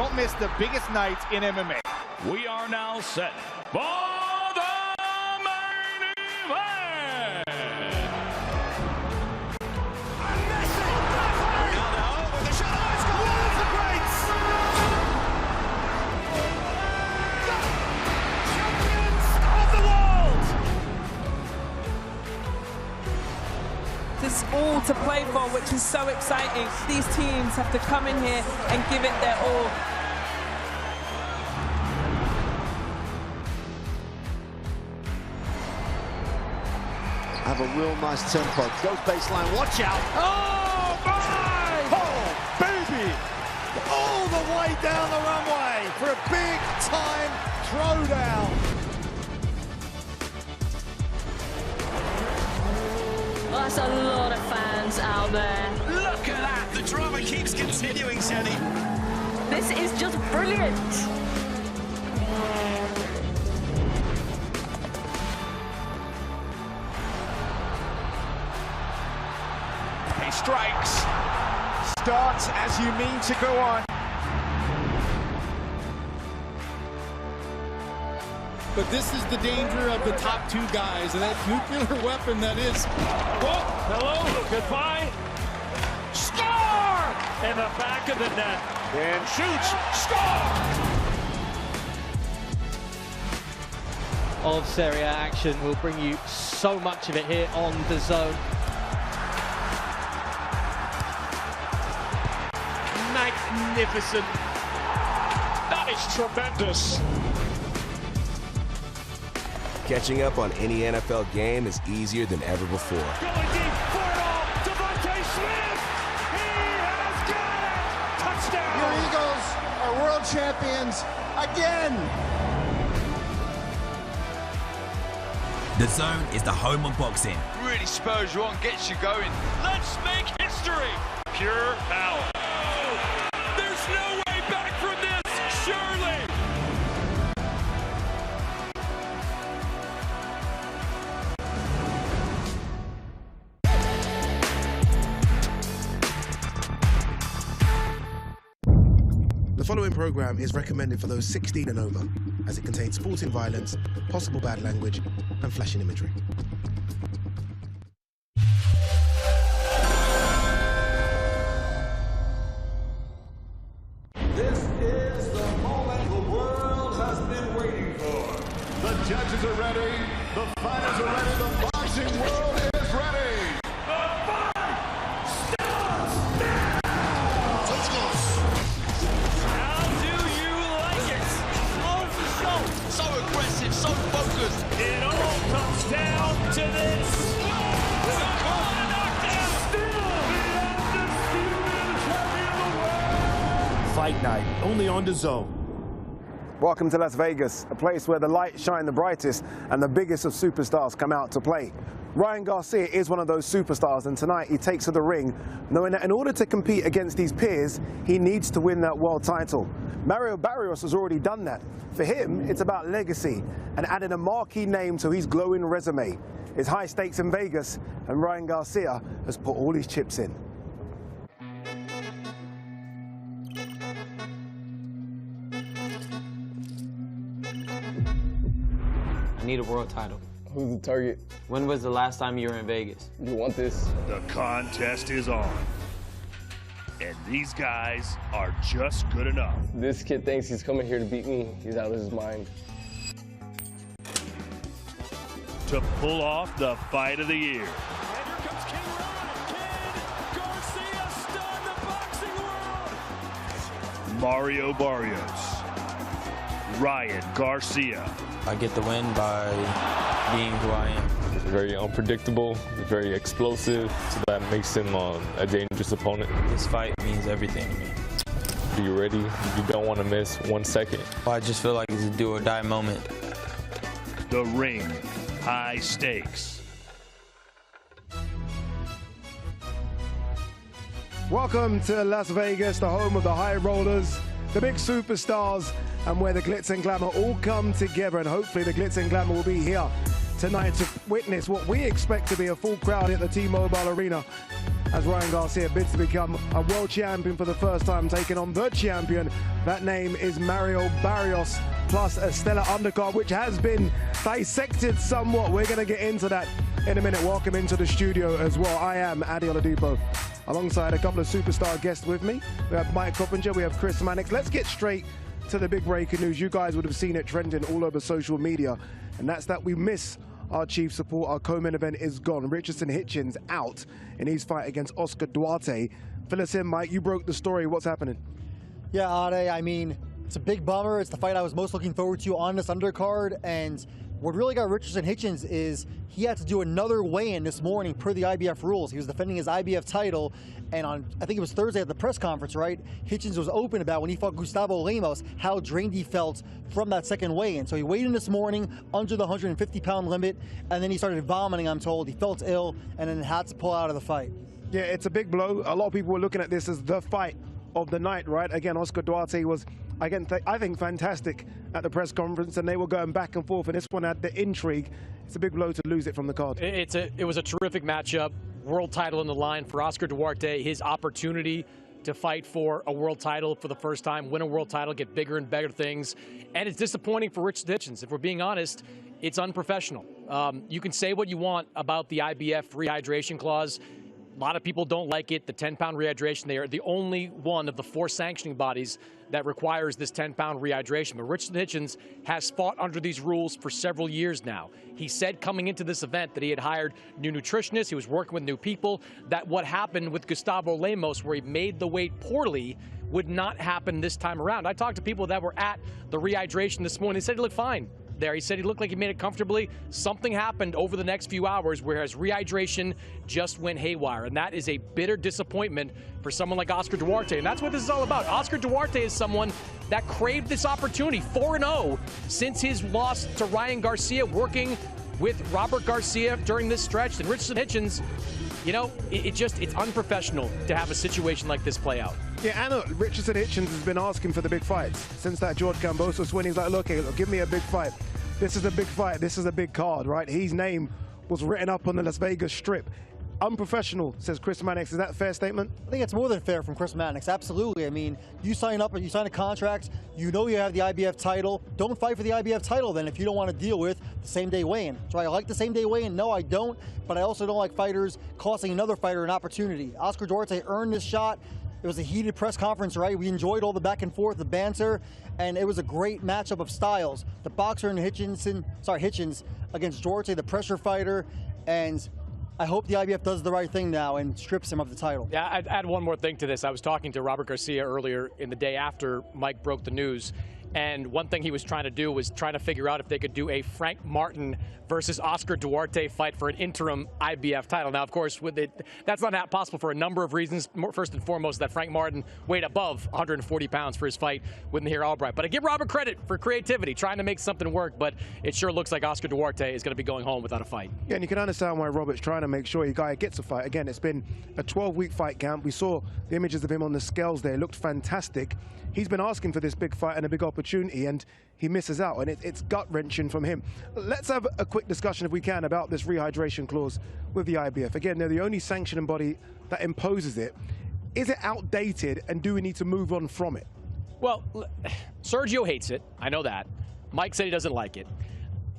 Don't miss the biggest nights in MMA. We are now set for the main event. Ronaldo with the shot. Let's go. One of the greats. Champions of the world. There's all to play for, which is so exciting. These teams have to come in here and give it their all. Have a real nice tempo. Goes baseline, watch out. Oh, my! Oh, baby! All the way down the runway for a big-time throwdown. That's a lot of fans out there. Look at that. The drama keeps continuing, Jenny. This is just brilliant. He strikes. Starts as you mean to go on. But this is the danger of the top two guys, and that nuclear weapon that is. Oh, hello, goodbye. Score! In the back of the net. And shoots. Score! Of Serie A action. We'll bring you so much of it here on DAZN. Magnificent. That is tremendous. Catching up on any NFL game is easier than ever before. Going deep for it all. Devontae Smith. He has got it. Touchdown. Your Eagles are world champions again. DAZN is the home of boxing. Really spurs you on, gets you going. Let's make history. Pure power. There's no way back from this, surely. The following program is recommended for those 16 and over, as it contains sporting violence, possible bad language, and flashing imagery. This is the moment the world has been waiting for. The judges are ready, the fighters are ready, the boxing world is ready. The fight starts now. Let's go. How do you like it? Oh, for show. So aggressive, so focused. It all comes down to this. Fight night, only on DAZN. Welcome to Las Vegas, a place where the lights shine the brightest and the biggest of superstars come out to play. Ryan Garcia is one of those superstars, and tonight he takes to the ring knowing that in order to compete against his peers, he needs to win that world title. Barrios has already done that. For him, it's about legacy and adding a marquee name to his glowing resume. It's high stakes in Vegas, and Ryan Garcia has put all his chips in. I need a world title. Who's the target? When was the last time you were in Vegas? You want this? The contest is on. And these guys are just good enough. This kid thinks he's coming here to beat me. He's out of his mind. To pull off the fight of the year. Mario Barrios, Ryan Garcia. I get the win by being who I am. Very unpredictable, very explosive, so that makes him a dangerous opponent. This fight means everything to me. Are you ready? You don't want to miss 1 second. I just feel like it's a do or die moment. The ring, high stakes. Welcome to Las Vegas, the home of the high rollers, the big superstars, and where the glitz and glamour all come together. And hopefully the glitz and glamour will be here tonight to witness what we expect to be a full crowd at the T-Mobile Arena. as Ryan Garcia bids to become a world champion for the first time, taking on the champion. That name is Mario Barrios, plus a stellar undercard, which has been dissected somewhat. We're going to get into that in a minute. Welcome into the studio as well. I am Adi Oladipo, alongside a couple of superstar guests with me. We have Mike Coppinger, we have Chris Mannix. Let's get straight to the big breaking news. You guys would have seen it trending all over social media, and that's that we miss our chief support. Our co-main event is gone. Hitchens out in his fight against Oscar Duarte. Fill us in, Mike. You broke the story. What's happening? Yeah, Ade, I mean, it's a big bummer. It's the fight I was most looking forward to on this undercard, and what really got Hitchens is he had to do another weigh-in this morning per the IBF rules. He was defending his IBF title, and on, I think it was Thursday at the press conference, right, Hitchens was open about when he fought Gustavo Lemos, how drained he felt from that second weigh-in. So he weighed in this morning under the 150-pound limit, and then he started vomiting, I'm told. He felt ill, and then had to pull out of the fight. Yeah, it's a big blow. A lot of people were looking at this as the fight of the night, right? Again, Oscar Duarte was, again, I think, fantastic at the press conference, and they were going back and forth, and this one had the intrigue. It's a big blow to lose it from the card. It was a terrific matchup. World title on the line for Oscar Duarte. His opportunity to fight for a world title for the first time, win a world title, get bigger and better things. And it's disappointing for Hitchens. If we're being honest, it's unprofessional. You can say what you want about the IBF rehydration clause. A lot of people don't like it, the 10-pound rehydration. They are the only one of the 4 sanctioning bodies that requires this 10-pound rehydration. But Hitchens has fought under these rules for several years now. He said coming into this event that he had hired new nutritionists, he was working with new people, that what happened with Gustavo Lemos, where he made the weight poorly, would not happen this time around. I talked to people that were at the rehydration this morning. They said he looked fine there. He said he looked like he made it comfortably. Something happened over the next few hours, whereas rehydration just went haywire, and that is a bitter disappointment for someone like Oscar Duarte, and that's what this is all about. Oscar Duarte is someone that craved this opportunity, 4-0 since his loss to Ryan Garcia, working with Robert Garcia during this stretch. And Hitchens, you know, it's unprofessional to have a situation like this play out. Yeah, Anna, Hitchens has been asking for the big fights since that George Kambosos win. He's like, look, give me a big fight. This is a big fight. This is a big card, right? His name was written up on the Las Vegas Strip. Unprofessional, says Chris Mannix. Is that a fair statement? I think it's more than fair from Chris Mannix. Absolutely. I mean, you sign up and you sign a contract, you know you have the IBF title. Don't fight for the IBF title then if you don't want to deal with the same-day weigh-in. Do I like the same-day weigh-in? No, I don't. But I also don't like fighters costing another fighter an opportunity. Oscar Duarte earned this shot. It was a heated press conference, right? We enjoyed all the back and forth, the banter, and it was a great matchup of styles. The boxer and Hitchens against Duarte, the pressure fighter, and I hope the IBF does the right thing now and strips him of the title. Yeah, I'd add one more thing to this. I was talking to Robert Garcia earlier in the day after Mike broke the news, and one thing he was trying to do was trying to figure out if they could do a Frank Martin versus Oscar Duarte fight for an interim IBF title. Now, of course, that's not possible for a number of reasons. First and foremost, that Frank Martin weighed above 140 pounds for his fight with Nahir Albright. But I give Robert credit for creativity, trying to make something work, but it sure looks like Oscar Duarte is going to be going home without a fight. Yeah, and you can understand why Robert's trying to make sure your guy gets a fight. Again, it's been a 12-week fight camp. We saw the images of him on the scales there. It looked fantastic. He's been asking for this big fight and a big opportunity, and he misses out, and it's gut-wrenching from him. Let's have a quick discussion, if we can, about this rehydration clause with the IBF. Again, they're the only sanctioning body that imposes it. Is it outdated, and do we need to move on from it? Well, Sergio hates it. I know that. Mike said he doesn't like it.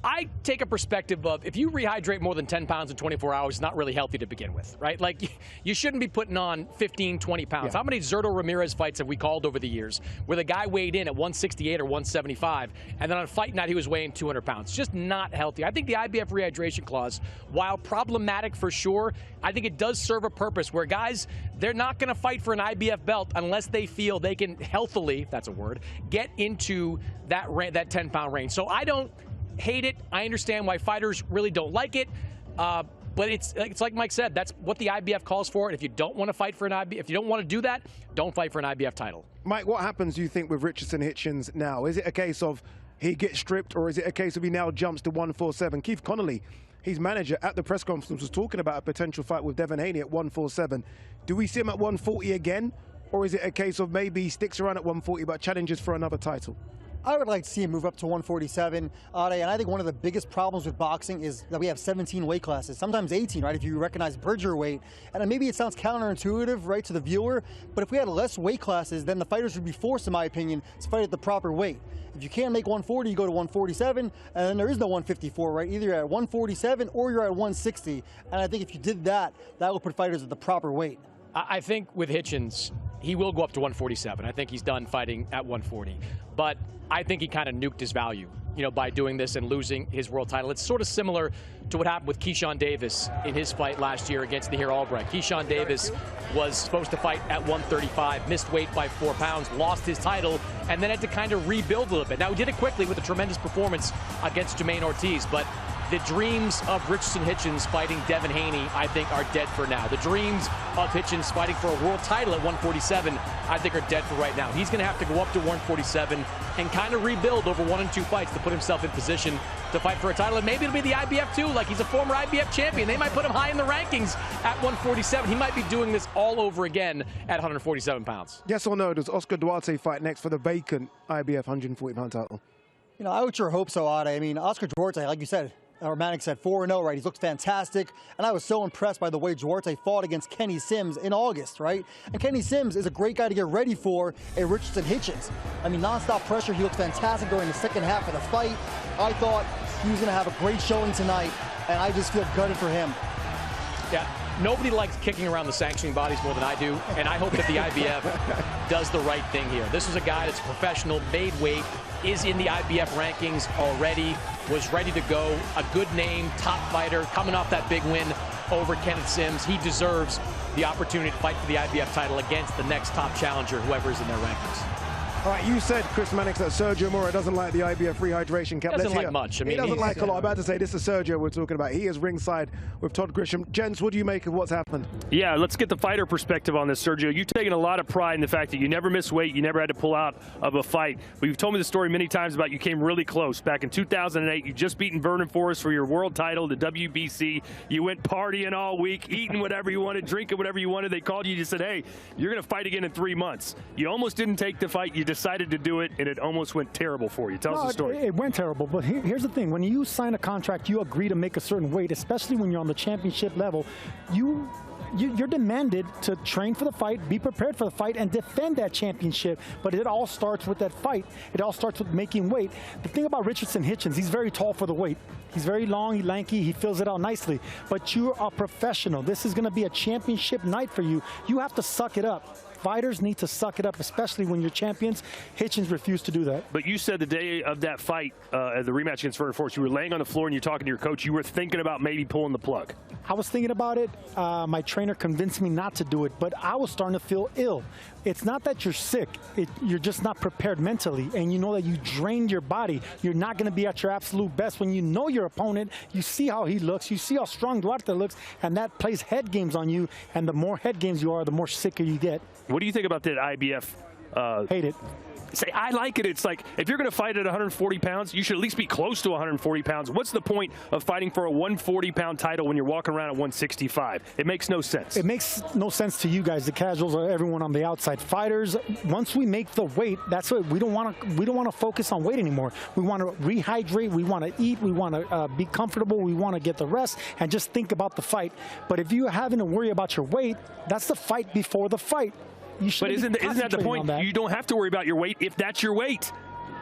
I take a perspective of, if you rehydrate more than 10 pounds in 24 hours, it's not really healthy to begin with, right? Like, you shouldn't be putting on 15, 20 pounds. Yeah. How many Zurdo Ramirez fights have we called over the years where the guy weighed in at 168 or 175, and then on fight night he was weighing 200 pounds? It's just not healthy. I think the IBF rehydration clause, while problematic for sure, I think it does serve a purpose where guys, they're not going to fight for an IBF belt unless they feel they can healthily, if that's a word, get into that 10-pound range. So I don't hate it. I understand why fighters really don't like it, but it's like Mike said, that's what the IBF calls for. And if you don't want to fight for an IBF, if you don't want to do that, don't fight for an IBF title. Mike, what happens, do you think, with Hitchens now? Is it a case of he gets stripped, or is it a case of he now jumps to 147? Keith Connolly, his manager, at the press conference was talking about a potential fight with Devin Haney at 147. Do we see him at 140 again, or is it a case of maybe he sticks around at 140 but challenges for another title? I would like to see him move up to 147, and I think one of the biggest problems with boxing is that we have 17 weight classes, sometimes 18, right, if you recognize Berger weight. And maybe it sounds counterintuitive, right, to the viewer, but if we had less weight classes, then the fighters would be forced, in my opinion, to fight at the proper weight. If you can't make 140, you go to 147, and then there is no 154, right? Either you're at 147 or you're at 160. And I think if you did that, that would put fighters at the proper weight. I think with Hitchens, he will go up to 147. I think he's done fighting at 140. But I think he kind of nuked his value, you know, by doing this and losing his world title. It's sort of similar to what happened with Keyshawn Davis in his fight last year against Nahir Albrecht. Keyshawn Davis was supposed to fight at 135, missed weight by 4 pounds, lost his title, and then had to kind of rebuild a little bit. Now, he did it quickly with a tremendous performance against Jermaine Ortiz, but the dreams of Richardson Hitchens fighting Devin Haney, I think, are dead for now. The dreams of Hitchens fighting for a world title at 147, I think, are dead for right now. He's going to have to go up to 147 and kind of rebuild over 1 and 2 fights to put himself in position to fight for a title. And maybe it'll be the IBF too, like he's a former IBF champion. They might put him high in the rankings at 147. He might be doing this all over again at 147 pounds. Yes or no, does Oscar Duarte fight next for the vacant IBF 140-pound title? You know, I would sure hope so, Ade. I mean, Oscar Duarte, like you said, or Manick said, 4-0, right? He's looked fantastic. And I was so impressed by the way Duarte fought against Kenny Sims in August, right? And Kenny Sims is a great guy to get ready for a Richardson Hitchens. I mean, nonstop pressure. He looked fantastic during the second half of the fight. I thought he was going to have a great showing tonight, and I just feel gutted for him. Yeah, nobody likes kicking around the sanctioning bodies more than I do, and I hope that the IBF does the right thing here. This is a guy that's a professional, made weight, is in the IBF rankings already, was ready to go, a good name, top fighter, coming off that big win over Kenneth Sims. He deserves the opportunity to fight for the IBF title against the next top challenger, whoever is in their rankings. All right, you said, Chris Mannix, that Sergio Mora doesn't like the IBF rehydration cap. Doesn't like much. I mean, he doesn't like a lot. I'm about to say, this is Sergio we're talking about. He is ringside with Todd Grisham. Gents, what do you make of what's happened? Yeah, let's get the fighter perspective on this, Sergio. You've taken a lot of pride in the fact that you never miss weight, you never had to pull out of a fight. But you've told me the story many times about you came really close. Back in 2008, you just beaten Vernon Forrest for your world title, the WBC. You went partying all week, eating whatever you wanted, drinking whatever you wanted. They called you, you said, hey, you're going to fight again in 3 months. You almost didn't take the fight. You decided to do it, and it almost went terrible for you. Tell us the story. It went terrible, but here's the thing. When you sign a contract, you agree to make a certain weight, especially when you're on the championship level. You're demanded to train for the fight, be prepared for the fight, and defend that championship. But it all starts with that fight. It all starts with making weight. The thing about Richardson Hitchens, he's very tall for the weight. He's very long, he's lanky, he fills it out nicely. But you're a professional. This is going to be a championship night for you. You have to suck it up. Fighters need to suck it up, especially when you're champions. Hitchens refused to do that. But you said the day of that fight, the rematch against Vernon Forrest, you were laying on the floor and you're talking to your coach. You were thinking about maybe pulling the plug. I was thinking about it. My trainer convinced me not to do it, but I was starting to feel ill. It's not that you're sick. You're just not prepared mentally, and you know that you drained your body. You're not going to be at your absolute best when you know your opponent. You see how he looks. You see how strong Duarte looks, and that plays head games on you, and the more head games you are, the more sicker you get. What do you think about that IBF? Hate it. Say, I like it. It's like, if you're going to fight at 140 pounds, you should at least be close to 140 pounds. What's the point of fighting for a 140-pound title when you're walking around at 165? It makes no sense. It makes no sense to you guys, the casuals, or everyone on the outside. Fighters, once we make the weight, that's what we don't want to focus on weight anymore. We want to rehydrate. We want to eat. We want to be comfortable. We want to get the rest and just think about the fight. But if you're having to worry about your weight, that's the fight before the fight. But isn't that the point? You don't have to worry about your weight if that's your weight.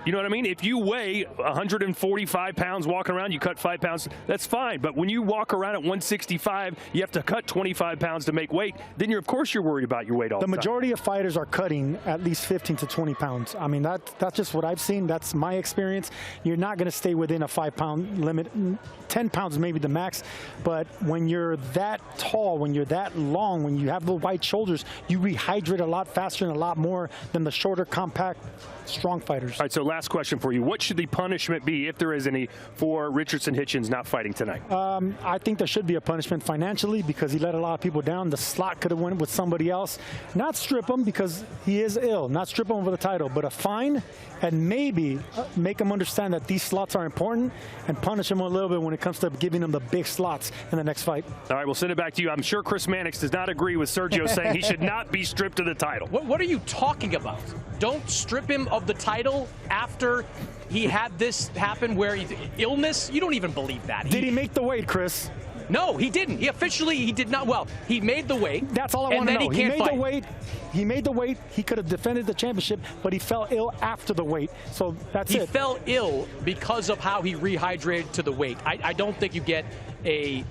You know what I mean? If you weigh 145 pounds walking around, you cut 5 pounds, that's fine. But when you walk around at 165, you have to cut 25 pounds to make weight, then of course you're worried about your weight all the time. The majority of fighters are cutting at least 15 to 20 pounds. I mean, that's just what I've seen. That's my experience. You're not going to stay within a 5-pound limit. 10 pounds maybe the max. But when you're that tall, when you're that long, when you have the wide shoulders, you rehydrate a lot faster and a lot more than the shorter, compact, strong fighters. All right, so last question for you. What should the punishment be, if there is any, for Richardson Hitchens not fighting tonight? I think there should be a punishment financially because he let a lot of people down. The slot could have went with somebody else. Not strip him because he is ill. Not strip him over the title, but a fine and maybe make him understand that these slots are important and punish him a little bit when it comes to giving him the big slots in the next fight. All right, we'll send it back to you. I'm sure Chris Mannix does not agree with Sergio saying he should not be stripped of the title. What are you talking about? don't strip him of the title after he had this happen where illness. You don't even believe that. Did he make the weight, Chris? No, he didn't. He did not. Well, he made the weight. That's all I want to know. He made the weight. He made the weight. He could have defended the championship, but he fell ill after the weight. So that's it. He fell ill because of how he rehydrated to the weight. I don't think you get a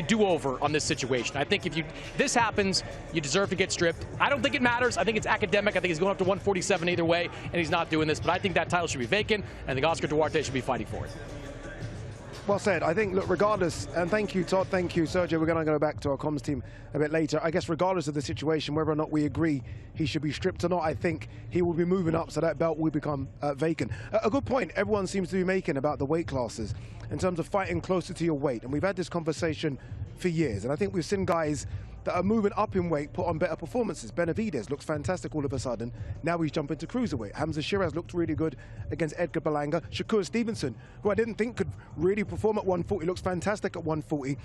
do-over on this situation. I think if this happens, you deserve to get stripped. I don't think it matters. I think it's academic. I think he's going up to 147 either way, and he's not doing this. But I think that title should be vacant, and I think Oscar Duarte should be fighting for it. Well said. I think, look, regardless, and thank you, Todd, thank you, Sergio. We're going to go back to our comms team a bit later. I guess regardless of the situation, whether or not we agree he should be stripped or not, I think he will be moving up, so that belt will become vacant. A good point everyone seems to be making about the weight classes in terms of fighting closer to your weight. And we've had this conversation for years, and I think we've seen guys that are moving up in weight put on better performances. Benavidez looks fantastic all of a sudden. Now he's jumping to cruiserweight. Hamza Shiraz looked really good against Edgar Berlanga. Shakur Stevenson, who I didn't think could really perform at 140, looks fantastic at 140.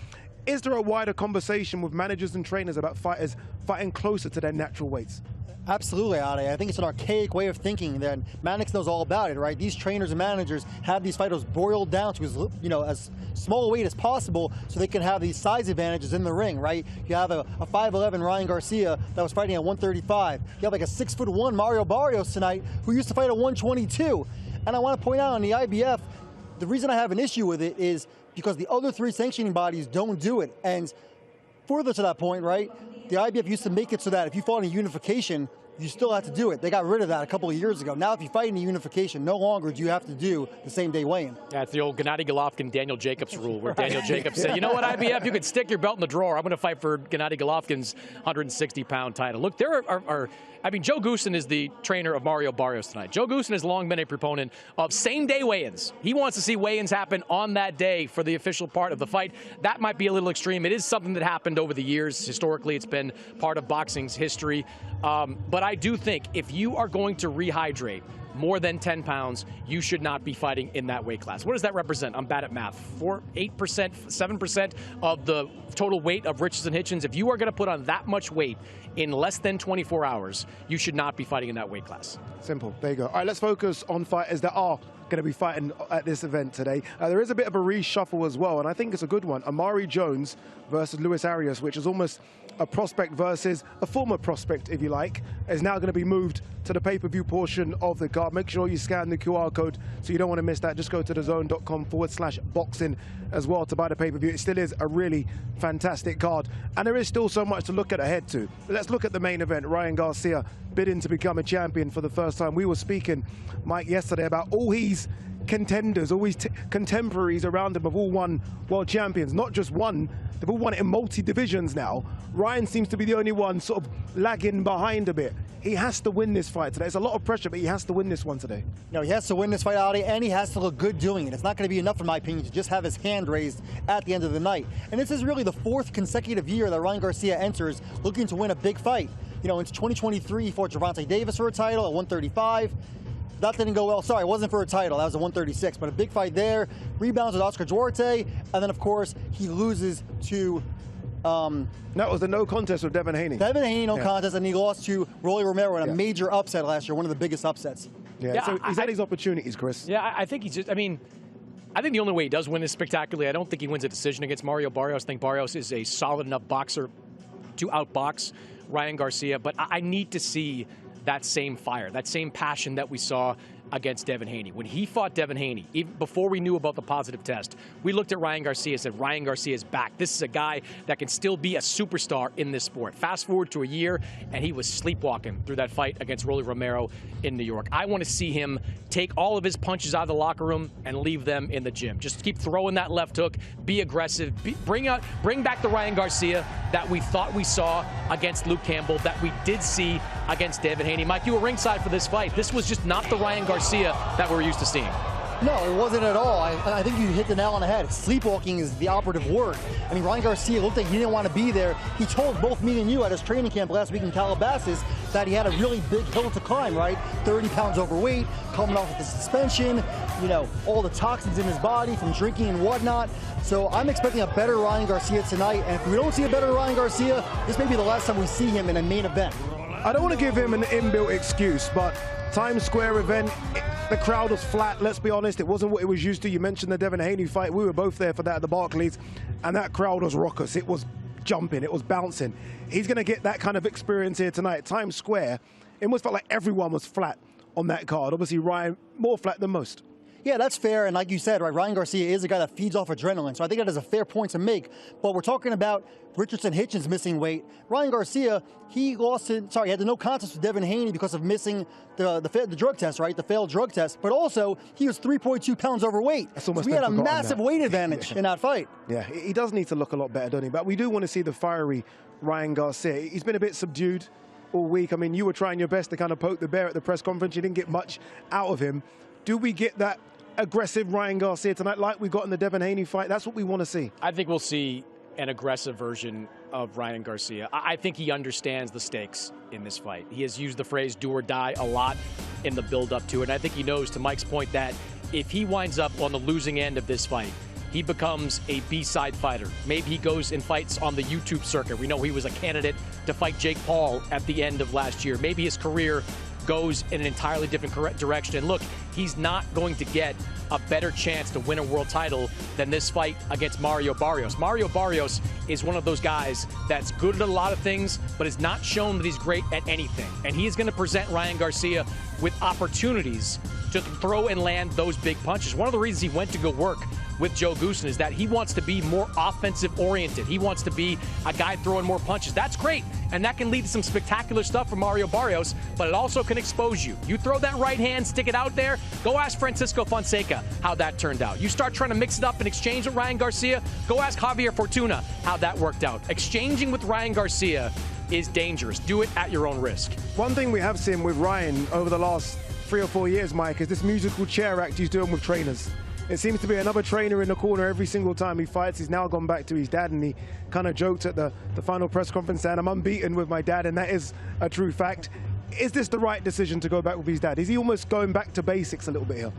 Is there a wider conversation with managers and trainers about fighters fighting closer to their natural weights? Absolutely, Ade. I think it's an archaic way of thinking that Mannix knows all about it, right? These trainers and managers have these fighters boiled down to as small a weight as possible so they can have these size advantages in the ring, right? You have a 5'11" Ryan Garcia that was fighting at 135. You have like a 6'1" Mario Barrios tonight who used to fight at 122. And I want to point out on the IBF, the reason I have an issue with it is because the other three sanctioning bodies don't do it. And further to that point, right? The IBF used to make it so that if you fought in unification, you still have to do it. They got rid of that a couple of years ago. Now, if you fight in a unification, no longer do you have to do the same day weigh-in. Yeah, it's the old Gennady Golovkin, Daniel Jacobs rule, where Daniel Jacobs said, you know what, IBF, you could stick your belt in the drawer. I'm going to fight for Gennady Golovkin's 160-pound title. Look, there are I mean, Joe Goosen is the trainer of Mario Barrios tonight. Joe Goosen has long been a proponent of same-day weigh-ins. He wants to see weigh-ins happen on that day for the official part of the fight. That might be a little extreme. It is something that happened over the years. Historically, it's been part of boxing's history. But I do think if you are going to rehydrate more than 10 pounds, you should not be fighting in that weight class. What does that represent? I'm bad at math. 8%, 7% of the total weight of Richards and Hitchens. If you are going to put on that much weight in less than 24 hours, you should not be fighting in that weight class. Simple. There you go. All right, let's focus on fighters that are going to be fighting at this event today. There is a bit of a reshuffle as well, and I think it's a good one. Amari Jones versus Luis Arias, which is almost a prospect versus a former prospect, if you like, is now going to be moved to the pay-per-view portion of the card. Make sure you scan the QR code so you don't want to miss that. Just go to DAZN.com/boxing as well to buy the pay-per-view. It still is a really fantastic card, and there is still so much to look at ahead to. Let's look at the main event. Ryan Garcia bidding to become a champion for the first time. We were speaking, Mike, yesterday about all his contenders, all his contemporaries around him have all won world champions. Not just one, they've all won it in multi-divisions now. Ryan seems to be the only one sort of lagging behind a bit. He has to win this fight today. It's a lot of pressure, but he has to win this one today. No, he has to win this fight, Ali, and he has to look good doing it. It's not going to be enough, in my opinion, to just have his hand raised at the end of the night. And this is really the fourth consecutive year that Ryan Garcia enters looking to win a big fight. You know, in 2023, he fought Gervonta Davis for a title at 135. That didn't go well. Sorry, it wasn't for a title. That was a 136. But a big fight there. Rebounds with Oscar Duarte. And then, of course, he loses to... that was the no contest with Devin Haney. Devin Haney, no contest, and he lost to Rolly Romero in a major upset last year, one of the biggest upsets. So he's had his opportunities, Chris. Yeah, I think he's just, I think the only way he does win is spectacularly. I don't think he wins a decision against Mario Barrios. I think Barrios is a solid enough boxer to outbox Ryan Garcia, but I need to see that same fire, that same passion that we saw against Devin Haney. When he fought Devin Haney, even before we knew about the positive test, we looked at Ryan Garcia and said, Ryan Garcia is back. This is a guy that can still be a superstar in this sport. Fast forward to a year, and he was sleepwalking through that fight against Rolly Romero in New York. I want to see him take all of his punches out of the locker room and leave them in the gym. Just keep throwing that left hook, be aggressive, bring back the Ryan Garcia that we thought we saw against Luke Campbell, that we did see against Devin Haney. Mike, you were ringside for this fight. This was just not the Ryan Garcia that we're used to seeing. No, it wasn't at all. I think you hit the nail on the head. Sleepwalking is the operative word. I mean, Ryan Garcia looked like he didn't want to be there. He told both me and you at his training camp last week in Calabasas that he had a really big hill to climb, right? 30 pounds overweight, coming off with the suspension, you know, all the toxins in his body from drinking and whatnot. So I'm expecting a better Ryan Garcia tonight. And if we don't see a better Ryan Garcia, this may be the last time we see him in a main event. I don't want to give him an inbuilt excuse, but Times Square event, the crowd was flat, let's be honest. It wasn't what it was used to. You mentioned the Devin Haney fight. We were both there for that at the Barclays, and that crowd was raucous. It was jumping, it was bouncing. He's going to get that kind of experience here tonight at Times Square. It almost felt like everyone was flat on that card. Obviously, Ryan, more flat than most. Yeah, that's fair, and like you said, right, Ryan Garcia is a guy that feeds off adrenaline, so I think that is a fair point to make. But we're talking about Richardson Hitchens missing weight. Ryan Garcia, he had the no contest with Devin Haney because of missing the drug test, right, the failed drug test. But also, he was 3.2 pounds overweight. So we had a massive weight advantage in that fight. Yeah, he does need to look a lot better, don't he? But we do want to see the fiery Ryan Garcia. He's been a bit subdued all week. I mean, you were trying your best to kind of poke the bear at the press conference. You didn't get much out of him. Do we get that aggressive Ryan Garcia tonight like we got in the Devin Haney fight? That's what we want to see. I think we'll see an aggressive version of Ryan Garcia. I think he understands the stakes in this fight. He has used the phrase do or die a lot in the build-up to it, and I think he knows, to Mike's point, that if he winds up on the losing end of this fight, he becomes a B-side fighter. Maybe he goes and fights on the YouTube circuit. We know he was a candidate to fight Jake Paul at the end of last year. Maybe his career goes in an entirely different direction. And look, he's not going to get a better chance to win a world title than this fight against Mario Barrios. Mario Barrios is one of those guys that's good at a lot of things, but has not shown that he's great at anything. And he is going to present Ryan Garcia with opportunities to throw and land those big punches. One of the reasons he went to go work with Joe Goossen is that he wants to be more offensive oriented. He wants to be a guy throwing more punches. That's great, and that can lead to some spectacular stuff for Mario Barrios, but it also can expose you. You throw that right hand, stick it out there, go ask Francisco Fonseca how that turned out. You start trying to mix it up and exchange with Ryan Garcia, go ask Javier Fortuna how that worked out. Exchanging with Ryan Garcia is dangerous. Do it at your own risk. One thing we have seen with Ryan over the last 3 or 4 years, Mike, is this musical chair act he's doing with trainers. It seems to be another trainer in the corner every single time he fights. He's now gone back to his dad, and he kind of joked at the final press conference saying, I'm unbeaten with my dad, and that is a true fact. Is this the right decision to go back with his dad? Is he almost going back to basics a little bit here?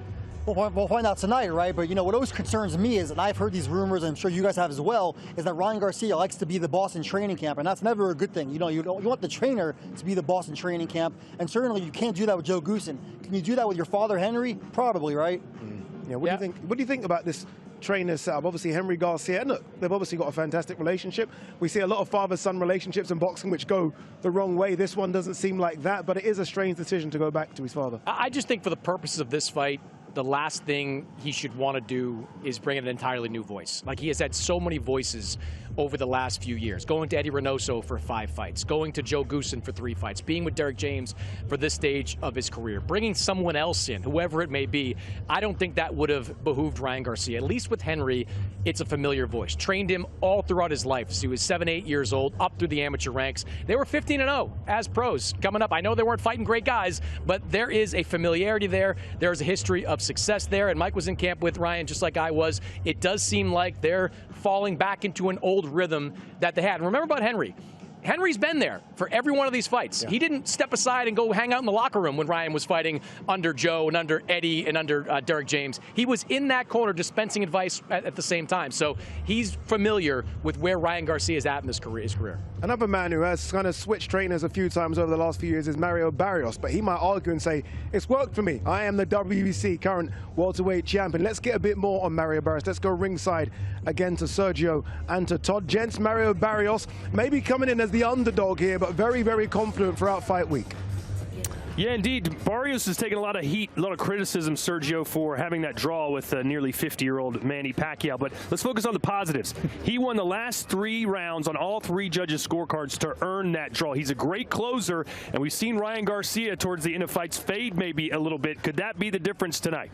Well, we'll find out tonight, right? But, you know, what always concerns me is, and I've heard these rumors, and I'm sure you guys have as well, is that Ryan Garcia likes to be the boss in training camp, and that's never a good thing. You know, you want the trainer to be the boss in training camp, and certainly you can't do that with Joe Goossen. Can you do that with your father, Henry? Probably, right? Yeah, what do you think? What do you think about this trainer setup? Obviously, Henry Garcia, and look, they've obviously got a fantastic relationship. We see a lot of father-son relationships in boxing which go the wrong way. This one doesn't seem like that, but it is a strange decision to go back to his father. I just think for the purposes of this fight, the last thing he should want to do is bring in an entirely new voice. Like, he has had so many voices over the last few years, going to Eddie Reynoso for 5 fights, going to Joe Goossen for 3 fights, being with Derek James for this stage of his career, bringing someone else in, whoever it may be. I don't think that would have behooved Ryan Garcia. At least with Henry, it's a familiar voice. Trained him all throughout his life. So he was 7, 8 years old, up through the amateur ranks. They were 15-0 as pros coming up. I know they weren't fighting great guys, but there is a familiarity there. There is a history of success there, and Mike was in camp with Ryan just like I was. It does seem like they're falling back into an old rhythm that they had. And remember about Henry. Henry's been there for every one of these fights. Yeah. He didn't step aside and go hang out in the locker room when Ryan was fighting under Joe and under Eddie and under Derek James. He was in that corner dispensing advice at the same time. So he's familiar with where Ryan Garcia is at in his career. Another man who has kind of switched trainers a few times over the last few years is Mario Barrios, but he might argue and say, it's worked for me. I am the WBC current welterweight champion. Let's get a bit more on Mario Barrios. Let's go ringside again to Sergio and to Todd. Gents, Mario Barrios maybe coming in as the underdog here, but very, very confident throughout fight week. Yeah, indeed. Barrios has taken a lot of heat, a lot of criticism, Sergio, for having that draw with nearly 50-year-old Manny Pacquiao. But let's focus on the positives. He won the last 3 rounds on all 3 judges' scorecards to earn that draw. He's a great closer, and we've seen Ryan Garcia towards the end of fights fade maybe a little bit. Could that be the difference tonight?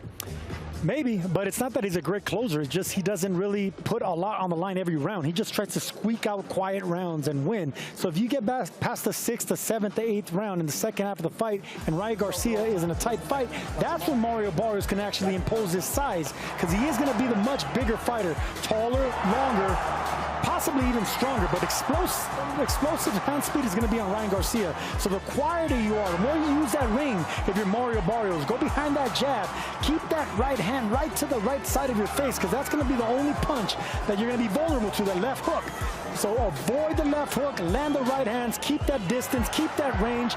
Maybe, but it's not that he's a great closer. It's just he doesn't really put a lot on the line every round. He just tries to squeak out quiet rounds and win. So if you get past the 6th, the 7th, the 8th round in the second half of the fight, and Ryan Garcia is in a tight fight, that's when Mario Barrios can actually impose his size, because he is going to be the much bigger fighter, taller, longer, possibly even stronger, but explosive hand speed is going to be on Ryan Garcia. So the quieter you are, the more you use that ring, if you're Mario Barrios, go behind that jab, keep that right hand hand right to the right side of your face, because that's going to be the only punch that you're going to be vulnerable to, the left hook. So avoid the left hook, land the right hands, keep that distance, keep that range,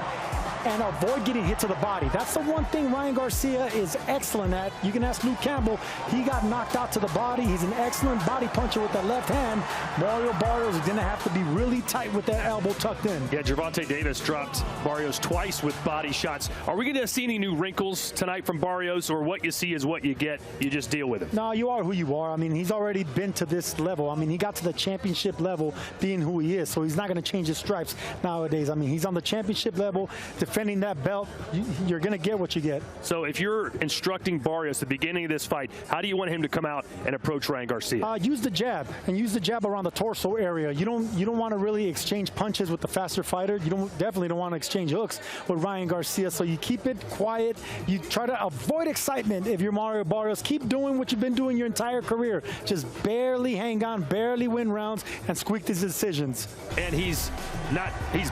and avoid getting hit to the body. That's the one thing Ryan Garcia is excellent at. You can ask Luke Campbell. He got knocked out to the body. He's an excellent body puncher with the left hand. Mario Barrios is going to have to be really tight with that elbow tucked in. Yeah, Gervonta Davis dropped Barrios twice with body shots. Are we going to see any new wrinkles tonight from Barrios, or what you see is what you get? You just deal with it? No, you are who you are. I mean, he's already been to this level. I mean, he got to the championship level being who he is, so he's not going to change his stripes nowadays. I mean, he's on the championship level, defending that belt. You're going to get what you get. So if you're instructing Barrios at the beginning of this fight, how do you want him to come out and approach Ryan Garcia? Use the jab, and use the jab around the torso area. You don't want to really exchange punches with the faster fighter. You definitely don't want to exchange hooks with Ryan Garcia. So you keep it quiet. You try to avoid excitement if you're Mario Barrios. Keep doing what you've been doing your entire career. Just barely hang on, barely win rounds, and squeak these decisions. And he's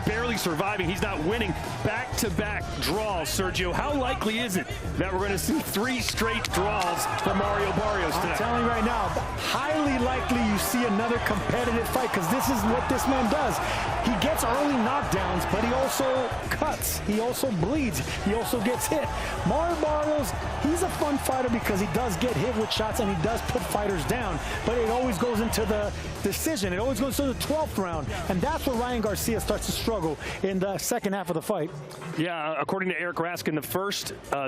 barely surviving. He's not winning. Back-to-back draws, Sergio. How likely is it that we're going to see 3 straight draws from Mario Barrios tonight? I'm telling you right now, highly likely you see another competitive fight, because this is what this man does. He gets early knockdowns, but he also cuts. He also bleeds. He also gets hit. Mario Barrios, he's a fun fighter because he does get hit with shots and he does put fighters down, but it always goes into the decision. It always goes to the 12th round, and that's where Ryan Garcia starts to struggle in the second half of the fight. Yeah, according to Eric Raskin,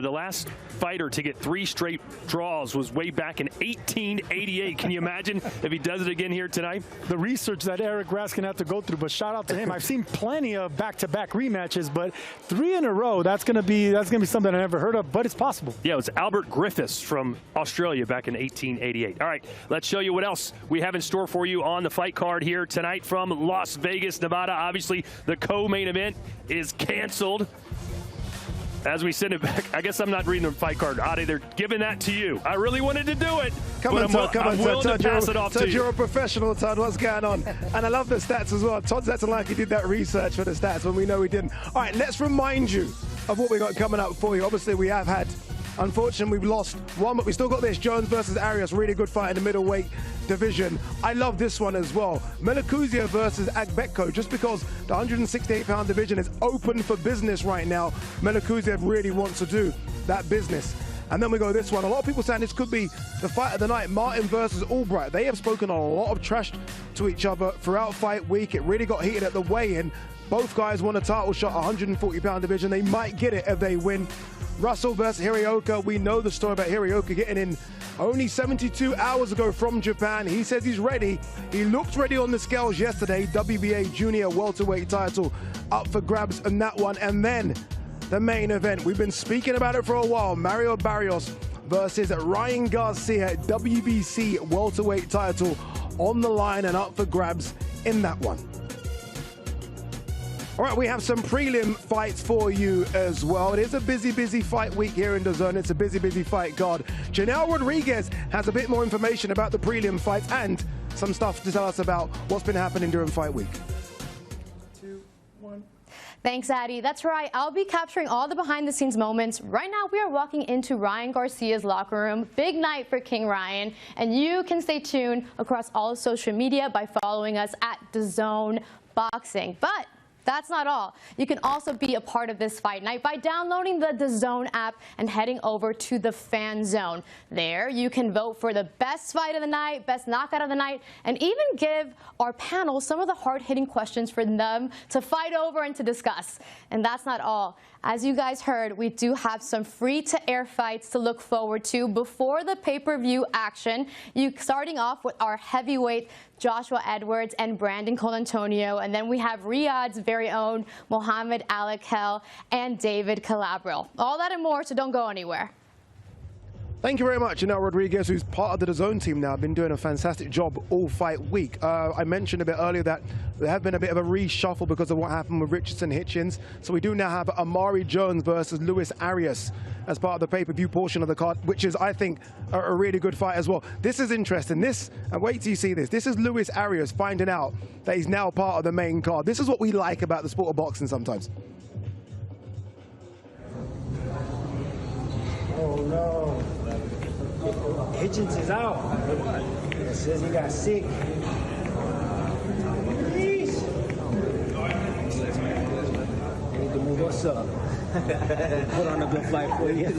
the last fighter to get 3 straight draws was way back in 1888. Can you imagine if he does it again here tonight? The research that Eric Raskin had to go through, but shout out to him. I've seen plenty of back-to-back rematches, but 3 in a row, that's gonna be something I never heard of, but it's possible. Yeah, it was Albert Griffiths from Australia back in 1888. All right, let's show you what else we have in store for you on the fight card here tonight from Las Vegas, Nevada. Obviously, the co-main event is canceled. As we send it back, I guess I'm not reading the fight card. Adi, they're giving that to you. I really wanted to do it. Come on, Todd. Todd, You're a professional, Todd. What's going on? And I love the stats as well. Todd's acting like he did that research for the stats when we know he didn't. All right, let's remind you of what we got coming up for you. Obviously, we have had, unfortunately, we've lost one, but we still got this Jones versus Arias. Really good fight in the middleweight division. I love this one as well. Melakuzia versus Agbeko. Just because the 168-pound division is open for business right now, Melakuzia really wants to do that business. And then we go this one. A lot of people saying this could be the fight of the night. Martin versus Albright. They have spoken a lot of trash to each other throughout fight week. It really got heated at the weigh-in. Both guys want a title shot, 140-pound division. They might get it if they win. Russell versus Hirioka. We know the story about Hirioka getting in only 72 hours ago from Japan. He says he's ready. He looked ready on the scales yesterday. WBA junior welterweight title up for grabs in that one. And then the main event. We've been speaking about it for a while. Mario Barrios versus Ryan Garcia. WBC welterweight title on the line and up for grabs in that one. All right, we have some prelim fights for you as well. It is a busy fight week here in DAZN. It's a busy fight card. Janelle Rodriguez has a bit more information about the prelim fights and some stuff to tell us about what's been happening during fight week. 2, 1. Thanks, Addy. That's right. I'll be capturing all the behind-the-scenes moments. Right now, we are walking into Ryan Garcia's locker room. Big night for King Ryan. And you can stay tuned across all of social media by following us at DAZN Boxing. But that's not all. You can also be a part of this fight night by downloading the DAZN app and heading over to the fan zone. There, you can vote for the best fight of the night, best knockout of the night, and even give our panel some of the hard-hitting questions for them to fight over and to discuss. And that's not all. As you guys heard, we do have some free-to-air fights to look forward to before the pay-per-view action. Starting off with our heavyweight Joshua Edwards and Brandon Colantonio, and then we have Riyadh's very own Mohamed Alakel and David Calabro. All that and more, so don't go anywhere. Thank you very much, Janelle Rodriguez, who's part of the DAZN team now, been doing a fantastic job all fight week. I mentioned a bit earlier that there have been a bit of a reshuffle because of what happened with Richardson Hitchens. So we do now have Amari Jones versus Luis Arias as part of the pay-per-view portion of the card, which is, I think, a really good fight as well. This is interesting. And wait till you see this. This is Luis Arias finding out that he's now part of the main card. This is what we like about the sport of boxing sometimes. Oh, no. Hitchens is out. It says he got sick. Please. I need to move us up. Put on a good flight for you. You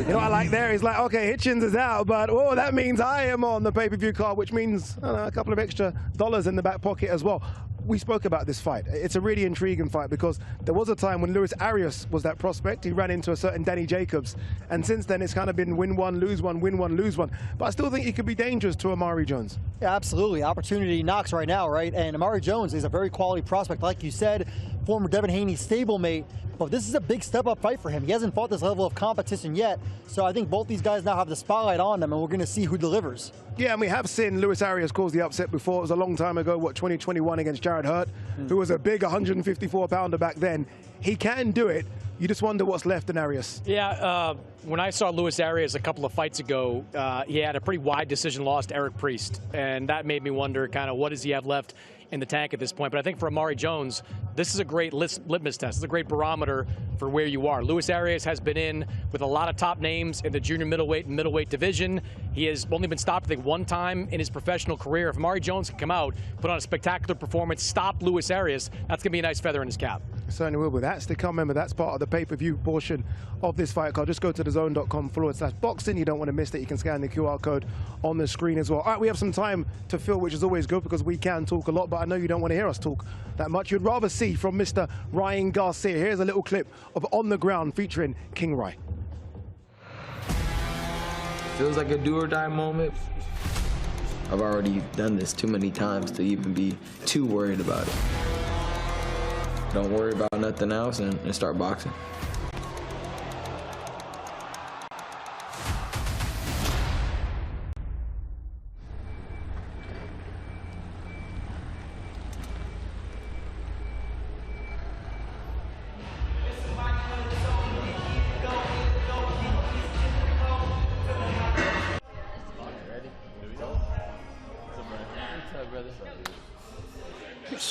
know what I like there? He's like, okay, Hitchens is out, but oh, that means I am on the pay-per-view card, which means a couple of extra dollars in the back pocket as well. We spoke about this fight. It's a really intriguing fight because there was a time when Luis Arias was that prospect. He ran into a certain Danny Jacobs, and since then it's kind of been win one, lose one, win one, lose one. But I still think he could be dangerous to Amari Jones. Yeah, absolutely. Opportunity knocks right now, right? And Amari Jones is a very quality prospect, like you said, former Devin Haney stablemate. But this is a big step-up fight for him. He hasn't fought this level of competition yet, so I think both these guys now have the spotlight on them, and we're going to see who delivers. Yeah, and we have seen Luis Arias cause the upset before. It was a long time ago, 2021 against Jared Hurt, who was a big 154-pounder back then. He can do it. You just wonder what's left in Arias. Yeah, when I saw Luis Arias a couple of fights ago, he had a pretty wide decision loss to Eric Priest, and that made me wonder kind of what does he have left in the tank at this point. But I think for Amari Jones, this is a great litmus test. It's a great barometer for where you are. Luis Arias has been in with a lot of top names in the junior middleweight and middleweight division. He has only been stopped, I think, one time in his professional career. If Amari Jones can come out, put on a spectacular performance, stop Luis Arias, that's going to be a nice feather in his cap. It certainly will, but that's to come. Remember, that's part of the pay-per-view portion of this fight card. Just go to DAZN.com/boxing. You don't want to miss that. You can scan the QR code on the screen as well. All right, we have some time to fill, which is always good because we can talk a lot, but I know you don't want to hear us talk that much. You'd rather see from Mr. Ryan Garcia. Here's a little clip of On the Ground featuring King Rye. Feels like a do-or-die moment. I've already done this too many times to even be too worried about it. Don't worry about nothing else and start boxing.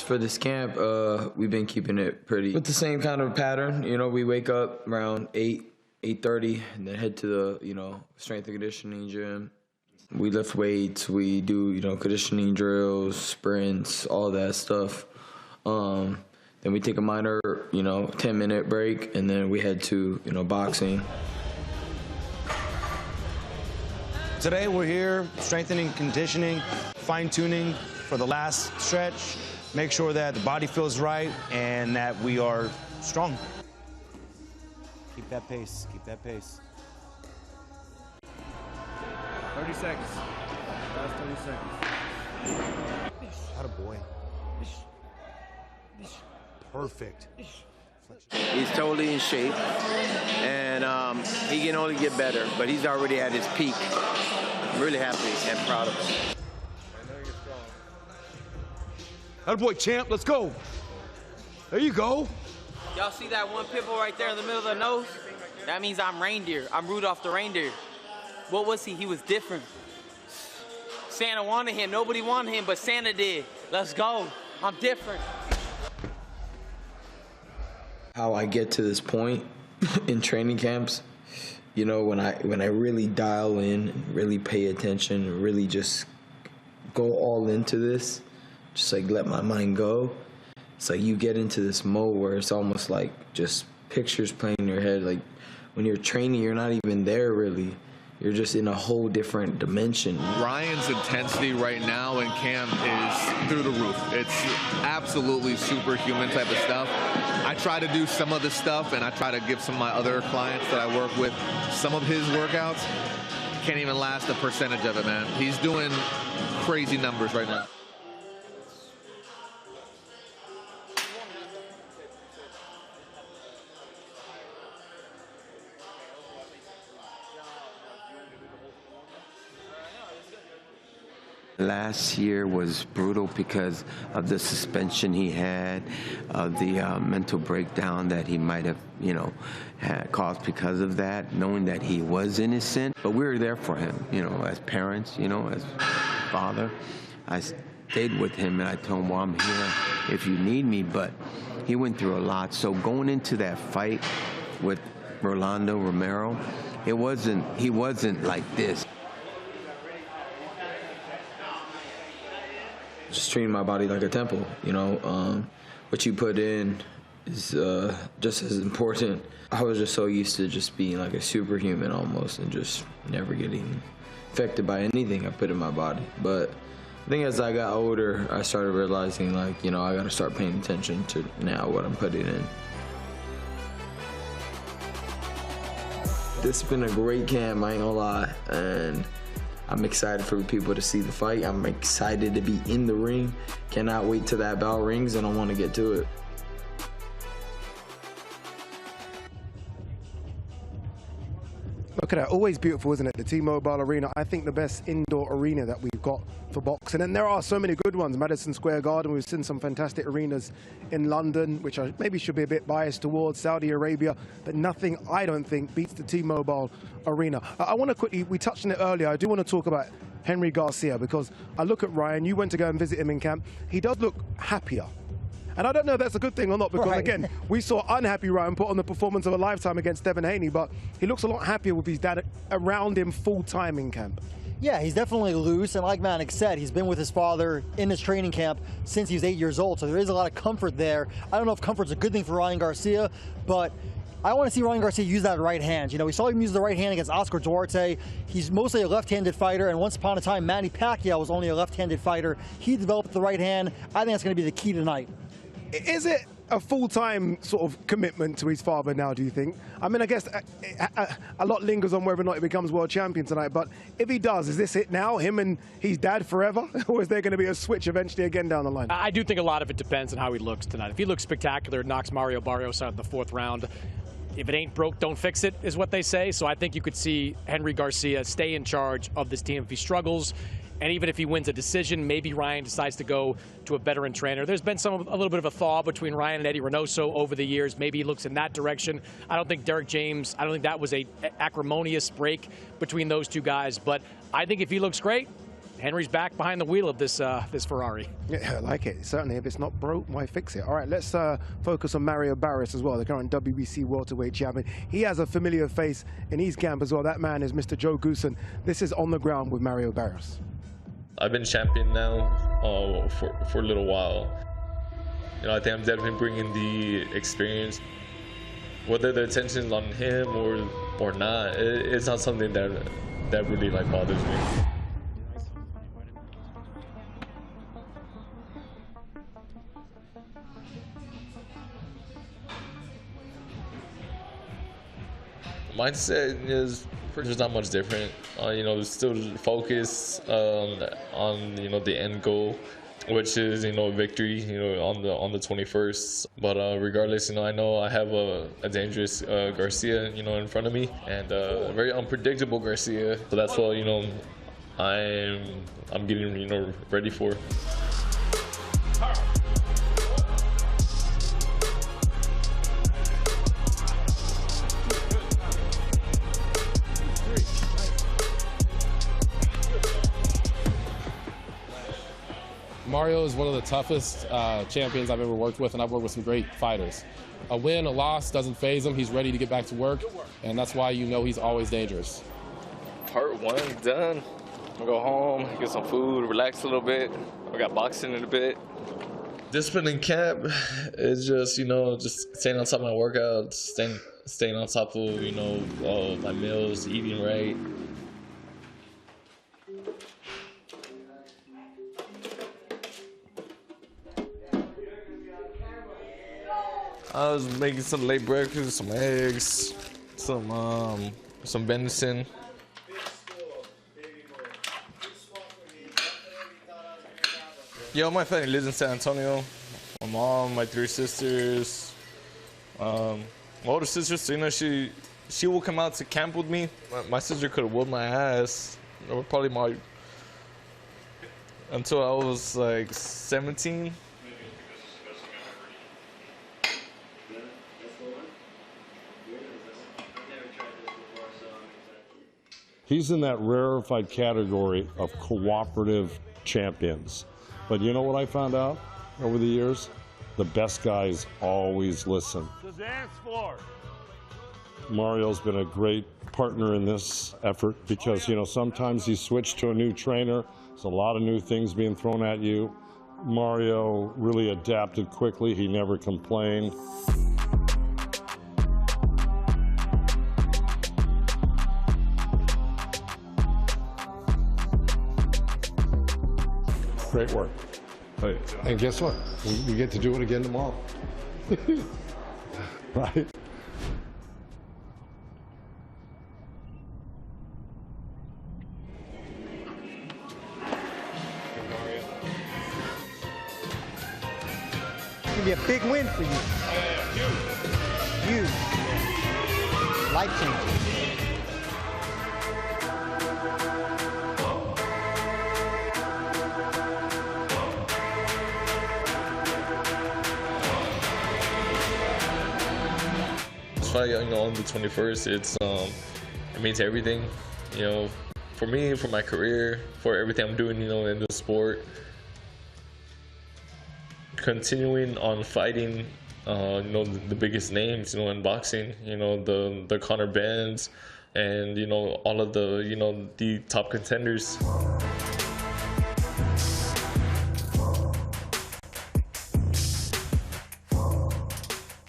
For this camp, we've been keeping it pretty with the same kind of pattern. You know, we wake up around 8:30, and then head to the strength and conditioning gym. We lift weights, we do conditioning drills, sprints, all that stuff. Then we take a minor 10-minute break, and then we head to boxing. Today we're here strengthening, conditioning, fine-tuning for the last stretch. Make sure that the body feels right and that we are strong. Keep that pace, keep that pace. 30 seconds. Last 30 seconds. Attaboy. Perfect. He's totally in shape, and he can only get better, but he's already at his peak. I'm really happy and proud of him. Attaboy, champ, let's go. There you go. Y'all see that one pimple right there in the middle of the nose? That means I'm reindeer. I'm Rudolph the reindeer. What was he? He was different. Santa wanted him. Nobody wanted him, but Santa did. Let's go. I'm different. How I get to this point in training camps, when I really dial in, really pay attention, really just go all into this, just like let my mind go. It's like you get into this mode where it's almost like just pictures playing in your head. Like when you're training, you're not even there really. You're just in a whole different dimension. Ryan's intensity right now in camp is through the roof. It's absolutely superhuman type of stuff. I try to do some of the stuff, and I try to give some of my other clients that I work with some of his workouts. Can't even last a percentage of it, man. He's doing crazy numbers right now. Last year was brutal because of the suspension he had, of the mental breakdown that he might have, had caused because of that, knowing that he was innocent. But we were there for him, as parents, as father. I stayed with him and I told him, well, I'm here if you need me. But he went through a lot. So going into that fight with Rolando Romero, he wasn't like this. just treating my body like a temple. You know, what you put in is just as important. I was just so used to just being like a superhuman almost and just never getting affected by anything I put in my body. But I think as I got older, I started realizing, like, you know, I got to start paying attention to now what I'm putting in. This has been a great camp, I ain't gonna lie, and I'm excited for people to see the fight. I'm excited to be in the ring. Cannot wait till that bell rings, and I want to get to it. Look at that, always beautiful, isn't it? The T-Mobile Arena, I think the best indoor arena that we've got for boxing. And there are so many good ones. Madison Square Garden, we've seen some fantastic arenas in London, which I maybe should be a bit biased towards, Saudi Arabia, but nothing, I don't think, beats the T-Mobile Arena. I want to quickly, we touched on it earlier, I do want to talk about Henry Garcia, because I look at Ryan, you went to go and visit him in camp, he does look happier. And I don't know if that's a good thing or not, because again, we saw unhappy Ryan put on the performance of a lifetime against Devin Haney, but he looks a lot happier with his dad around him full time in camp. Yeah, he's definitely loose, and like Manik said, he's been with his father in his training camp since he was 8 years old, so there is a lot of comfort there. I don't know if comfort's a good thing for Ryan Garcia, but I want to see Ryan Garcia use that right hand. You know, we saw him use the right hand against Oscar Duarte. He's mostly a left-handed fighter, and once upon a time, Manny Pacquiao was only a left-handed fighter. He developed the right hand. I think that's going to be the key tonight. Is it a full-time sort of commitment to his father now, do you think? I mean, I guess a lot lingers on whether or not he becomes world champion tonight, but if he does, is this it now, him and his dad forever? Or is there going to be a switch eventually again down the line? I do think a lot of it depends on how he looks tonight. If he looks spectacular, knocks Mario Barrios out in the 4th round. If it ain't broke, don't fix it, is what they say. So I think you could see Henry Garcia stay in charge of this team if he struggles. And even if he wins a decision, maybe Ryan decides to go to a veteran trainer. There's been a little bit of a thaw between Ryan and Eddie Reynoso over the years. Maybe he looks in that direction. I don't think Derek James, I don't think that was a acrimonious break between those two guys. But I think if he looks great, Henry's back behind the wheel of this Ferrari. Yeah, I like it. Certainly, if it's not broke, why fix it? All right, let's focus on Mario Barrios as well, the current WBC welterweight champion. He has a familiar face in his camp as well. That man is Mr. Joe Goosen. This is On the Ground with Mario Barrios. I've been champion now for a little while. You know, I think I'm definitely bringing the experience. Whether the attention's on him or not, it's not something that really like bothers me. Mindset is just not much different. You know, still focus on you know, the end goal, which is, you know, victory, you know, on the 21st. But regardless, you know I have a dangerous Garcia, you know, in front of me, and a very unpredictable Garcia. So that's what, you know, I'm getting, you know, ready for. Mario is one of the toughest champions I've ever worked with, and I've worked with some great fighters. A win, a loss doesn't faze him. He's ready to get back to work, and that's why you know he's always dangerous. Part 1 done. I'll go home, get some food, relax a little bit. I got boxing in a bit. Discipline in camp is just, you know, just staying on top of my workouts, staying on top of, you know, my meals, eating right. I was making some late breakfast, some eggs, some venison. Yo, my family lives in San Antonio. My mom, my 3 sisters. My older sister, so, you know, she will come out to camp with me. My sister could have whooped my ass. Or probably until I was like 17. He's in that rarefied category of cooperative champions. But you know what I found out over the years? The best guys always listen. The dance floor. Mario's been a great partner in this effort because, you know, sometimes you switch to a new trainer. There's a lot of new things being thrown at you. Mario really adapted quickly. He never complained. Great work. And guess what? We get to do it again tomorrow. Right? It's gonna be a big win for you. Huge. Life-changing. Fight, on the 21st, it means everything, for me, for my career, for everything I'm doing, in the sport. Continuing on fighting, the biggest names, in boxing, the Conor Benns, and all of the top contenders.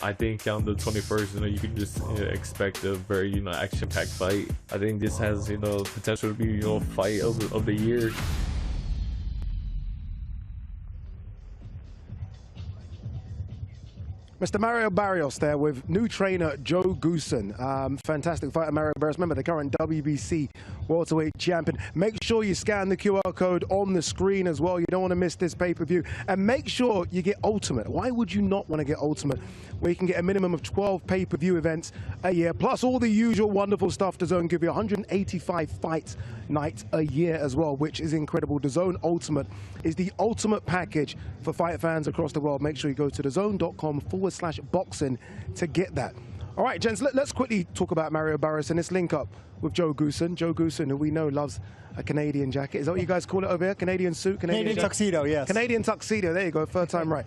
I think on the 21st, you can just expect a very, action-packed fight. I think this has, potential to be, fight of the year. Mr. Mario Barrios there with new trainer Joe Goosen. Fantastic fighter, Mario Barrios. Remember, the current WBC welterweight champion. Make sure you scan the QR code on the screen as well. You don't want to miss this pay-per-view. And make sure you get Ultimate. Why would you not want to get Ultimate? Where you can get a minimum of 12 pay-per-view events a year, plus all the usual wonderful stuff. DAZN give you 185 fights nights a year as well, which is incredible. DAZN Ultimate is the ultimate package for fight fans across the world. Make sure you go to DAZN.com/boxing to get that. All right, gents, let's quickly talk about Mario Barrios and this link up with Joe Goosen. Joe Goosen, who we know loves a Canadian jacket. Is that what you guys call it over here? Canadian suit? Canadian tuxedo, yes. Canadian tuxedo, there you go, third time right.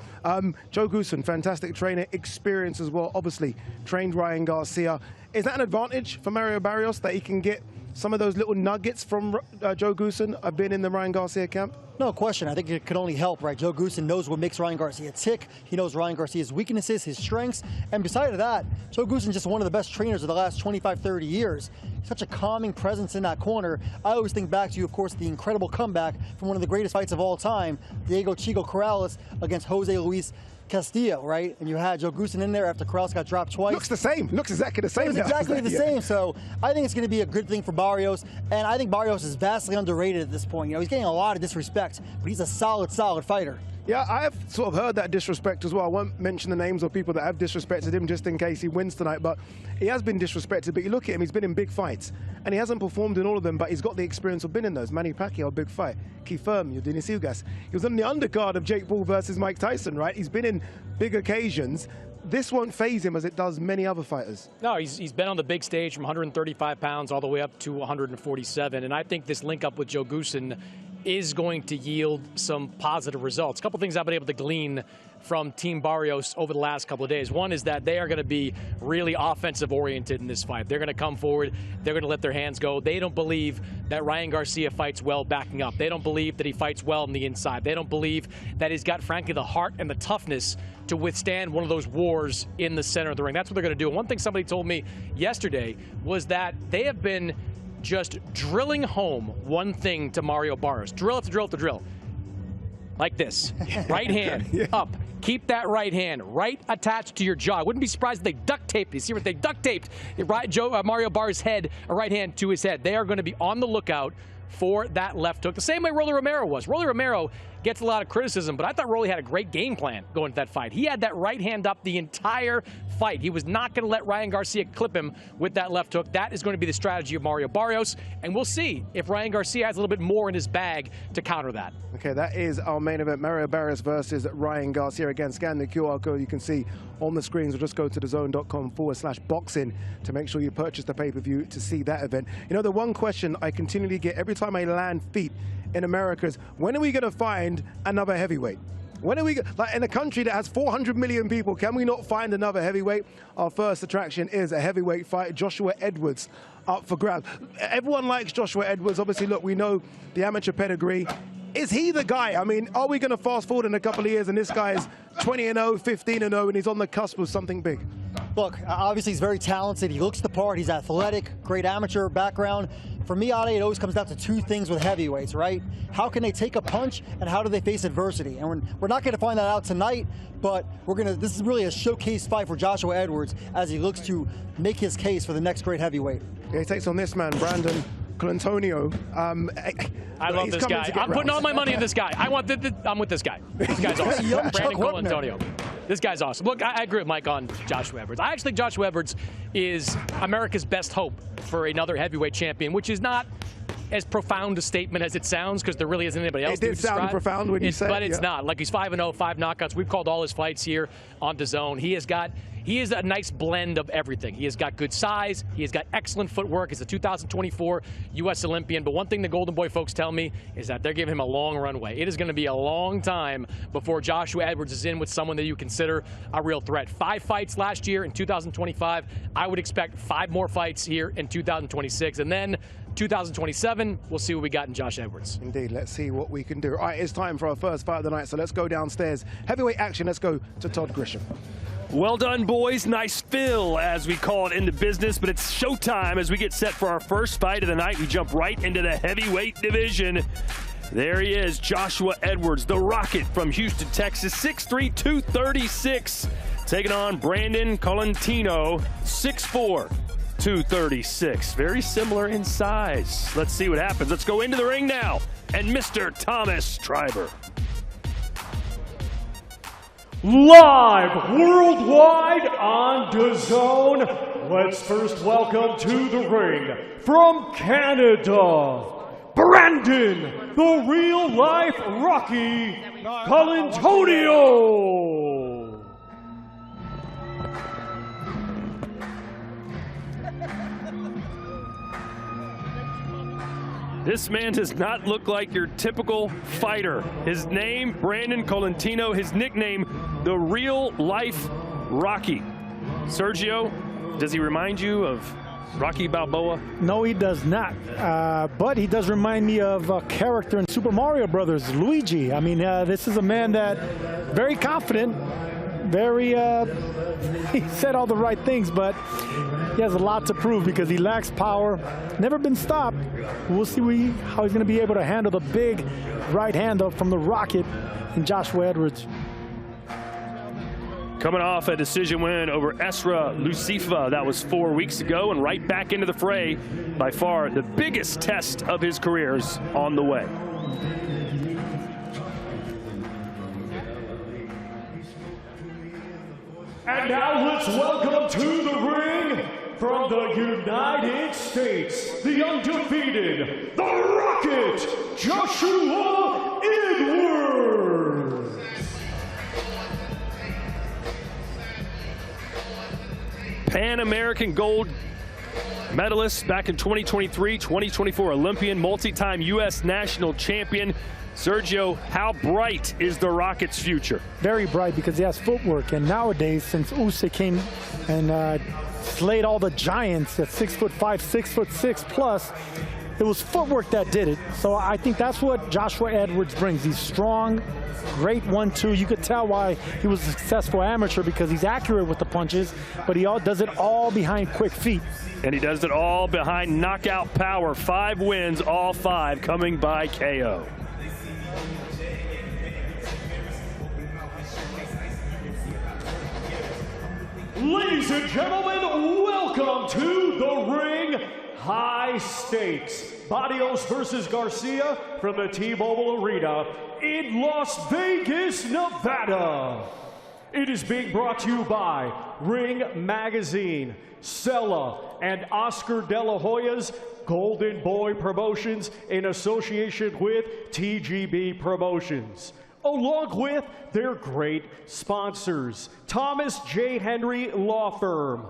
Joe Goosen, fantastic trainer, experience as well, obviously trained Ryan Garcia. Is that an advantage for Mario Barrios that he can get some of those little nuggets from Joe Goosen? I've been in the Ryan Garcia camp. No question. I think it could only help, right? Joe Goosen knows what makes Ryan Garcia tick. He knows Ryan Garcia's weaknesses, his strengths. And besides that, Joe Goosen's just one of the best trainers of the last 25, 30 years. Such a calming presence in that corner. I always think back to, of course, the incredible comeback from one of the greatest fights of all time, Diego Chico Corrales against Jose Luis Castillo, right? And you had Joe Goosen in there after Corrales got dropped twice. Looks the same. Looks exactly the same. It's exactly the same. So I think it's going to be a good thing for Barrios. And I think Barrios is vastly underrated at this point. He's getting a lot of disrespect, but he's a solid fighter. Yeah, I have sort of heard that disrespect as well. I won't mention the names of people that have disrespected him just in case he wins tonight, but he has been disrespected. But you look at him, he's been in big fights, and he hasn't performed in all of them, but he's got the experience of being in those. Manny Pacquiao, a big fight. Kifirm, Eugenia Silgas. He was on the undercard of Jake Paul versus Mike Tyson, right? He's been in big occasions. This won't faze him as it does many other fighters. No, he's been on the big stage from 135 pounds all the way up to 147, and I think this link up with Joe Goosen is going to yield some positive results. A couple things I've been able to glean from Team Barrios over the last couple of days. One is that they are going to be really offensive oriented in this fight. They're going to come forward. They're going to let their hands go. They don't believe that Ryan Garcia fights well backing up. They don't believe that he fights well on the inside. They don't believe that he's got, frankly, the heart and the toughness to withstand one of those wars in the center of the ring. That's what they're going to do. And one thing somebody told me yesterday was that they have been just drilling home one thing to Mario Barrios. Drill after drill after drill. Like this. Right hand up. Keep that right hand right attached to your jaw. I wouldn't be surprised if they duct taped. You see what they duct taped? Mario Barrios' head, a right hand to his head. They are going to be on the lookout for that left hook, the same way Rolly Romero was. Rolly Romero gets a lot of criticism, but I thought Rolly had a great game plan going to that fight. He had that right hand up the entire fight. He was not going to let Ryan Garcia clip him with that left hook. That is going to be the strategy of Mario Barrios, and we'll see if Ryan Garcia has a little bit more in his bag to counter that. Okay, that is our main event, Mario Barrios versus Ryan Garcia. Again, scan the QR code you can see on the screens, or just go to DAZN.com/boxing to make sure you purchase the pay-per-view to see that event. You know, the one question I continually get every time I land feet in America is, when are we going to find another heavyweight? When are we, like in a country that has 400 million people, can we not find another heavyweight? Our first attraction is a heavyweight fight, Joshua Edwards up for grabs. Everyone likes Joshua Edwards. Obviously, look, we know the amateur pedigree. Is he the guy? I mean, are we going to fast forward in a couple of years and this guy is 20-0, 15-0, and he's on the cusp of something big? Look, obviously he's very talented. He looks the part. He's athletic, great amateur background. For me, Ade, it always comes down to two things with heavyweights, right? How can they take a punch, and how do they face adversity? And we're not going to find that out tonight, but this is really a showcase fight for Joshua Edwards as he looks to make his case for the next great heavyweight. Yeah, he takes on this man, Brandon Colantonio. I love this guy. I'm putting all my money in this guy. I'm with this guy. This guy's awesome. Brandon Colantonio. This guy's awesome. Look, I agree with Mike on Joshua Edwards. I actually think Joshua Edwards is America's best hope for another heavyweight champion, which is not as profound a statement as it sounds, because there really isn't anybody else. It did sound profound when you said it. But it's not. Like, he's 5-0, 5 knockouts. We've called all his fights here on DAZN. He is a nice blend of everything. He has got good size. He has got excellent footwork. He's a 2024 U.S. Olympian. But one thing the Golden Boy folks tell me is that they're giving him a long runway. It is going to be a long time before Joshua Edwards is in with someone that you consider a real threat. 5 fights last year in 2025. I would expect 5 more fights here in 2026. And then 2027, we'll see what we got in Josh Edwards. Indeed, let's see what we can do. All right, it's time for our first fight of the night, so let's go downstairs. Heavyweight action, let's go to Todd Grisham. Well done, boys. Nice fill, as we call it in the business, but it's showtime as we get set for our first fight of the night. We jump right into the heavyweight division. There he is, Joshua Edwards, the Rocket from Houston, Texas, 6'3", 236, taking on Brandon Colantonio, 6'4", 236. Very similar in size. Let's see what happens. Let's go into the ring now. And Mr. Thomas Triber. Live worldwide on DAZN. Let's first welcome to the ring from Canada, Brandon, the real life Rocky Colantonio. This man does not look like your typical fighter. His name, Brandon Colantonio, his nickname, the real life Rocky. Sergio, does he remind you of Rocky Balboa? No, he does not. But he does remind me of a character in Super Mario Brothers, Luigi. I mean, this is a man that very confident, very, he said all the right things, but he has a lot to prove because he lacks power, never been stopped. We'll see how he's going to be able to handle the big right hand from the Rocket in Joshua Edwards. Coming off a decision win over Esra Lucifa, that was 4 weeks ago, and right back into the fray. By far the biggest test of his career is on the way. And now let's welcome to the ring from the United States, the undefeated, the Rocket, Joshua Edwards. Pan American gold medalist back in 2023, 2024 Olympian, multi-time U.S. national champion. Sergio, how bright is the Rocket's future? Very bright because he has footwork, and nowadays, since Usyk came and slayed all the giants at 6'5", 6'6" plus, it was footwork that did it. So I think that's what Joshua Edwards brings. He's strong, great 1-2. You could tell why he was a successful amateur, because he's accurate with the punches, but he does it all behind quick feet. And he does it all behind knockout power. 5 wins, all 5 coming by KO. Ladies and gentlemen, welcome to the ring. High stakes. Barrios versus Garcia from the T-Mobile Arena in Las Vegas, Nevada. It is being brought to you by Ring Magazine, Sella, and Oscar De La Hoya's Golden Boy Promotions in association with TGB Promotions, along with their great sponsors, Thomas J. Henry Law Firm,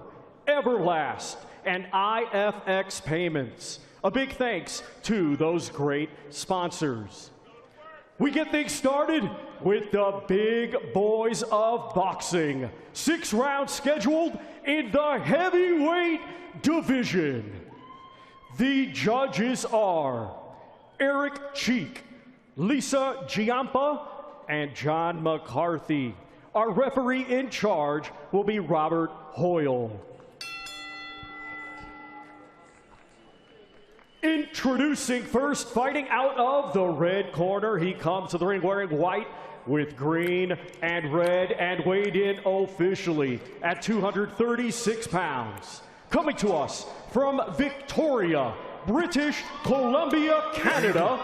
Everlast, and IFX Payments. A big thanks to those great sponsors. We get things started with the big boys of boxing. 6 rounds scheduled in the heavyweight division. The judges are Eric Cheek, Lisa Giampa, and John McCarthy. Our referee in charge will be Robert Hoyle. Introducing first, fighting out of the red corner. He comes to the ring wearing white with green and red and weighed in officially at 236 pounds. Coming to us from Victoria, British Columbia, Canada,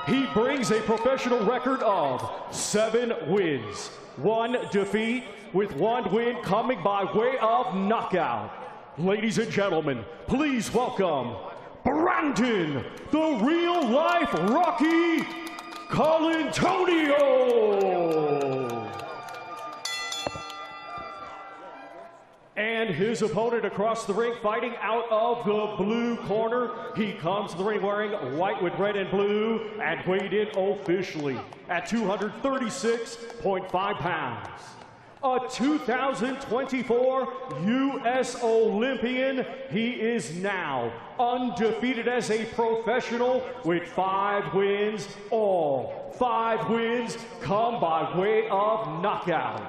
he brings a professional record of 7 wins, 1 defeat, with 1 win coming by way of knockout. Ladies and gentlemen, please welcome Brandon, the real-life Rocky Colantonio. And his opponent across the ring, fighting out of the blue corner. He comes to the ring wearing white with red and blue and weighed in officially at 236.5 pounds. A 2024 U.S. Olympian, he is now undefeated as a professional with 5 wins. All 5 wins come by way of knockout.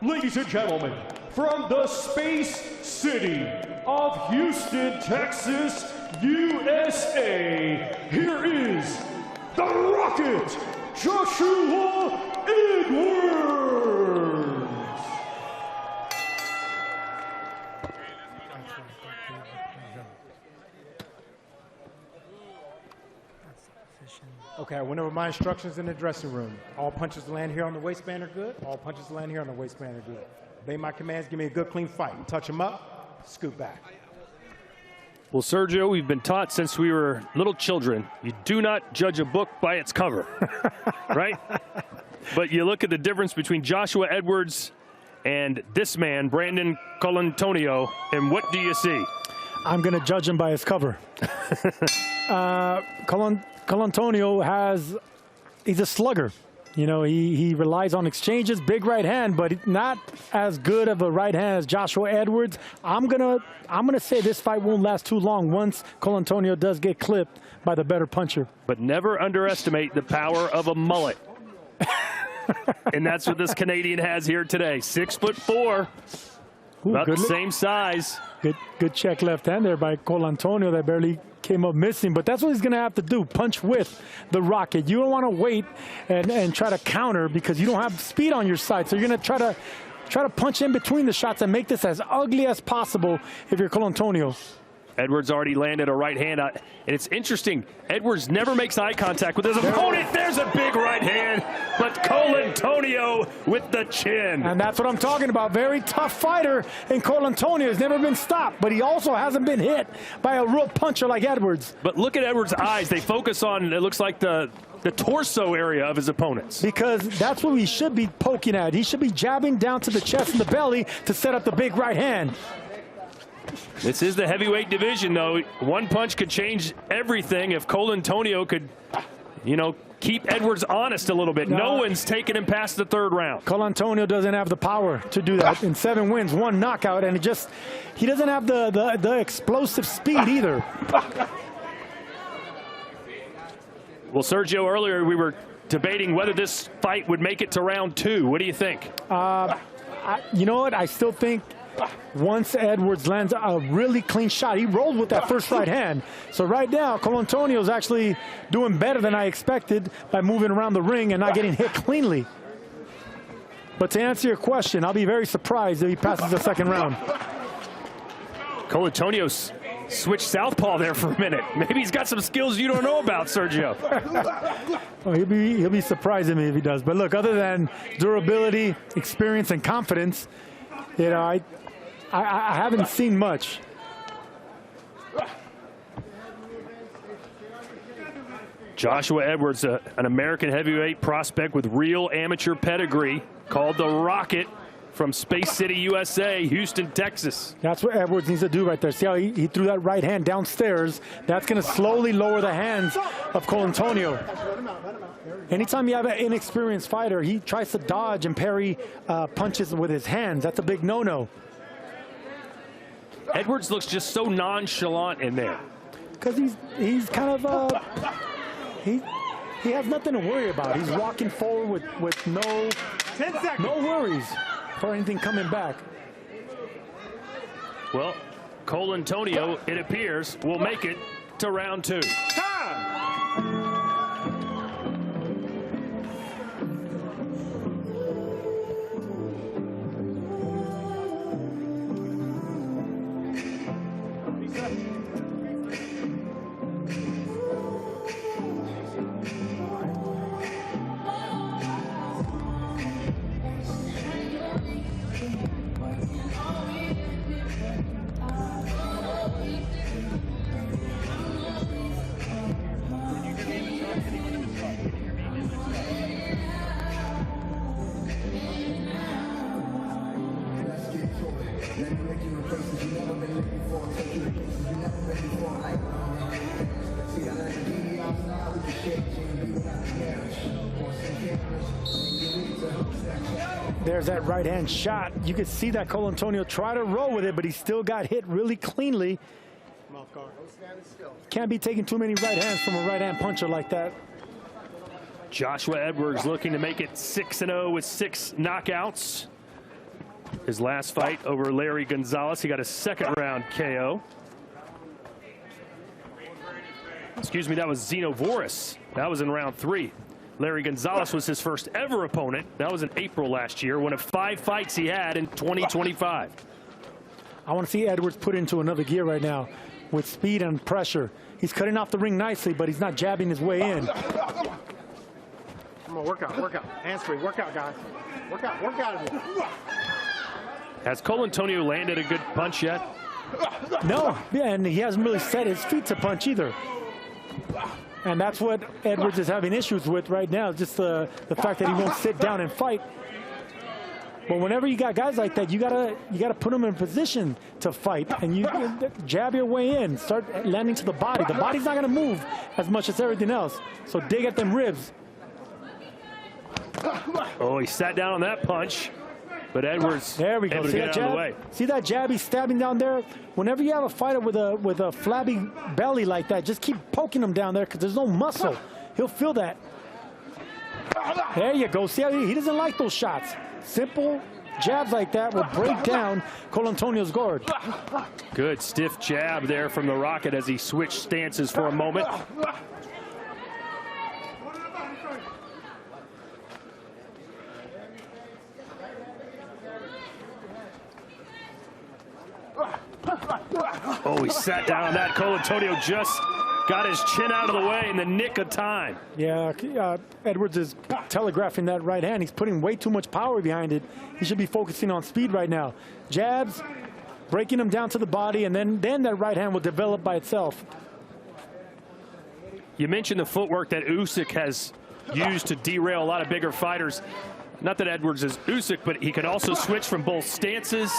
Ladies and gentlemen, from the Space City of Houston, Texas, USA, here is the Rocket, Joshua Edwards. Okay, I went over my instructions in the dressing room. All punches land here on the waistband are good. All punches land here on the waistband are good. Obey my commands, give me a good clean fight. Touch them up, scoot back. Well, Sergio, we've been taught since we were little children, you do not judge a book by its cover, right? But you look at the difference between Joshua Edwards and this man, Brandon Colantonio, and what do you see? I'm going to judge him by his cover. Colantonio he's a slugger. You know, he relies on exchanges, big right hand, but not as good of a right hand as Joshua Edwards. I'm gonna say this fight won't last too long once Colantonio does get clipped by the better puncher. But never underestimate the power of a mullet. And that's what this Canadian has here today. 6'4", about the same size. Good check left hand there by Colantonio that barely came up missing, but that's what he's going to have to do, punch with the Rocket. You don't want to wait and try to counter because you don't have speed on your side, so you're going to try to punch in between the shots and make this as ugly as possible if you're Colantonio. Edwards already landed a right hand, and it's interesting. Edwards never makes eye contact with his opponent. There's a big right hand, but Colantonio with the chin. And that's what I'm talking about. Very tough fighter, and Colantonio has never been stopped, but he also hasn't been hit by a real puncher like Edwards. But look at Edwards' eyes. They focus on, it looks like the torso area of his opponents. Because that's what he should be poking at. He should be jabbing down to the chest and the belly to set up the big right hand. This is the heavyweight division, though. One punch could change everything if Colantonio could, you know, keep Edwards honest a little bit. No one's taking him past the 3rd round. Colantonio doesn't have the power to do that. In 7 wins, 1 knockout, and he doesn't have the explosive speed either. Well, Sergio, earlier we were debating whether this fight would make it to round 2. What do you think? You know what? I still think once Edwards lands a really clean shot, he rolled with that first right hand. So right now, Colantonio is actually doing better than I expected by moving around the ring and not getting hit cleanly. But to answer your question, I'll be very surprised if he passes the 2nd round. Colantonio's switched southpaw there for a minute. Maybe he's got some skills you don't know about, Sergio. Oh, he'll be surprising me if he does. But look, other than durability, experience, and confidence, you know, I haven't seen much. Joshua Edwards, an American heavyweight prospect with real amateur pedigree, called the Rocket, from Space City, USA, Houston, Texas. That's what Edwards needs to do right there. See how he threw that right hand downstairs? That's going to slowly lower the hands of Colantonio. Anytime you have an inexperienced fighter, he tries to dodge and parry punches with his hands. That's a big no-no. Edwards looks just so nonchalant in there. Because he's kind of he has nothing to worry about. He's walking forward with no worries for anything coming back. Well, Colantonio, it appears, will make it to round 2. There's that right hand shot. You could see that Colantonio try to roll with it, but he still got hit really cleanly. Can't be taking too many right hands from a right hand puncher like that. Joshua Edwards looking to make it 6-0 with 6 knockouts. His last fight over Larry Gonzalez, he got a second round KO. Excuse me, that was Zeno Voris. That was in round 3. Larry Gonzalez was his first ever opponent. That was in April last year, one of 5 fights he had in 2025. I want to see Edwards put into another gear right now with speed and pressure. He's cutting off the ring nicely, but he's not jabbing his way in. Come on, work out. Hands free, work out, guys. Work out. Has Colantonio landed a good punch yet? No, yeah, and he hasn't really set his feet to punch either. And that's what Edwards is having issues with right now, just the fact that he won't sit down and fight. But whenever you got guys like that, you gotta put them in position to fight, and you jab your way in, start landing to the body. The body's not gonna move as much as everything else, so dig at them ribs. Oh, he sat down on that punch, but Edwards there we go. able to get out of the way. See that jab he's stabbing down there? Whenever you have a fighter with a flabby belly like that, just keep poking him down there because there's no muscle. He'll feel that. There you go. See how he doesn't like those shots. Simple jabs like that will break down Colantonio's guard. Good stiff jab there from the Rocket as he switched stances for a moment. Oh, he sat down on that. Colantonio just got his chin out of the way in the nick of time. Yeah, Edwards is telegraphing that right hand. He's putting way too much power behind it. He should be focusing on speed right now. Jabs, breaking him down to the body, and then that right hand will develop by itself. You mentioned the footwork that Usyk has used to derail a lot of bigger fighters. Not that Edwards is Usyk, but he can also switch from both stances.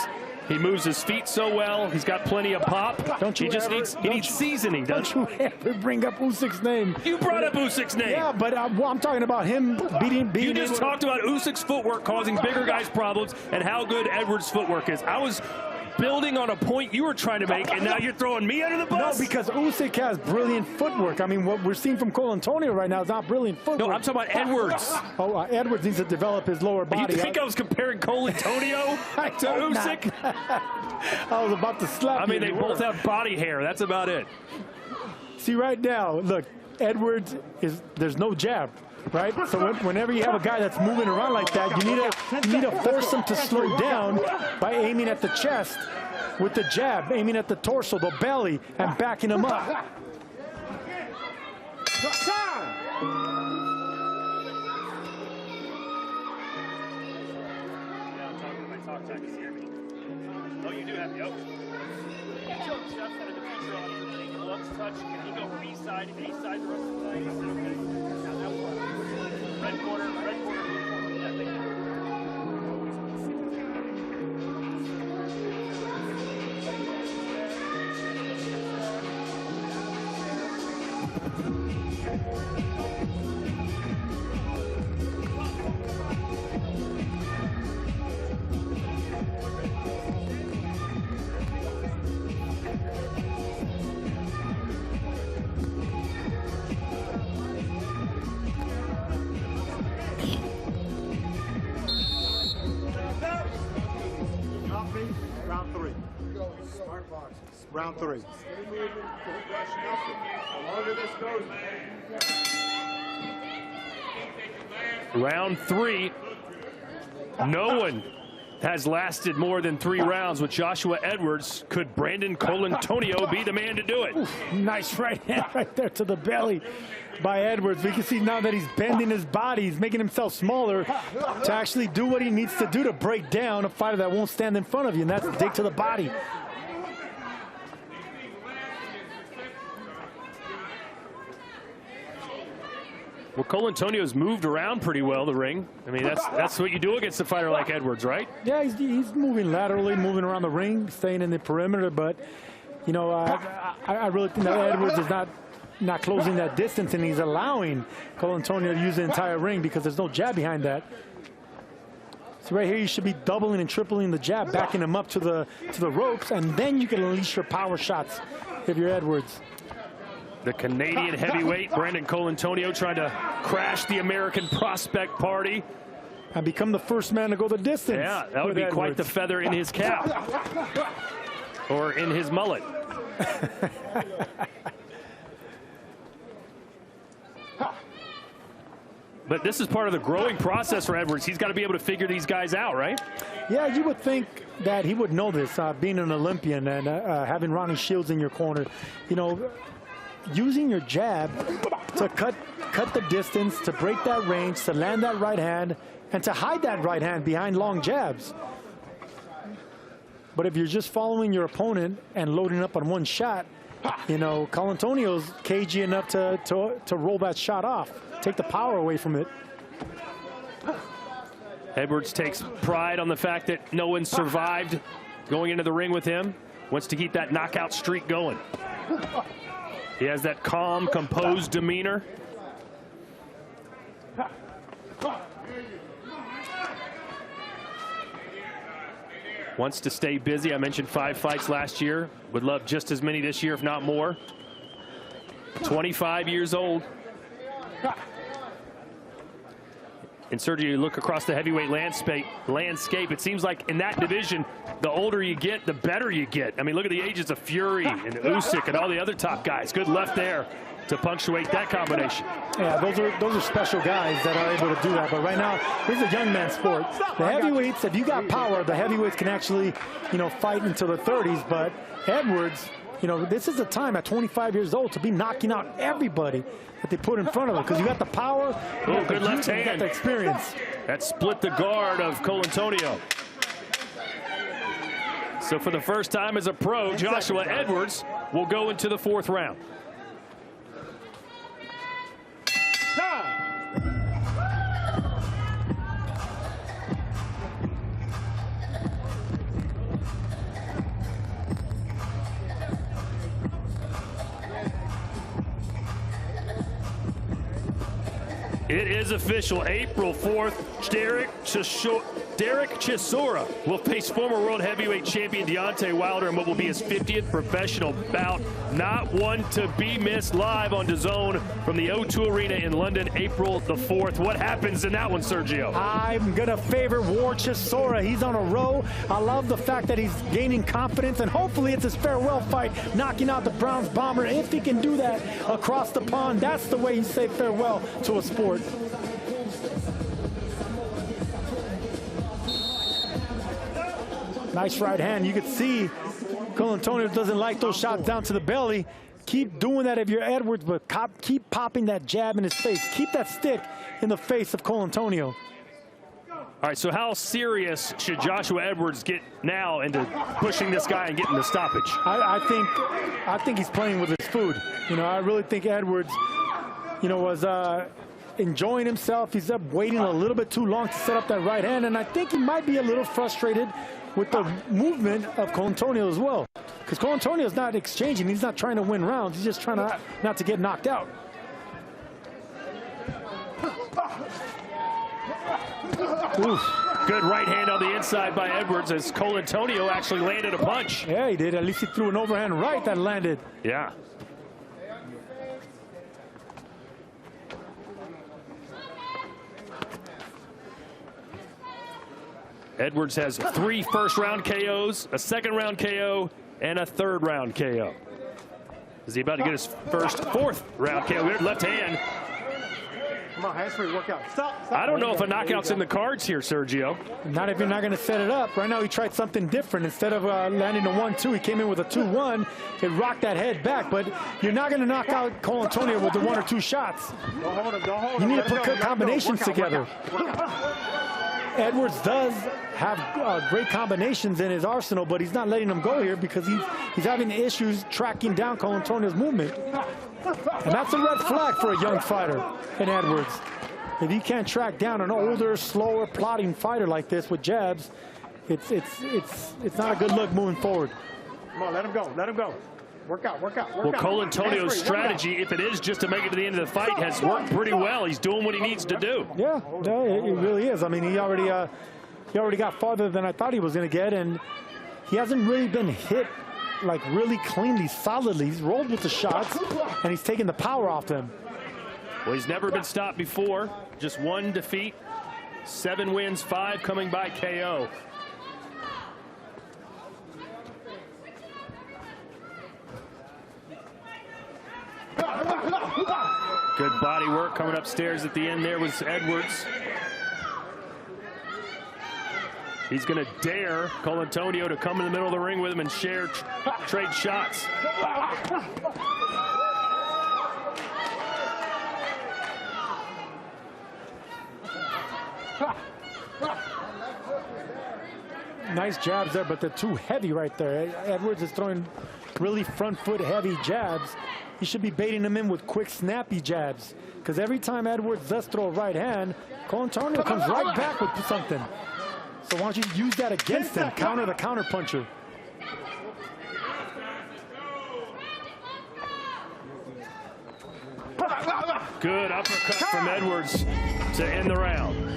He moves his feet so well. He's got plenty of pop. He needs seasoning, doesn't he? Don't you ever bring up Usyk's name. You brought up Usyk's name. Yeah, but I'm talking about him beating. You just talked about Usyk's footwork causing bigger guys problems and how good Edwards' footwork is. I was building on a point you were trying to make, and now you're throwing me under the bus? No, because Usyk has brilliant footwork. I mean, what we're seeing from Colantonio right now is not brilliant footwork. No, I'm talking about Edwards. Oh, Edwards needs to develop his lower body. You think I was comparing Colantonio to Usyk? I was about to slap you. I mean, they both have body hair. That's about it. See, right now, look, Edwards there's no jab. Right, so whenever you have a guy that's moving around like that, you need to force him to slow down by aiming at the chest with the jab, aiming at the torso, the belly, and backing him up. Oh, you do have the open. Gloves touch. Can he go B-side, A-side the rest of the night? Is it okay? Red corner, red corner, blue corner. Yeah, thank you. round 3. Smart boxes. Round 3. Round 3. No one has lasted more than 3 rounds with Joshua Edwards. Could Brandon Colantonio be the man to do it? Oof, nice right hand right there to the belly by Edwards. We can see now that he's bending his body. He's making himself smaller to actually do what he needs to do to break down a fighter that won't stand in front of you, and that's dig to the body. Well, Colantonio's moved around pretty well the ring. I mean, that's what you do against a fighter like Edwards, right? Yeah, he's moving laterally, moving around the ring, staying in the perimeter. But, you know, I really think that Edwards is not closing that distance, and he's allowing Colantonio to use the entire ring because there's no jab behind that. So right here, you should be doubling and tripling the jab, backing him up to the ropes, and then you can unleash your power shots if you're Edwards. The Canadian heavyweight, Brandon Colantonio, trying to crash the American prospect party. And become the first man to go the distance. Yeah, that would be quite the feather in his cap. Or in his mullet. But this is part of the growing process for Edwards. He's got to be able to figure these guys out, right? Yeah, you would think that he would know this, being an Olympian and having Ronnie Shields in your corner. You know, using your jab to cut the distance, to break that range, to land that right hand, and to hide that right hand behind long jabs. But if you're just following your opponent and loading up on one shot, you know, Colantonio's cagey enough to roll that shot off, take the power away from it. Edwards takes pride on the fact that no one survived going into the ring with him. Wants to keep that knockout streak going. He has that calm, composed demeanor. Wants to stay busy. I mentioned 5 fights last year. Would love just as many this year, if not more. 25 years old. And Sergio, you look across the heavyweight landscape, it seems like in that division, the older you get, the better you get. I mean, look at the ages of Fury and Usyk and all the other top guys. Good left there to punctuate that combination. Yeah, those are special guys that are able to do that. But right now, this is a young man's sport. The heavyweights, if you got power, the heavyweights can actually, you know, fight until the 30s. But Edwards, you know, this is the time at 25 years old to be knocking out everybody that they put in front of him, because you got the power, oh, good left hand. You got the experience. That split the guard of Colantonio. So for the first time as a pro, Joshua Edwards will go into the 4th round. It is official. April 4th, Derek Chisora will face former world heavyweight champion Deontay Wilder in what will be his 50th professional bout. Not one to be missed, live on DAZN from the O2 Arena in London, April the 4th. What happens in that one, Sergio? I'm going to favor War Chisora. He's on a roll. I love the fact that he's gaining confidence, and hopefully it's his farewell fight, knocking out the Browns bomber. If he can do that across the pond, that's the way you say farewell to a sport. Nice right hand. You can see Colantonio doesn't like those shots down to the belly. Keep doing that if you're Edwards, but keep popping that jab in his face. Keep that stick in the face of Colantonio. All right, so how serious should Joshua Edwards get now into pushing this guy and getting the stoppage? I think he's playing with his food. You know, I really think Edwards, you know, was enjoying himself. He's up waiting a little bit too long to set up that right hand, and I think he might be a little frustrated with the movement of Colantonio as well. Because Colantonio is not exchanging. He's not trying to win rounds. He's just trying to not to get knocked out. Oof. Good right hand on the inside by Edwards as Colantonio actually landed a punch. Yeah, he did. At least he threw an overhand right that landed. Yeah. Edwards has 3 first-round KOs, a second-round KO, and a third-round KO. Is he about to get his fourth round KO? Weird left hand. Come on, hands free, work out. Stop. I don't know if a knockout's in the cards here, Sergio. Not if you're not going to set it up. Right now, he tried something different. Instead of landing a 1-2, he came in with a 2-1. It rocked that head back, but you're not going to knock out Colantonio with the 1 or 2 shots. Don't hold him, don't hold him. You need to put good combinations together. Edwards does have great combinations in his arsenal, but he's not letting them go here because he's having issues tracking down Colantonio's movement. And that's a red flag for a young fighter in Edwards. If he can't track down an older, slower, plodding fighter like this with jabs, it's not a good look moving forward. Come on, let him go, let him go. Work out, work out, work out. Well, Colantonio's strategy, if it is just to make it to the end of the fight, has worked pretty well. He's doing what he needs to do. Yeah, it really is. I mean, he already got farther than I thought he was going to get, and he hasn't really been hit like really cleanly, solidly. He's rolled with the shots, and he's taken the power off them. Well, he's never been stopped before. Just 1 defeat, 7 wins, 5 coming by KO. Good body work coming upstairs at the end there was Edwards. He's going to dare Colantonio to come in the middle of the ring with him and trade shots. Nice jabs there, but they're too heavy right there. Edwards is throwing really front foot heavy jabs. He should be baiting them in with quick snappy jabs, because every time Edwards does throw a right hand, Colantonio comes right back with something. So why don't you use that against him, counter the counter puncher. Good uppercut from Edwards to end the round.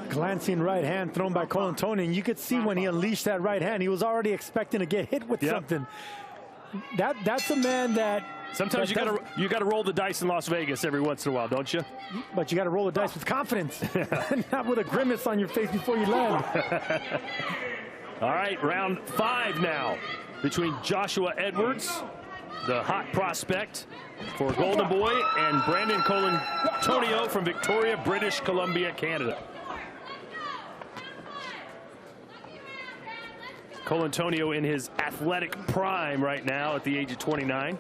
Glancing right hand thrown by Colantonio, and you could see when he unleashed that right hand, he was already expecting to get hit with something. That's a man that sometimes you gotta roll the dice in Las Vegas every once in a while, don't you? But you got to roll the dice with confidence, not with a grimace on your face before you land. All right, round 5 now between Joshua Edwards, the hot prospect for Golden Boy, and Brandon Colantonio from Victoria, British Columbia, Canada. Colantonio in his athletic prime right now at the age of 29.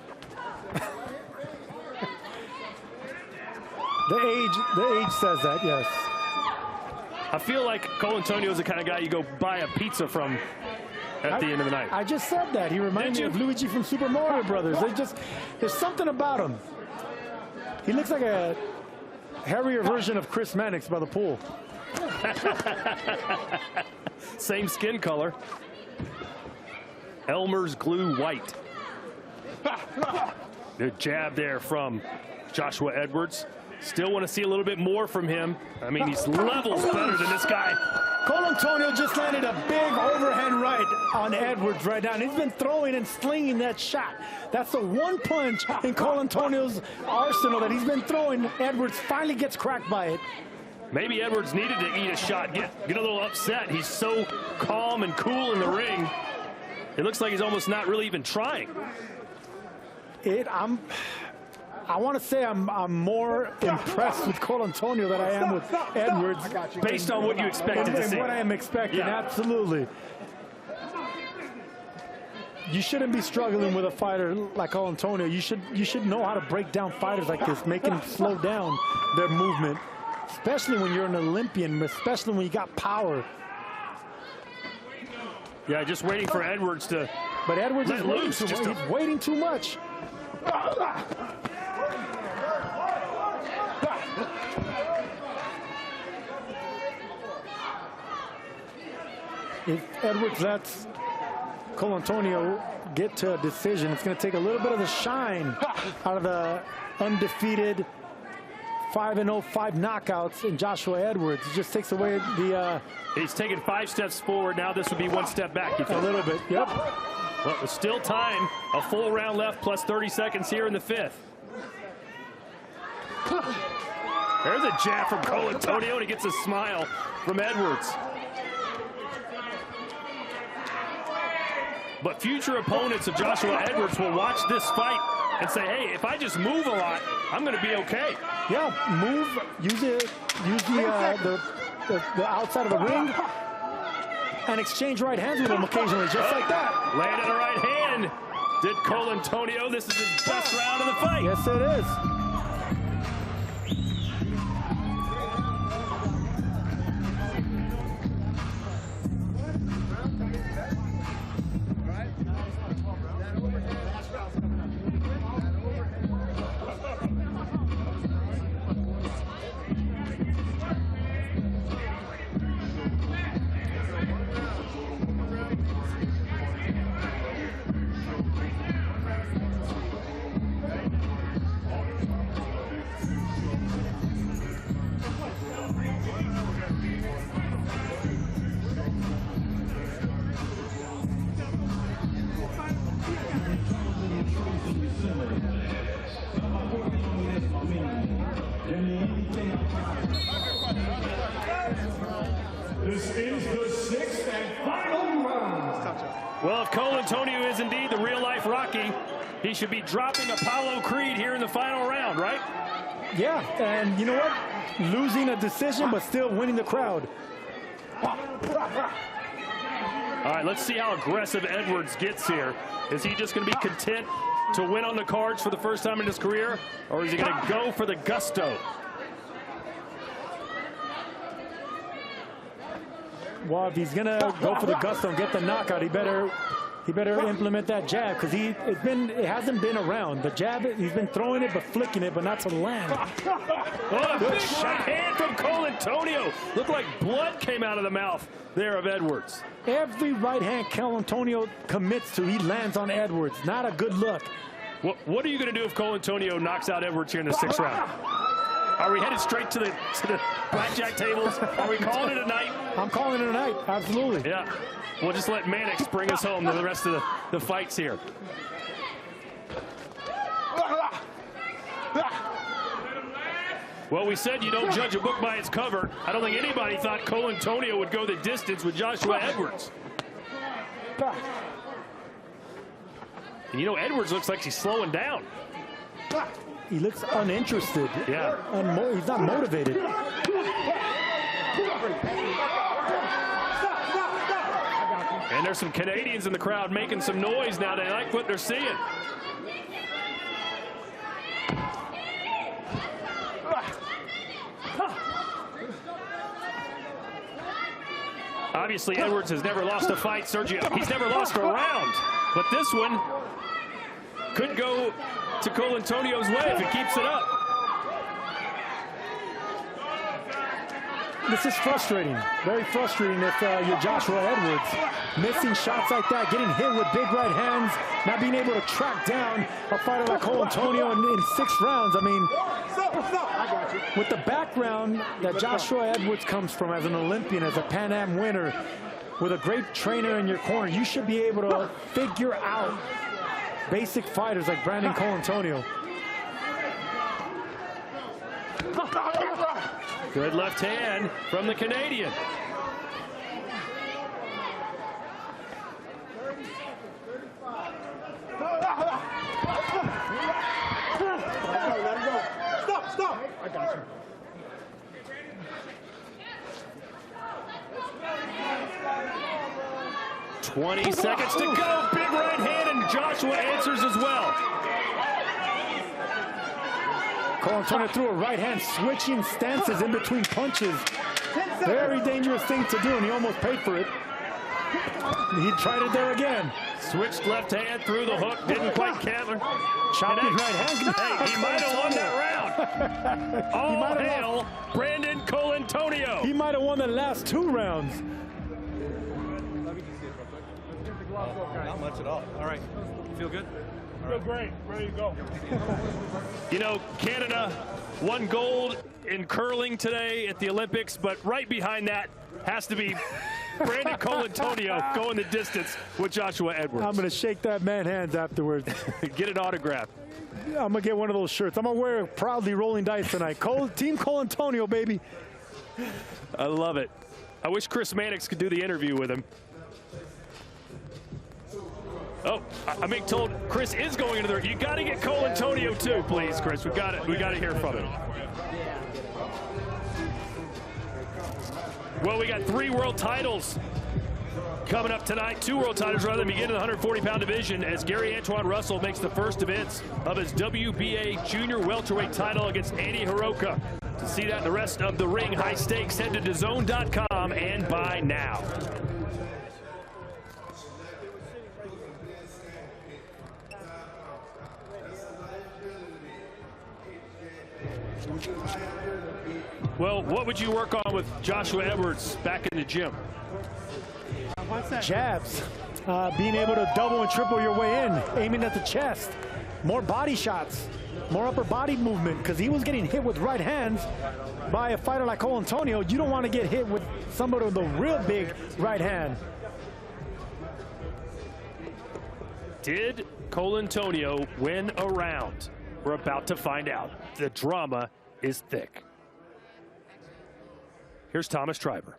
The age says that, yes. I feel like Colantonio is the kind of guy you go buy a pizza from at the end of the night. I just said that. He reminds me of Luigi from Super Mario Brothers. There's something about him. He looks like a hairier version of Chris Mannix by the pool. Same skin color. Elmer's Glue White. Good jab there from Joshua Edwards. Still want to see a little bit more from him. I mean, he's levels better than this guy. Colantonio just landed a big overhand right on Edwards right now. And he's been throwing and slinging that shot. That's the one punch in Colantonio's arsenal that he's been throwing. Edwards finally gets cracked by it. Maybe Edwards needed to eat a shot, get a little upset. He's so calm and cool in the ring. It looks like he's almost not really even trying. I want to say I'm more impressed with Colantonio than I am with Edwards. Based on what you expected to see. What I am expecting, absolutely. you shouldn't be struggling with a fighter like Colantonio. You should know how to break down fighters like this, making them slow down their movement, especially when you're an Olympian, especially when you got power. Yeah, just waiting for Edwards to. But Edwards is loose. He's waiting too much. If Edwards lets Colantonio get to a decision, it's going to take a little bit of the shine out of the undefeated 5-0, 5 knockouts in Joshua Edwards. It just takes away the... He's taken 5 steps forward. Now this would be 1 step back. A little bit, yep. Well, there's still time. A full round left plus 30 seconds here in the 5th. There's a jab from Colantonio, and he gets a smile from Edwards. But future opponents of Joshua Edwards will watch this fight and say, hey, if I just move a lot, I'm going to be okay. Yeah, move, use the outside of the ring, and exchange right hands with him occasionally, just like that. Landed a right hand. Did Colantonio. This is his best round of the fight. Yes, it is. This is the 6th and final round. Well, if Colantonio is indeed the real-life Rocky, he should be dropping Apollo Creed here in the final round, right? Yeah, and you know what? Losing a decision, but still winning the crowd. All right, let's see how aggressive Edwards gets here. Is he just going to be content to win on the cards for the first time in his career, or is he going to go for the gusto? Well, if he's gonna go for the gusto and get the knockout, he better implement that jab, because it hasn't been around. The jab, he's been throwing it but flicking it, but not to the land. Oh, a big right hand from Colantonio. Looked like blood came out of the mouth there of Edwards. Every right hand Colantonio commits to, he lands on Edwards. Not a good look. What are you going to do if Colantonio knocks out Edwards here in the 6th round? Are we headed straight to the blackjack tables? Are we calling it a night? I'm calling it a night, absolutely. Yeah, we'll just let Mannix bring us home to the rest of the fights here. Well, we said you don't judge a book by its cover. I don't think anybody thought Colantonio would go the distance with Joshua Edwards. And you know, Edwards looks like he's slowing down. He looks uninterested. Yeah. He's not motivated. And there's some Canadians in the crowd making some noise now. They like what they're seeing. Obviously, Edwards has never lost a fight, Sergio. He's never lost a round. But this one could go to Colantonio's way if it keeps it up. This is frustrating, very frustrating if you're Joshua Edwards. Missing shots like that, getting hit with big right hands, not being able to track down a fighter like Colantonio in 6 rounds. I mean, with the background that Joshua Edwards comes from as an Olympian, as a Pan Am winner, with a great trainer in your corner, you should be able to figure out basic fighters like Brandon Colantonio. Good left hand from the Canadian. Stop! I got you. 20 seconds to go. Big right hand Joshua answers as well. Colantonio threw a right hand, switching stances in between punches. Very dangerous thing to do, and he almost paid for it. He tried it there again. Switched left hand through the hook, didn't quite counter. Chopping right hand. Hey, he might have won that round. All hail Brandon Colantonio. He might have won the last 2 rounds. Not much at all. All right. Feel good? Feel great. Ready to go. You know, Canada won gold in curling today at the Olympics, but right behind that has to be Brandon Colantonio going the distance with Joshua Edwards. I'm going to shake that man's hands afterwards. Get an autograph. I'm going to get one of those shirts. I'm going to wear it proudly rolling dice tonight. Team Colantonio, baby. I love it. I wish Chris Mannix could do the interview with him. Oh, I'm being told Chris is going into the. You got to get Colantonio too, please, Chris. We got to hear from him. Well, we got 3 world titles coming up tonight. 2 world titles rather, begin in the 140-pound division as Gary Antoine Russell makes the first defense of his WBA junior welterweight title against Andy Hiroka. To see that and the rest of the ring high stakes, head to DAZN.com and buy now. Well, what would you work on with Joshua Edwards back in the gym? Jabs. Being able to double and triple your way in, aiming at the chest. More body shots, more upper body movement, because he was getting hit with right hands by a fighter like Colantonio. You don't want to get hit with somebody with a real big right hand. Did Colantonio win a round? We're about to find out. The drama is thick. Here's Thomas Triber.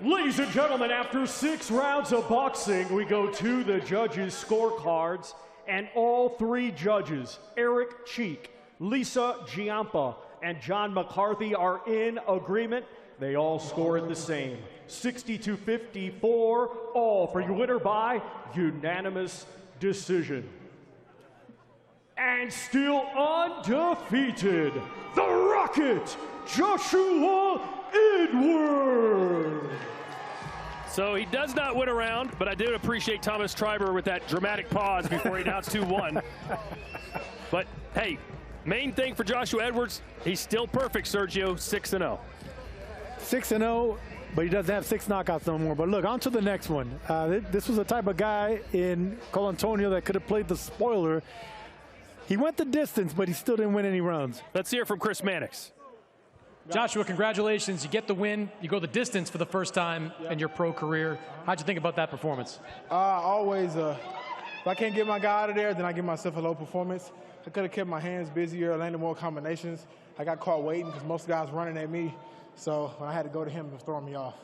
Ladies and gentlemen, after 6 rounds of boxing, we go to the judges' scorecards, and all 3 judges, Eric Cheek, Lisa Giampa, and John McCarthy, are in agreement. They all scored the same, 60-54, all for your winner by unanimous decision. And still undefeated, the Rocket, Joshua Edwards. So he does not win a round, but I did appreciate Thomas Triber with that dramatic pause before he announced 2-1. But hey, main thing for Joshua Edwards, he's still perfect, Sergio, 6-0. 6-0, but he doesn't have 6 knockouts no more. But look, on to the next one. This was the type of guy in Colantonio that could have played the spoiler. He went the distance, but he still didn't win any rounds. Let's hear from Chris Mannix. Joshua, congratulations. You get the win. You go the distance for the first time in your pro career. How'd you think about that performance? Always, if I can't get my guy out of there, then I give myself a low performance. I could have kept my hands busier, landed more combinations. I got caught waiting because most guys running at me. So I had to go to him and throw me off.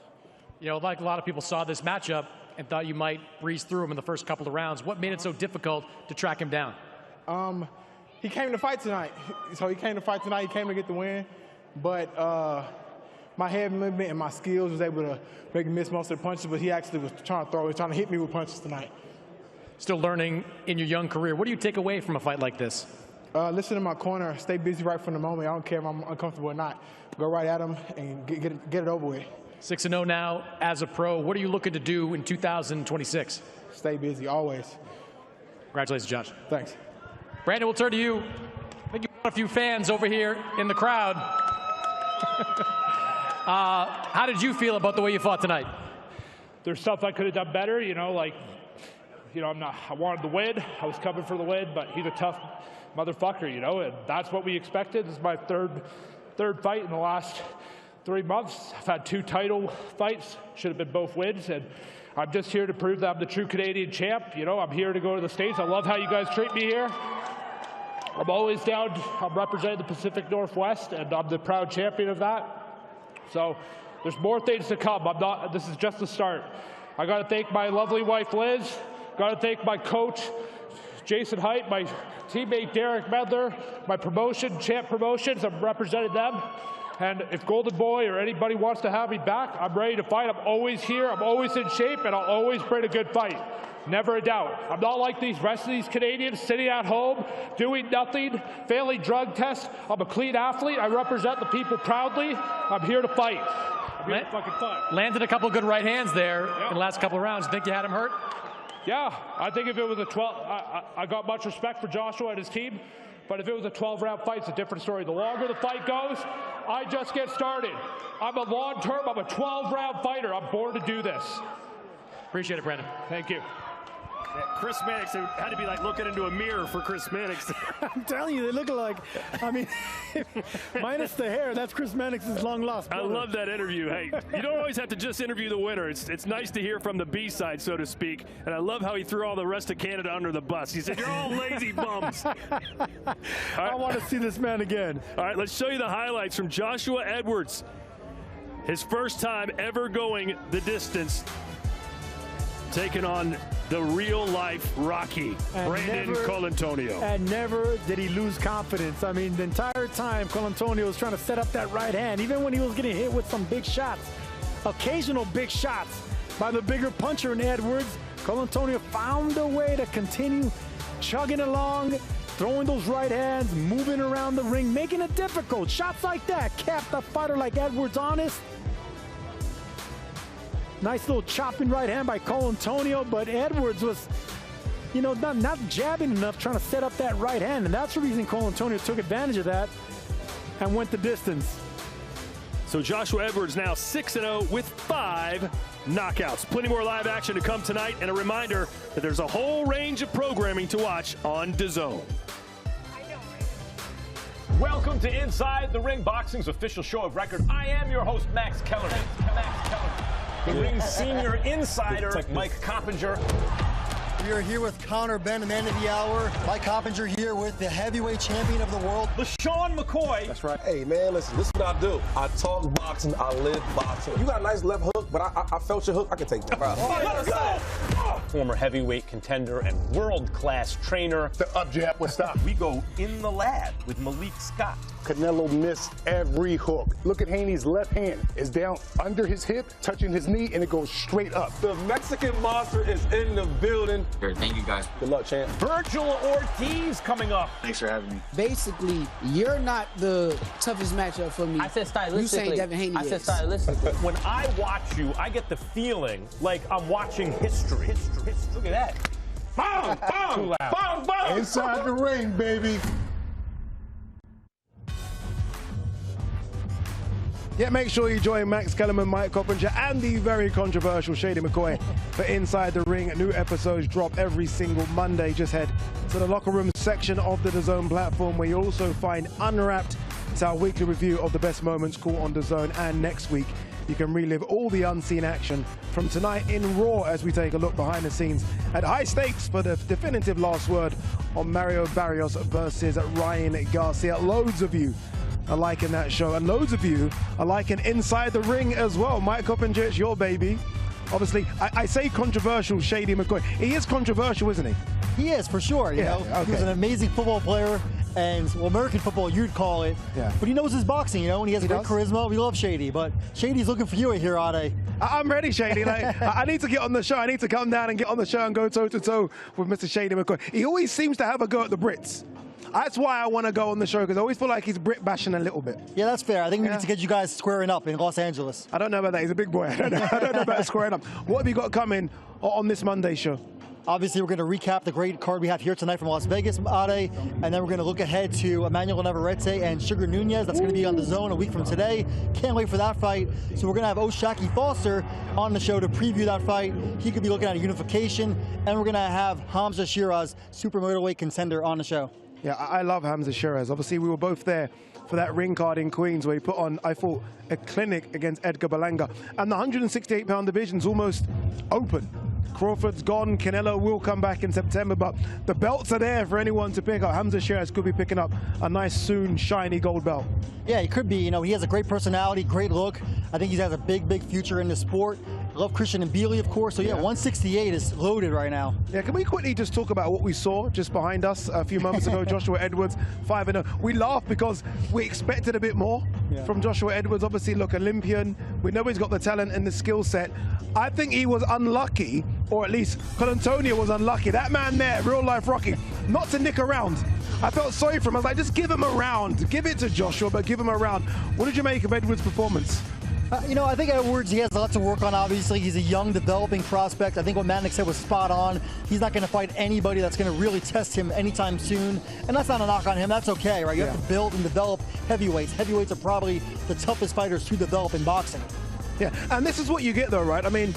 You know, like a lot of people saw this matchup and thought you might breeze through him in the first couple of rounds. What made it so difficult to track him down? He came to fight tonight. So he came to fight tonight. He came to get the win. But my head movement and my skills was able to make me miss most of the punches, but he actually was trying to throw. He was trying to hit me with punches tonight. Still learning in your young career. What do you take away from a fight like this? Listen to my corner. Stay busy right from the moment. I don't care if I'm uncomfortable or not. Go right at him and get it over with. 6-0 now as a pro. What are you looking to do in 2026? Stay busy, always. Congratulations, Josh. Thanks. Brandon, we'll turn to you. I think you got a few fans over here in the crowd. How did you feel about the way you fought tonight? There's stuff I could have done better, I wanted the win. I was coming for the win, but he's a tough motherfucker, and that's what we expected. This is my third fight in the last 3 months. I've had 2 title fights, should have been both wins, and I'm just here to prove that I'm the true Canadian champ. I'm here to go to the States. I love how you guys treat me here. I'm always down. I'm representing the Pacific Northwest, and I'm the proud champion of that. So there's more things to come. This is just the start. I got to thank my lovely wife, Liz. Got to thank my coach, Jason Height, my teammate, Derek Medler, my promotion, Champ Promotions. I'm representing them. And if Golden Boy or anybody wants to have me back, I'm ready to fight. I'm always here. I'm always in shape, and I'll always bring a good fight. Never a doubt. I'm not like the rest of these Canadians sitting at home, doing nothing, failing drug tests. I'm a clean athlete. I represent the people proudly. I'm here to fight. I'm here to fucking fight. Landed a couple of good right hands there in the last couple of rounds. You think you had him hurt? Yeah, I think if it was a 12, I got much respect for Joshua and his team, but if it was a 12-round fight, it's a different story. The longer the fight goes, I just get started. I'm a long-term, I'm a 12-round fighter. I'm born to do this. Appreciate it, Brandon. Thank you. Yeah, Chris Mannix, it had to be like looking into a mirror for Chris Mannix. I'm telling you, they look alike. I mean, minus the hair, that's Chris Mannix's long-lost brother. I love that interview. Hey, you don't always have to just interview the winner. It's nice to hear from the B side, so to speak. And I love how he threw all the rest of Canada under the bus. He said, "You're all lazy bums." All right. I want to see this man again. All right, let's show you the highlights from Joshua Edwards. His first time ever going the distance, taking on the real-life Rocky, Brandon Colantonio. And never did he lose confidence. I mean, the entire time Colantonio was trying to set up that right hand, even when he was getting hit with some big shots, occasional big shots by the bigger puncher in Edwards, Colantonio found a way to continue chugging along, throwing those right hands, moving around the ring, making it difficult. Shots like that kept a fighter like Edwards honest. Nice little chopping right hand by Colantonio, but Edwards was, you know, not jabbing enough, trying to set up that right hand, and that's the reason Colantonio took advantage of that and went the distance. So Joshua Edwards now 6-0 with 5 knockouts. Plenty more live action to come tonight, and a reminder that there's a whole range of programming to watch on DAZN. Welcome to Inside the Ring, boxing's official show of record. I am your host, Max Kellerman. The ring's senior insider, Mike Coppinger. We are here with Connor Ben, the man of the hour. Mike Coppinger here with the heavyweight champion of the world, LaShawn McCoy. That's right. Hey, man, listen, this is what I do. I talk boxing, I live boxing. You got a nice left hook, but I felt your hook. I can take that. Let's go! Former heavyweight contender and world-class trainer. The up jab will stop. We go in the lab with Malik Scott. Canelo missed every hook. Look at Haney's left hand. It's down under his hip, touching his knee, and it goes straight up. The Mexican monster is in the building. Thank you, guys. Good luck, champ. Virgil Ortiz coming up. Thanks for having me. Basically, you're not the toughest matchup for me. I said stylistically. You saying Devin Haney I said stylistically. When I watch you, I get the feeling like I'm watching history. Look at that. Boom, boom, boom, boom. Inside the ring, baby. Yeah, make sure you join Max Kellerman, Mike Coppinger, and the very controversial Shady McCoy for Inside the Ring. New episodes drop every single Monday. Just head to the locker room section of the DAZN platform, where you'll also find Unwrapped. It's our weekly review of the best moments caught on DAZN, and next week you can relive all the unseen action from tonight in Raw as we take a look behind the scenes at High Stakes for the definitive last word on Mario Barrios versus Ryan Garcia. Loads of you are liking that show, and loads of you are liking Inside the Ring as well. Mike Coppinger, it's your baby. Obviously, I say controversial, Shady McCoy. He is controversial, isn't he? He is, for sure. You know, okay. He was an amazing football player, and well, American football, you'd call it. Yeah. But he knows his boxing, you know, and he has great charisma. We love Shady, but Shady's looking for you here, Ade. I'm ready, Shady. Like, I need to get on the show. I need to come down and get on the show and go toe-to-toe with Mr. Shady McCoy. He always seems to have a go at the Brits. That's why I want to go on the show, because I always feel like he's Brit bashing a little bit. Yeah, that's fair. I think we need to get you guys squaring up in Los Angeles. I don't know about that. He's a big boy. I don't know about squaring up. What have you got coming on this Monday show? Obviously, we're going to recap the great card we have here tonight from Las Vegas, Ade, and then we're going to look ahead to Emmanuel Navarrete and Sugar Nunez. That's going to be on DAZN a week from today. Can't wait for that fight. So we're going to have O'Shaquie Foster on the show to preview that fight. He could be looking at a unification, and we're going to have Hamza Shiraz, super middleweight contender, on the show. Yeah, I love Hamza Shiraz. Obviously, we were both there for that ring card in Queens where he put on, I thought, a clinic against Edgar Berlanga. And the 168-pound division's almost open. Crawford's gone. Canelo will come back in September, but the belts are there for anyone to pick up. Hamza Shiraz could be picking up a nice, soon, shiny gold belt. Yeah, he could be. You know, he has a great personality, great look. I think he has a big, big future in the sport. I love Christian Mbili, of course. So, yeah, 168 is loaded right now. Yeah, can we quickly just talk about what we saw just behind us a few moments ago? Joshua Edwards, 5-0. We laughed because we expected a bit more. from Joshua Edwards. Obviously, look, Olympian. We know he's got the talent and the skill set. I think he was unlucky, or at least Colantonio was unlucky. That man there, real life Rocky, not to nick around. I felt sorry for him. I was like, just give him a round. Give it to Joshua, but give him a round. What did you make of Edwards' performance? You know, I think Edwards, he has a lot to work on, obviously. He's a young, developing prospect. I think what Madnick said was spot on. He's not going to fight anybody that's going to really test him anytime soon. And that's not a knock on him. That's okay, right? You have to build and develop heavyweights. Heavyweights are probably the toughest fighters to develop in boxing. Yeah, and this is what you get, though, right? I mean,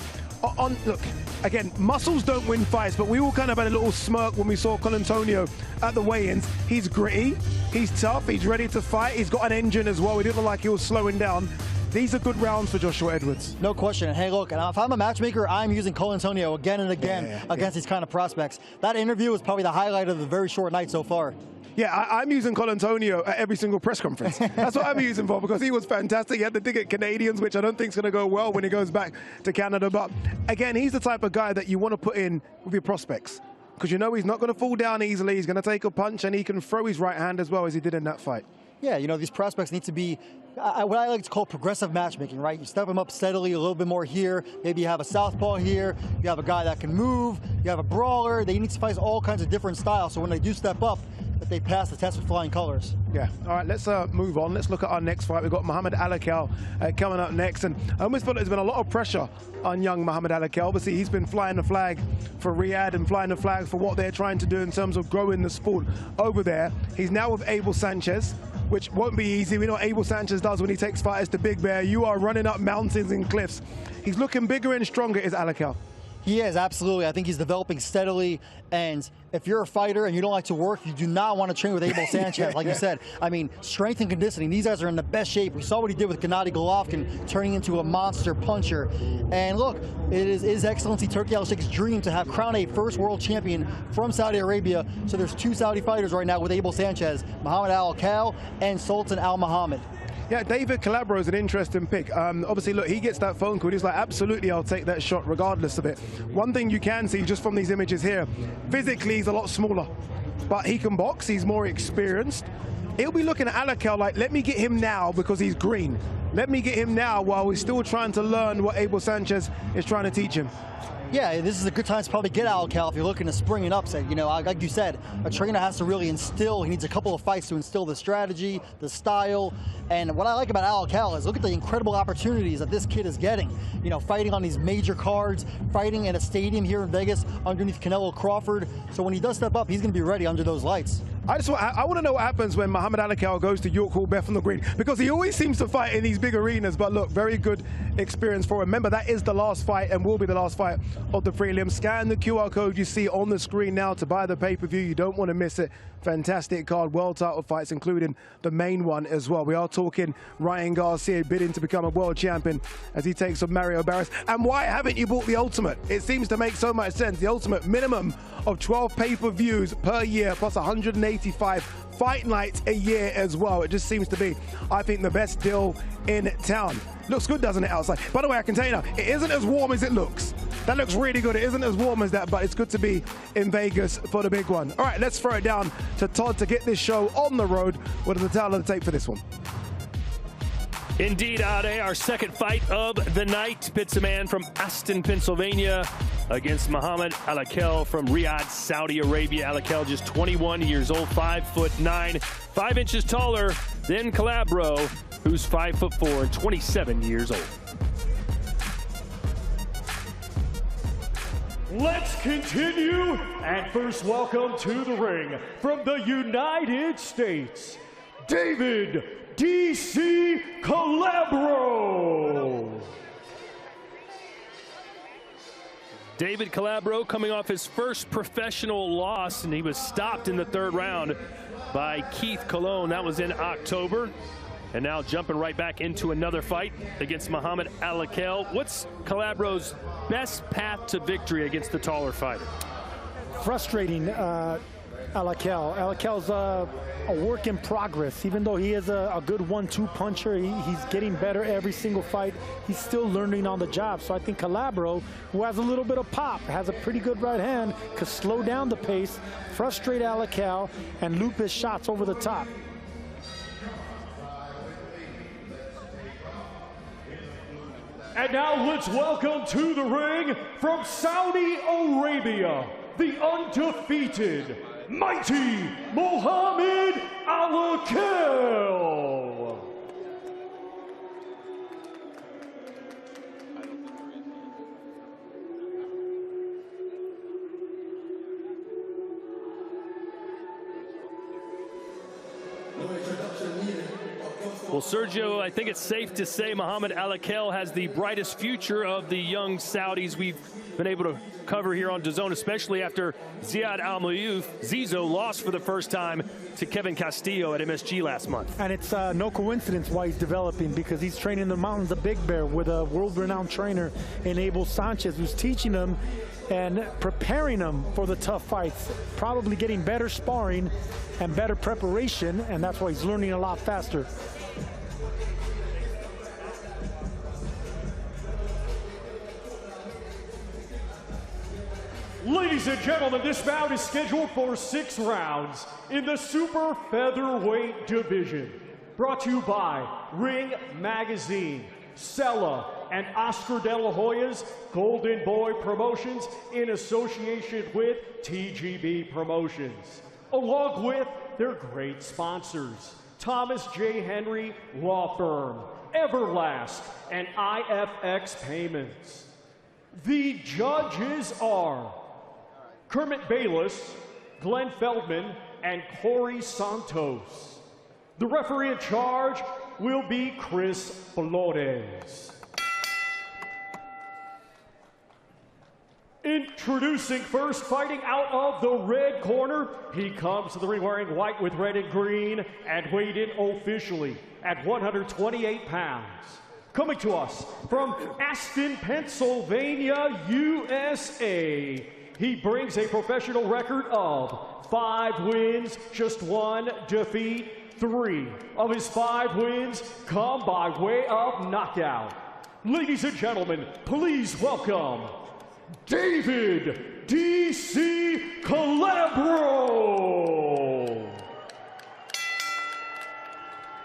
look, again, muscles don't win fights, but we all kind of had a little smirk when we saw Colantonio at the weigh-ins. He's gritty, he's tough, he's ready to fight, he's got an engine as well. He didn't look like he was slowing down. These are good rounds for Joshua Edwards. No question. And hey, look, if I'm a matchmaker, I'm using Colantonio again and again against these kind of prospects. That interview was probably the highlight of the very short night so far. Yeah, I'm using Colantonio at every single press conference. That's what I'm using for, because he was fantastic. He had the dig at Canadians, which I don't think is going to go well when he goes back to Canada. But again, he's the type of guy that you want to put in with your prospects, because you know he's not going to fall down easily. He's going to take a punch, and he can throw his right hand as well as he did in that fight. Yeah, you know, these prospects need to be what I like to call progressive matchmaking, right? You step them up steadily, a little bit more here. Maybe you have a southpaw here. You have a guy that can move. You have a brawler. They need to fight all kinds of different styles. So when they do step up, that they pass the test with flying colors. Yeah. All right, let's move on. Let's look at our next fight. We've got Muhammad Alakel coming up next. And I almost felt there's been a lot of pressure on young Muhammad Alakel. Obviously, he's been flying the flag for Riyadh and flying the flag for what they're trying to do in terms of growing the sport over there. He's now with Abel Sanchez, which won't be easy. We know what Abel Sanchez does when he takes fighters to Big Bear. You are running up mountains and cliffs. He's looking bigger and stronger, is Alakel. He is, absolutely. I think he's developing steadily. And if you're a fighter and you don't like to work, you do not want to train with Abel Sanchez. Like you said, I mean, strength and conditioning. These guys are in the best shape. We saw what he did with Gennady Golovkin, turning into a monster puncher. And look, it is His Excellency Turki Al-Sheikh's dream to have crown a first world champion from Saudi Arabia. So there's two Saudi fighters right now with Abel Sanchez, Muhammad Alakel and Sultan Al Muhammad. Yeah, David Calabro is an interesting pick. Obviously, look, he gets that phone call. He's like, absolutely, I'll take that shot regardless of it. One thing you can see just from these images here, physically he's a lot smaller, but he can box. He's more experienced. He'll be looking at Alakel like, let me get him now because he's green. Let me get him now while we're still trying to learn what Abel Sanchez is trying to teach him. Yeah, this is a good time to probably get Alakel if you're looking to spring an upset. You know, like you said, a trainer has to really instill. He needs a couple of fights to instill the strategy, the style. And what I like about Alakel is look at the incredible opportunities that this kid is getting. You know, fighting on these major cards, fighting in a stadium here in Vegas underneath Canelo Crawford. So when he does step up, he's going to be ready under those lights. I want to know what happens when Muhammad Alakel goes to York Hall Bethnal Green, because he always seems to fight in these big arenas. But look, very good experience for him. Remember, that is the last fight and will be the last fight of the prelim. Scan the QR code you see on the screen now to buy the pay-per-view. You don't want to miss it. Fantastic card, world title fights, including the main one as well. We are talking Ryan Garcia bidding to become a world champion as he takes on Mario Barrios. And why haven't you bought the Ultimate? It seems to make so much sense. The Ultimate, minimum of 12 pay-per-views per year, plus 185 fight nights a year as well. It just seems to be, I think, the best deal in town. Looks good, doesn't it, outside? By the way, I can tell you now, it isn't as warm as it looks. That looks really good. It isn't as warm as that, but it's good to be in Vegas for the big one. All right, let's throw it down to Todd to get this show on the road. What is the tale of the tape for this one? Indeed, Ade, our second fight of the night pits a man from Aston, Pennsylvania against Muhammad Alakel from Riyadh, Saudi Arabia. Alakel just 21 years old, 5'9", 5 inches taller than Calabro, who's 5'4" and 27 years old. Let's continue, and first welcome to the ring from the United States, David D.C. Calabro. David Calabro coming off his first professional loss, and he was stopped in the third round by Keith Colon. That was in October. And now jumping right back into another fight against Muhammad Alakel. What's Calabro's best path to victory against the taller fighter? Frustrating, Alakel. Alakel's a work in progress. Even though he is a good 1-2 puncher, he's getting better every single fight. He's still learning on the job. So I think Calabro, who has a little bit of pop, has a pretty good right hand, could slow down the pace, frustrate Alakel, and loop his shots over the top. And now let's welcome to the ring from Saudi Arabia, the undefeated, mighty Muhammad Alakel. Well, Sergio, I think it's safe to say Muhammad Alakel has the brightest future of the young Saudis we've been able to cover here on DAZN, especially after Ziad Al-Muyouf, Zizo, lost for the first time to Kevin Castillo at MSG last month. And it's no coincidence why he's developing, because he's training in the mountains of Big Bear with a world-renowned trainer in Abel Sanchez, who's teaching him and preparing him for the tough fights, probably getting better sparring and better preparation, and that's why he's learning a lot faster. Ladies and gentlemen, this bout is scheduled for 6 rounds in the super featherweight division. Brought to you by Ring Magazine, Sella, and Oscar De La Hoya's Golden Boy Promotions in association with TGB Promotions, along with their great sponsors, Thomas J. Henry Law Firm, Everlast, and IFX Payments. The judges are Kermit Bayless, Glenn Feldman, and Corey Santos. The referee in charge will be Chris Flores. Introducing first, fighting out of the red corner, he comes to the ring wearing white with red and green and weighed in officially at 128 pounds. Coming to us from Aston, Pennsylvania, USA, he brings a professional record of 5 wins, just 1 defeat. 3 of his 5 wins come by way of knockout. Ladies and gentlemen, please welcome David D.C. Calabro.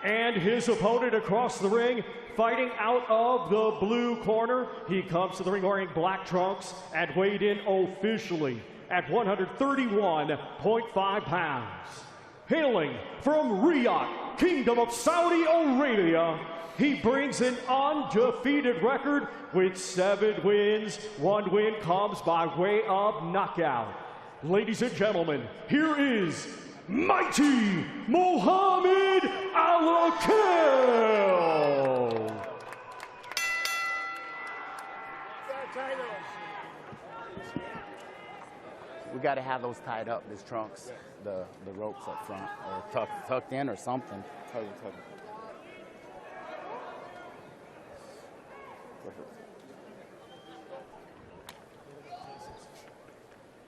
And his opponent across the ring, fighting out of the blue corner, he comes to the ring wearing black trunks and weighed in officially at 131.5 pounds. Hailing from Riyadh, Kingdom of Saudi Arabia, he brings an undefeated record with 7 wins. 1 win comes by way of knockout. Ladies and gentlemen, here is mighty Muhammad Alakel. We got to have those tied up, these trunks, the ropes up front, or tucked in or something.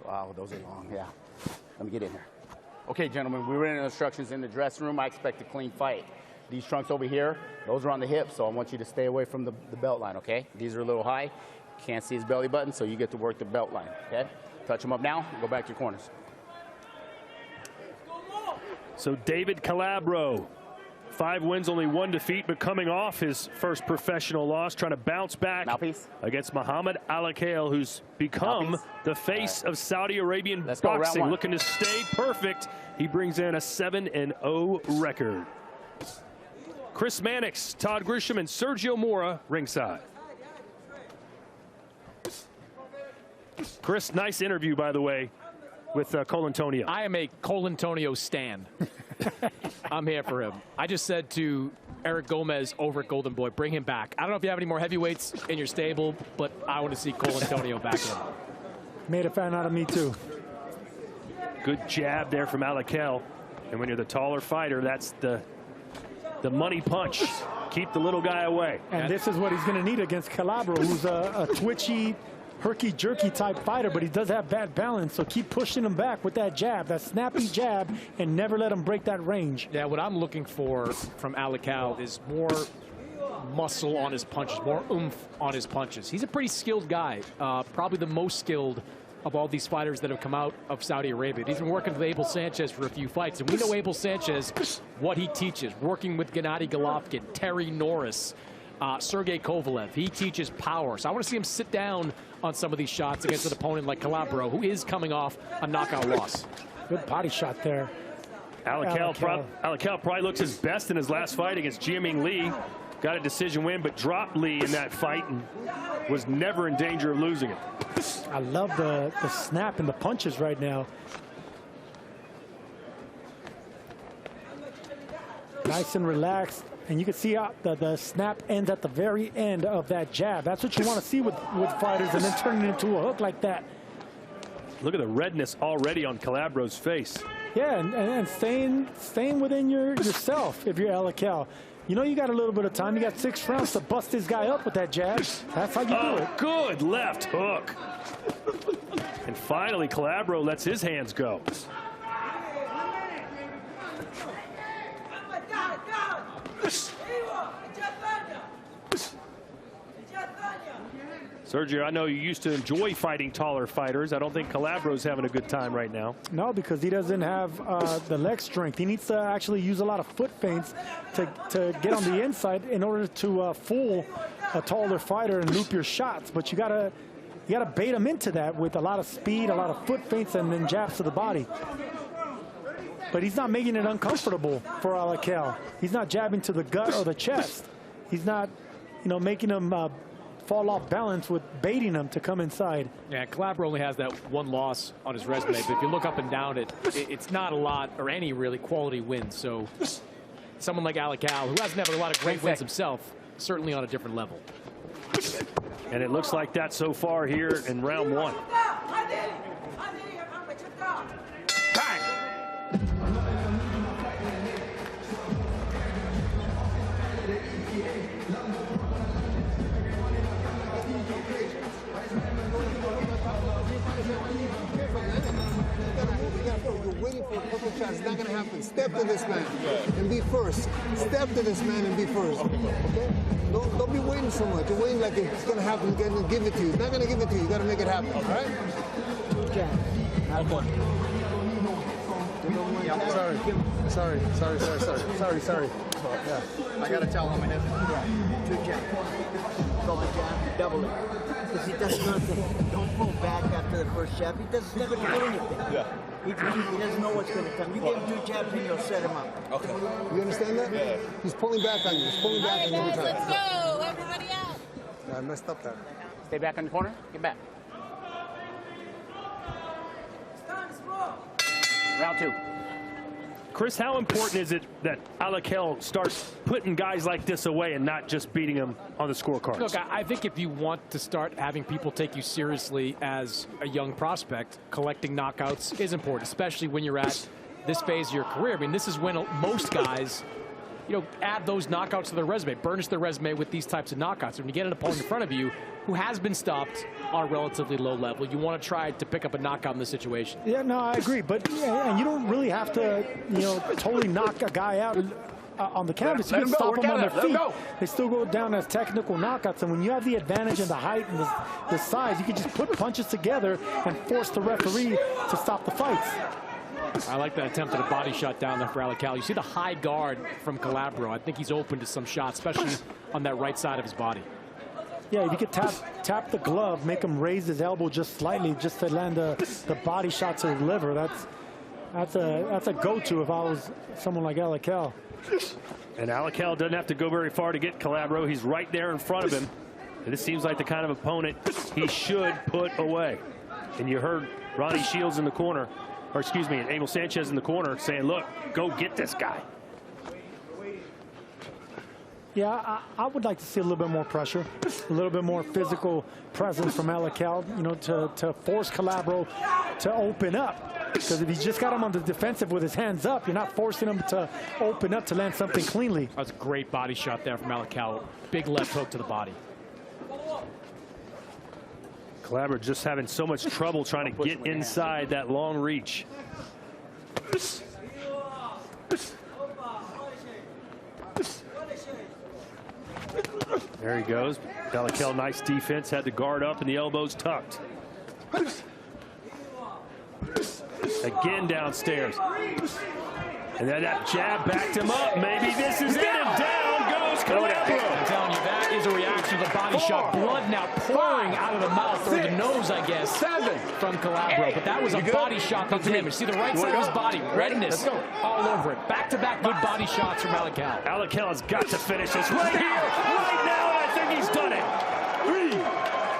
Wow, those are long, yeah. Let me get in here. Okay, gentlemen, we ran instructions in the dressing room. I expect a clean fight. These trunks over here, those are on the hips, so I want you to stay away from the belt line, okay? These are a little high. Can't see his belly button, so you get to work the belt line, okay? Touch them up now, go back to your corners. So David Calabro, 5 wins, only 1 defeat, but coming off his first professional loss, trying to bounce back against Muhammad Alakel, who's become the face of Saudi Arabian boxing, looking to stay perfect. He brings in a 7-0 record. Chris Mannix, Todd Grisham, and Sergio Mora ringside. Chris, nice interview, by the way, with Colantonio. I am a Colantonio stan. I'm here for him. I just said to Eric Gomez over at Golden Boy, bring him back. I don't know if you have any more heavyweights in your stable, but I want to see Colantonio back in. Made a fan out of me, too. Good jab there from Alakel. And when you're the taller fighter, that's the money punch. Keep the little guy away. And this is what he's going to need against Calabro, who's a twitchy, herky-jerky type fighter, but he does have bad balance, so keep pushing him back with that jab, that snappy jab, and never let him break that range. Yeah, what I'm looking for from Alakel is more muscle on his punches, more oomph on his punches. He's a pretty skilled guy, probably the most skilled of all these fighters that have come out of Saudi Arabia. He's been working with Abel Sanchez for a few fights, and we know Abel Sanchez, what he teaches, working with Gennady Golovkin, Terry Norris, Sergey Kovalev. He teaches power. So I want to see him sit down on some of these shots against an opponent like Calabro, who is coming off a knockout loss. Good body shot there. Alakel probably looks his best in his last fight against Jiaming Lee. Got a decision win, but dropped Lee in that fight and was never in danger of losing it. I love the snap and the punches right now. Nice and relaxed. And you can see how the snap ends at the very end of that jab. That's what you want to see with fighters, and then turn it into a hook like that. Look at the redness already on Calabro's face. Yeah, and staying within yourself if you're Alakel. You know you got a little bit of time. You got 6 rounds to bust this guy up with that jab. That's how you do it. Good left hook. And finally, Calabro lets his hands go. Sergio, I know you used to enjoy fighting taller fighters. I don't think Calabro's having a good time right now. No, because he doesn't have the leg strength. He needs to actually use a lot of foot feints to get on the inside in order to fool a taller fighter and loop your shots. But you gotta bait him into that with a lot of speed, a lot of foot feints, and then jabs to the body. But he's not making it uncomfortable for Alakel. He's not jabbing to the gut or the chest. He's not, making him fall off balance with baiting him to come inside. Yeah, Calabro only has that 1 loss on his resume, but if you look up and down it's not a lot or any really quality wins. So someone like Alakel, who hasn't had a lot of great wins himself, certainly on a different level. And it looks like that so far here in round 1. It's not going to happen. Step to this man and be first. Step to this man and be first. Okay? Don't be waiting so much. You're waiting like it's going to happen. He's going to give it to you. He's not going to give it to you. You got to make it happen. All right? Okay. Sorry. Yeah. I got to tell him it is. Yeah. 2 jab. Double jab. Double it. Because he does nothing. Don't pull back after the first jab. He doesn't never do anything. Yeah. He doesn't know what's going to come. You give him 2 jabs and you'll set him up. Okay. You understand that? Yeah. He's pulling back on you. He's pulling back on you every time. Let's go. Everybody out. I messed up there. Stay back in the corner. Get back. Round 2. Chris, how important is it that Alakel starts putting guys like this away and not just beating them on the scorecards? Look, I think if you want to start having people take you seriously as a young prospect, collecting knockouts is important, especially when you're at this phase of your career. I mean, this is when most guys, add those knockouts to their resume, burnish their resume with these types of knockouts. When you get an opponent in front of you who has been stopped on a relatively low level, you want to try to pick up a knockout in this situation. Yeah, no, I agree. But and you don't really have to, totally knock a guy out on the canvas. You can stop them on their feet. They still go down as technical knockouts. And when you have the advantage in the height and the size, you can just put punches together and force the referee to stop the fights. I like that attempt at a body shot down there for Alakel. You see the high guard from Calabro. I think he's open to some shots, especially on that right side of his body. Yeah, if you could tap the glove, make him raise his elbow just slightly, just to land the body shot to the liver. That's a go-to if I was someone like Alakel. And Alakel doesn't have to go very far to get Calabro. He's right there in front of him. And this seems like the kind of opponent he should put away. And you heard Ronnie Shields in the corner, or excuse me, Abel Sanchez in the corner saying, look, go get this guy. Yeah, I would like to see a little bit more pressure, a little bit more physical presence from Alakel, to force Calabro to open up. Because if he's just got him on the defensive with his hands up, you're not forcing him to open up to land something cleanly. That's a great body shot there from Alakel. Big left hook to the body. Calabro just having so much trouble trying to get inside that long reach. There he goes. Alakel, nice defense, had the guard up and the elbows tucked. Again downstairs. And then that jab backed him up. Maybe this is it, and down goes Calabro. I'm telling you, that is a reaction to the body shot. Blood now pouring out of the mouth, or the nose, I guess, from Calabro. But that was a body shot to him. You see the right side of his body, redness all over it. Back-to-back good body shots from Alakel. Alakel has got to finish this right here, right now, and I think he's done it. 3,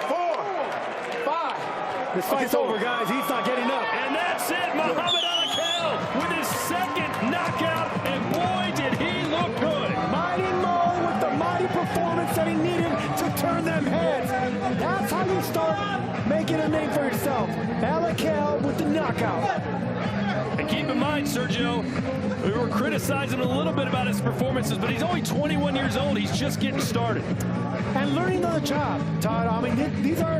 4, 5. This fight's over, guys. He's not getting up. And that's it. Muhammad Alakel with his second knockout, and boy, did he look good. Mighty Mo with the mighty performance that he needed to turn them heads. That's how you start making a name for yourself. Alakel with the knockout. And keep in mind, Sergio, we were criticizing a little bit about his performances, but he's only 21 years old. He's just getting started. And learning on the job, Todd. I mean,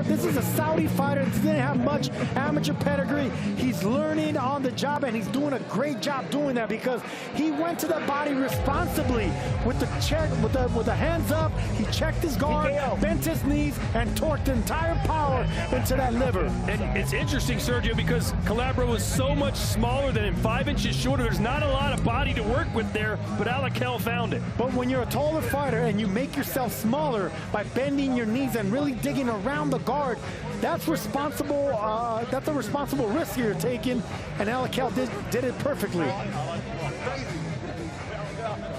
this is a Saudi fighter that didn't have much amateur pedigree. He's learning on the job, and he's doing a great job doing that because he went to the body responsibly with the check, with the hands up. He checked his guard, bent his knees, and torqued the entire power into that liver. And it's interesting, Sergio, because Calabro was so much smaller than him, 5 inches shorter. There's not a lot of body to work with there, but Alakel found it. But when you're a taller fighter and you make yourself smaller by bending your knees and really digging around the guard, that's responsible. That's a responsible risk you're taking, and Alakel did it perfectly.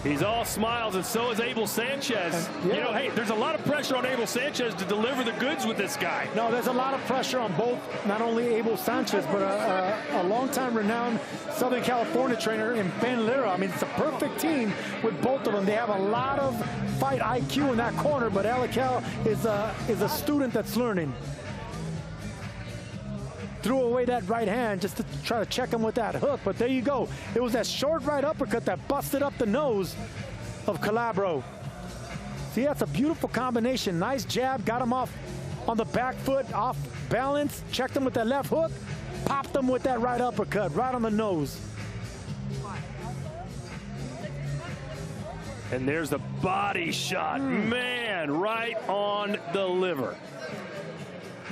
He's all smiles, and so is Abel Sanchez. You know, hey, there's a lot of pressure on Abel Sanchez to deliver the goods with this guy. No, there's a lot of pressure on both, not only Abel Sanchez, but a longtime renowned Southern California trainer in Ben Lira. I mean, it's a perfect team with both of them. They have a lot of fight IQ in that corner, but Alakel is a student that's learning. Threw away that right hand just to try to check him with that hook, but there you go. It was that short right uppercut that busted up the nose of Calabro. See, that's a beautiful combination. Nice jab, got him off on the back foot, off balance, checked him with that left hook, popped him with that right uppercut, right on the nose. And there's the body shot, man, right on the liver.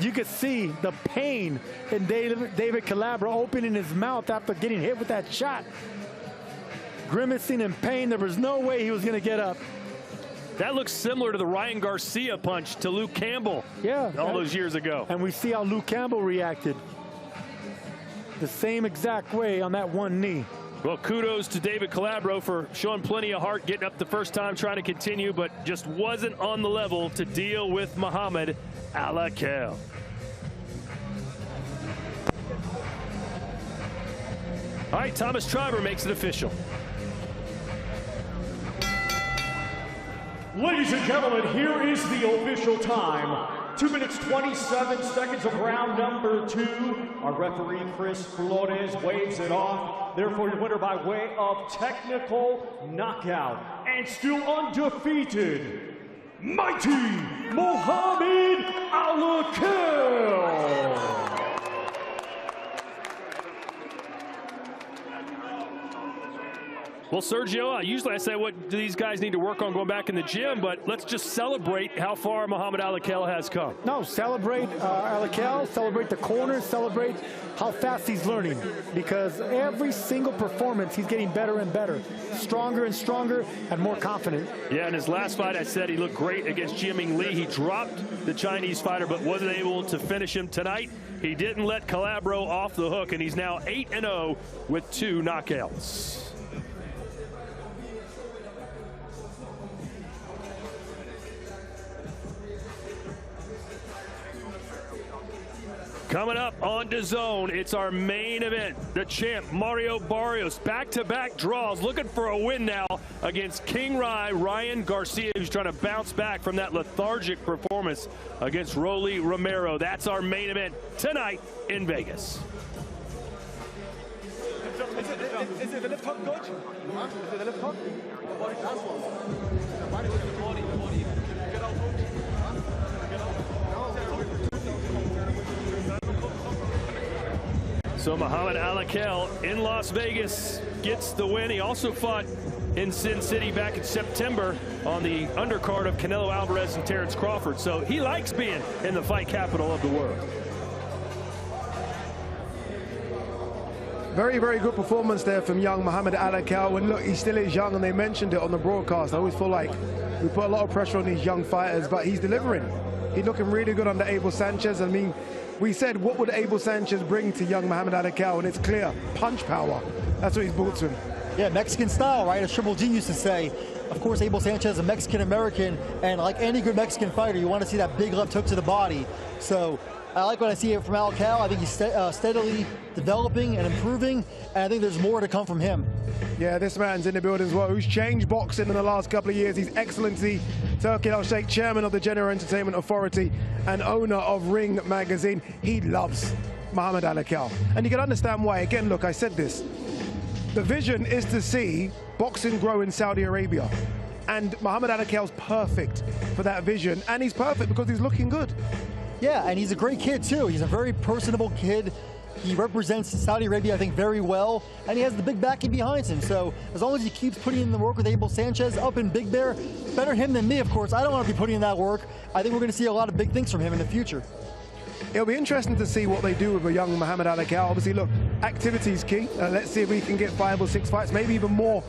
You could see the pain in David Calabro opening his mouth after getting hit with that shot. Grimacing in pain, there was no way he was going to get up. That looks similar to the Ryan Garcia punch to Luke Campbell all those years ago. And we see how Luke Campbell reacted. The same exact way on that one knee. Well, kudos to David Calabro for showing plenty of heart, getting up the first time, trying to continue, but just wasn't on the level to deal with Muhammad Alakel. All right, Thomas Triber makes it official. Ladies and gentlemen, here is the official time. 2 minutes, 27 seconds of round number 2. Our referee, Chris Flores, waves it off. Therefore, your winner by way of technical knockout. And still undefeated, mighty Muhammad Alakel. Well, Sergio, usually I say what do these guys need to work on going back in the gym, but let's just celebrate how far Muhammad Alakel has come. No, celebrate Alakel, celebrate the corners, celebrate how fast he's learning, because every single performance he's getting better and better, stronger and stronger, and more confident. Yeah, in his last fight, I said he looked great against Jiaming Lee. He dropped the Chinese fighter, but wasn't able to finish him tonight. He didn't let Calabro off the hook, and he's now 8-0 with 2 knockouts. Coming up on DAZN, it's our main event. The champ, Mario Barrios, back-to-back draws, looking for a win now against King Ryan Garcia, who's trying to bounce back from that lethargic performance against Rolly Romero. That's our main event tonight in Vegas. Is it the left hook, coach? Is it the left hook? The body transfer. The body. Get out, coach. So Muhammad Alakel in Las Vegas gets the win. He also fought in Sin City back in September on the undercard of Canelo Alvarez and Terrence Crawford. So he likes being in the fight capital of the world. Very, very good performance there from young Muhammad Alakel. And look, he still is young, and they mentioned it on the broadcast. I always feel like we put a lot of pressure on these young fighters, but he's delivering. He's looking really good under Abel Sanchez. I mean, we said, what would Abel Sanchez bring to young Muhammad Alakel? And it's clear, punch power. That's what he's brought to him. Yeah, Mexican style, right? As Triple G used to say. Of course, Abel Sanchez is a Mexican-American, and like any good Mexican fighter, you want to see that big left hook to the body. So I like what I see from Alakel. I think he's steadily developing and improving, and I think there's more to come from him. Yeah, this man's in the building as well, who's changed boxing in the last couple of years. He's Excellency Turki Al-Sheikh, chairman of the General Entertainment Authority and owner of Ring Magazine. He loves Muhammad Alakel, and you can understand why. Again, look, I said this. The vision is to see boxing grow in Saudi Arabia. And Muhammad Alakel's perfect for that vision. And he's perfect because he's looking good. Yeah, and he's a great kid, too. He's a very personable kid. He represents Saudi Arabia, I think, very well. And he has the big backing behind him. So as long as he keeps putting in the work with Abel Sanchez up in Big Bear, better him than me, of course. I don't want to be putting in that work. I think we're going to see a lot of big things from him in the future. It'll be interesting to see what they do with a young Muhammad Alakel. Obviously, look, activity is key. Let's see if we can get 5 or 6 fights, maybe even more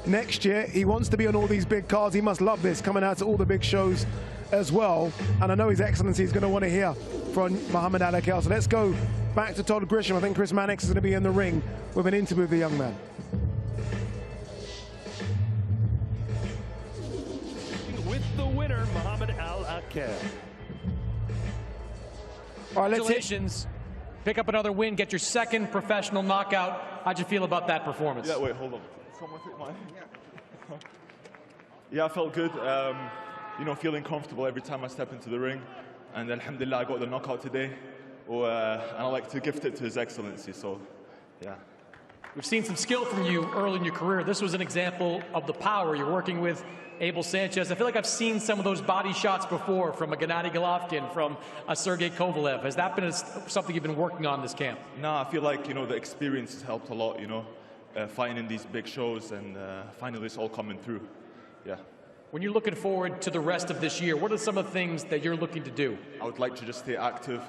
next year. He wants to be on all these big cards. He must love this, coming out to all the big shows as well. And I know His Excellency is going to want to hear from Muhammad Alakel. So let's go back to Todd Grisham. I think Chris Mannix is going to be in the ring with an interview with the young man. With the winner, Muhammad Alakel. All right, Congratulations. Pick up another win, get your second professional knockout. How'd you feel about that performance? Yeah, wait, hold on. Someone take mine. Yeah, I felt good. You know, feeling comfortable every time I step into the ring. And alhamdulillah, I got the knockout today. And I like to gift it to His Excellency, so yeah. We've seen some skill from you early in your career. This was an example of the power. You're working with Abel Sanchez. I feel like I've seen some of those body shots before from a Gennady Golovkin, from a Sergey Kovalev. Has that been something you've been working on this camp? No, I feel like, you know, the experience has helped a lot, you know, fighting in these big shows and finally it's all coming through. Yeah. When you're looking forward to the rest of this year, what are some of the things that you're looking to do? I would like to just stay active.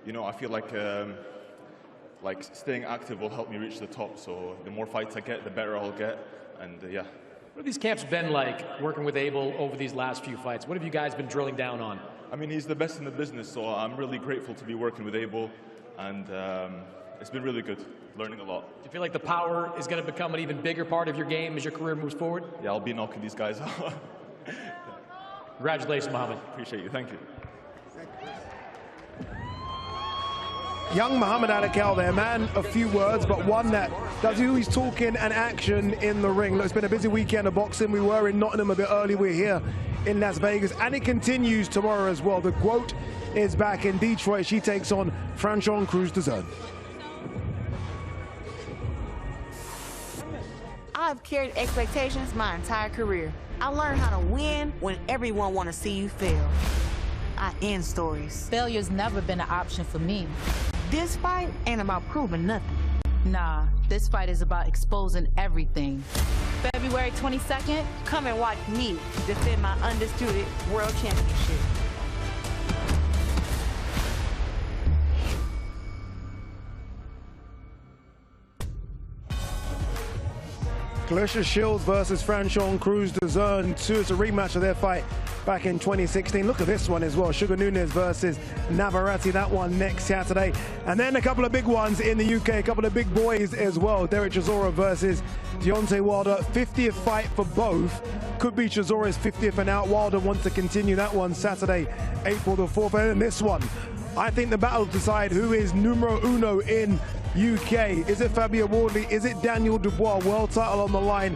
You know, I feel like staying active will help me reach the top. So the more fights I get, the better I'll get. And yeah. What have these camps been like, working with Abel over these last few fights? What have you guys been drilling down on? I mean, he's the best in the business, so I'm really grateful to be working with Abel. And it's been really good, learning a lot. Do you feel like the power is going to become an even bigger part of your game as your career moves forward? Yeah, I'll be knocking these guys out. Congratulations, Muhammad. Appreciate you. Thank you. Young Muhammad Alakel there, man, a few words, but one that does always talking and action in the ring. Look, it's been a busy weekend of boxing. We were in Nottingham a bit early. We're here in Las Vegas, and it continues tomorrow as well. The GOAT is back in Detroit. She takes on Franchon Cruz DAZN. I've carried expectations my entire career. I learned how to win when everyone want to see you fail. I end stories. Failure's never been an option for me. This fight ain't about proving nothing. Nah, this fight is about exposing everything. February 22nd, come and watch me defend my undisputed world championship. Clarissa Shields versus Franchon Cruz DAZN 2. It's a rematch of their fight back in 2016. Look at this one as well. Sugar Nunes versus Navarrete. That one next Saturday. And then a couple of big ones in the UK. A couple of big boys as well. Derek Chisora versus Deontay Wilder. 50th fight for both. Could be Chisora's 50th and out. Wilder wants to continue that one Saturday, April the 4th. And then this one. I think the battle to decide who is numero uno in UK. Is it Fabio Wardley? Is it Daniel Dubois? World title on the line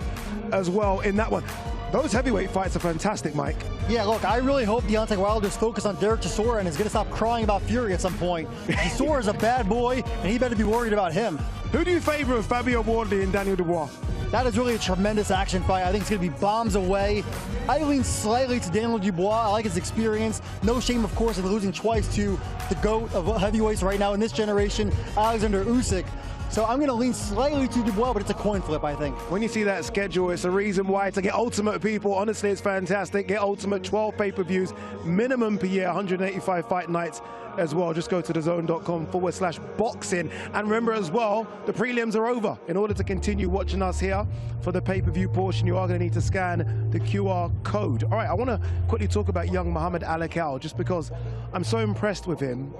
as well in that one. Those heavyweight fights are fantastic, Mike. Yeah, look, I really hope Deontay Wilder's focused on Derek Chisora and is going to stop crying about Fury at some point. Chisora is a bad boy, and he better be worried about him. Who do you favor of Fabio Wardley and Daniel Dubois? That is really a tremendous action fight. I think it's going to be bombs away. I lean slightly to Daniel Dubois. I like his experience. No shame, of course, in losing twice to the GOAT of heavyweights right now in this generation, Alexander Usyk. So I'm going to lean slightly to Dubois, but it's a coin flip, I think. When you see that schedule, it's a reason why to get Ultimate, people. Honestly, it's fantastic. Get Ultimate, 12 pay-per-views, minimum per year, 185 fight nights as well. Just go to DAZN.com/boxing. And remember as well, the prelims are over. In order to continue watching us here for the pay-per-view portion, you are going to need to scan the QR code. All right, I want to quickly talk about young Muhammad Alakel, just because I'm so impressed with him.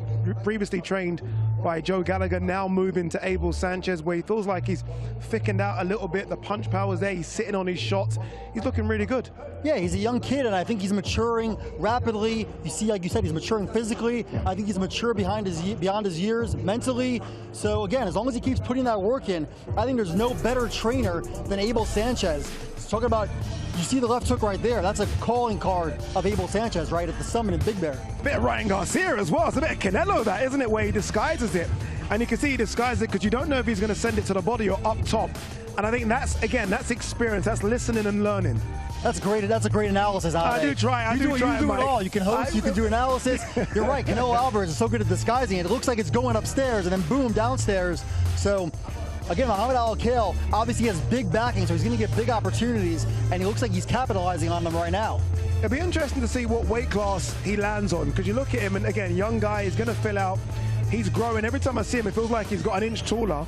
Previously trained by Joe Gallagher, now moving to Abel Sanchez, where he feels like he's thickened out a little bit. The punch power's there. He's sitting on his shots. He's looking really good. Yeah, he's a young kid, and I think he's maturing rapidly. You see, like you said, he's maturing physically. Yeah. I think he's mature beyond his years mentally. So again, as long as he keeps putting that work in, I think there's no better trainer than Abel Sanchez. Talking about, you see the left hook right there. That's a calling card of Abel Sanchez, right at the summit in Big Bear. A bit of Ryan Garcia as well. It's a bit of Canelo, that, isn't it, where he disguises it. And you can see he disguises it because you don't know if he's going to send it to the body or up top. And I think that's, again, that's experience. That's listening and learning. That's great. That's a great analysis. I do try. You do it all. You can host. You can do analysis. You're right. Canelo Alvarez is so good at disguising it. It looks like it's going upstairs and then boom, downstairs. So again, Muhammad Alakel obviously has big backing, so he's going to get big opportunities, and he looks like he's capitalizing on them right now. It'll be interesting to see what weight class he lands on, because you look at him, and again, young guy, he's going to fill out. He's growing. Every time I see him, it feels like he's got an inch taller.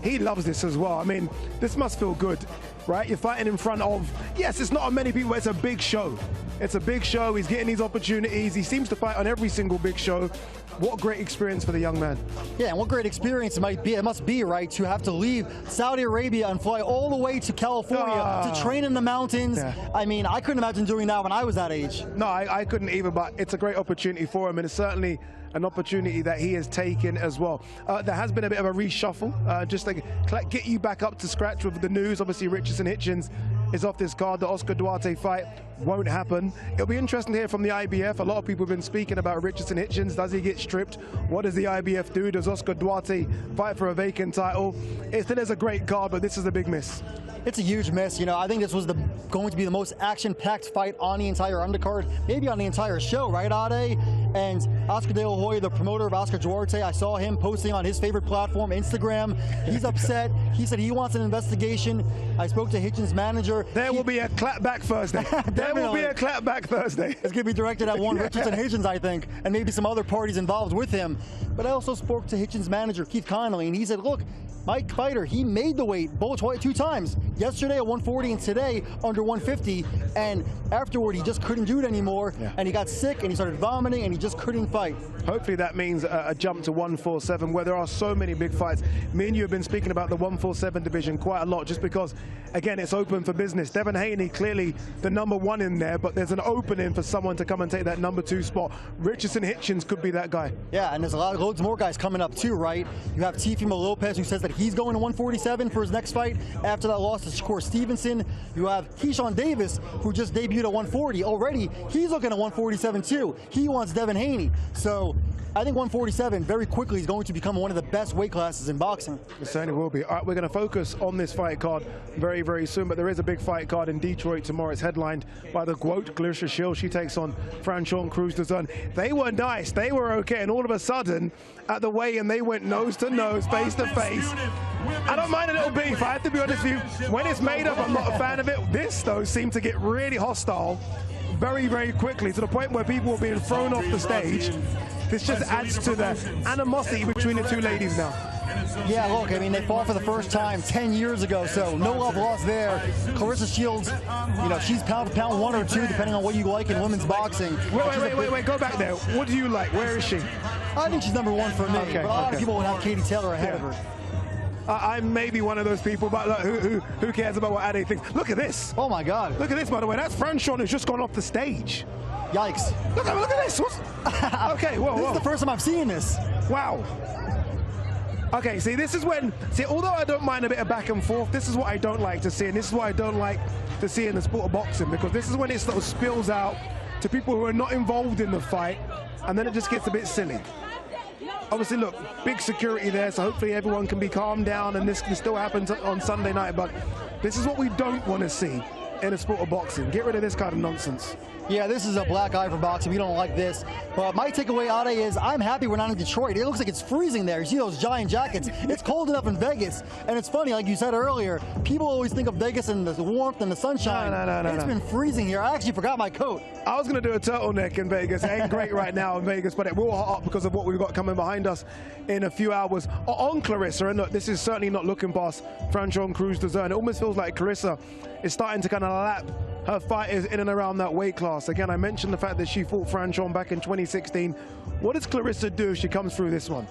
He loves this as well. I mean, this must feel good, right? You're fighting in front of, yes, it's not many people, it's a big show. It's a big show. He's getting these opportunities. He seems to fight on every single big show. What great experience for the young man. Yeah, and what great experience it must be, right, to have to leave Saudi Arabia and fly all the way to California to train in the mountains. Yeah. I mean, I couldn't imagine doing that when I was that age. No, I couldn't either, but it's a great opportunity for him, and it's certainly an opportunity that he has taken as well. There has been a bit of a reshuffle, just to get you back up to scratch with the news. Obviously, Richardson Hitchens is off this card. The Oscar Duarte fight won't happen. It'll be interesting to hear from the IBF. A lot of people have been speaking about Richardson Hitchens. Does he get stripped? What does the IBF do? Does Oscar Duarte fight for a vacant title? It still is a great card, but this is a big miss. It's a huge miss. You know, I think this was going to be the most action-packed fight on the entire undercard, maybe on the entire show, right, Ade? And Oscar De La Hoya, the promoter of Oscar Duarte, I saw him posting on his favorite platform, Instagram. He's upset. He said he wants an investigation. I spoke to Hitchens' manager. There will be a clapback Thursday. There will be a clapback Thursday. It's going to be directed at one Richardson Hitchens, I think, and maybe some other parties involved with him. But I also spoke to Hitchens' manager, Keith Connolly, and he said, look, Mike Fighter, he made the weight both 2 times. Yesterday at 140 and today under 150. And afterward, he just couldn't do it anymore. Yeah. And he got sick and he started vomiting and he just couldn't fight. Hopefully that means a jump to 147, where there are so many big fights. Me and you have been speaking about the 147 division quite a lot, just because, again, it's open for business. Devin Haney, clearly the #1 in there, but there's an opening for someone to come and take that #2 spot. Richardson Hitchens could be that guy. Yeah, and there's loads more guys coming up too, right? You have Teofimo Lopez, who says that he's going to 147 for his next fight after that loss to Shakur Stevenson. You have Keyshawn Davis, who just debuted at 140 already. He's looking at 147 too. He wants Devin Haney. So I think 147 very quickly is going to become one of the best weight classes in boxing. It certainly will be. All right, we're going to focus on this fight card very, very soon, but there is a big fight card in Detroit tomorrow. It's headlined by the GWOAT, Clarissa Shields. She takes on Franchon Cruz DAZN. They were nice. They were okay, and all of a sudden, at the weigh-in, they went nose to nose, face to face. I don't mind a little beef. I have to be honest with you. When it's made up, I'm not a fan of it. This, though, seemed to get really hostile very, very quickly, to the point where people were being thrown off the stage. This just adds to the animosity between the two ladies now. Yeah, look, I mean, they fought for the first time 10 years ago, so no love lost there. Clarissa Shields, you know, she's pound for pound 1 or 2, depending on what you like in women's boxing. Wait, go back there. What do you like? Where is she? I think she's #1 for me, but a lot of people would have Katie Taylor ahead of her. I may be one of those people, but look, who cares about what Ade thinks? Look at this. Oh, my God. Look at this, by the way. That's Franchon who's just gone off the stage. Yikes. Look at this. Okay, whoa. This is the first time I've seen this. Wow. Okay, see, this is when, although I don't mind a bit of back and forth, this is what I don't like to see, and this is what I don't like to see in the sport of boxing, because this is when it sort of spills out to people who are not involved in the fight, and then it just gets a bit silly. Obviously, look, big security there, so hopefully everyone can be calmed down, and this can still happen on Sunday night, but this is what we don't want to see. in the sport of boxing. Get rid of this kind of nonsense. Yeah, this is a black eye for boxing. We don't like this. But my takeaway, Ade, is I'm happy we're not in Detroit. It looks like it's freezing there. You see those giant jackets. It's cold enough in Vegas. And it's funny, like you said earlier, people always think of Vegas and the warmth and the sunshine. No. It's been freezing here. I actually forgot my coat. I was going to do a turtleneck in Vegas. It ain't great right now in Vegas, but it will hot up because of what we've got coming behind us in a few hours. On Clarissa, and look, this is certainly not looking past Franchon Cruz DAZN. It almost feels like Clarissa is starting to kind of lap her fighters in and around that weight class. Again, I mentioned the fact that she fought Franchon back in 2016. What does Clarissa do if she comes through this one?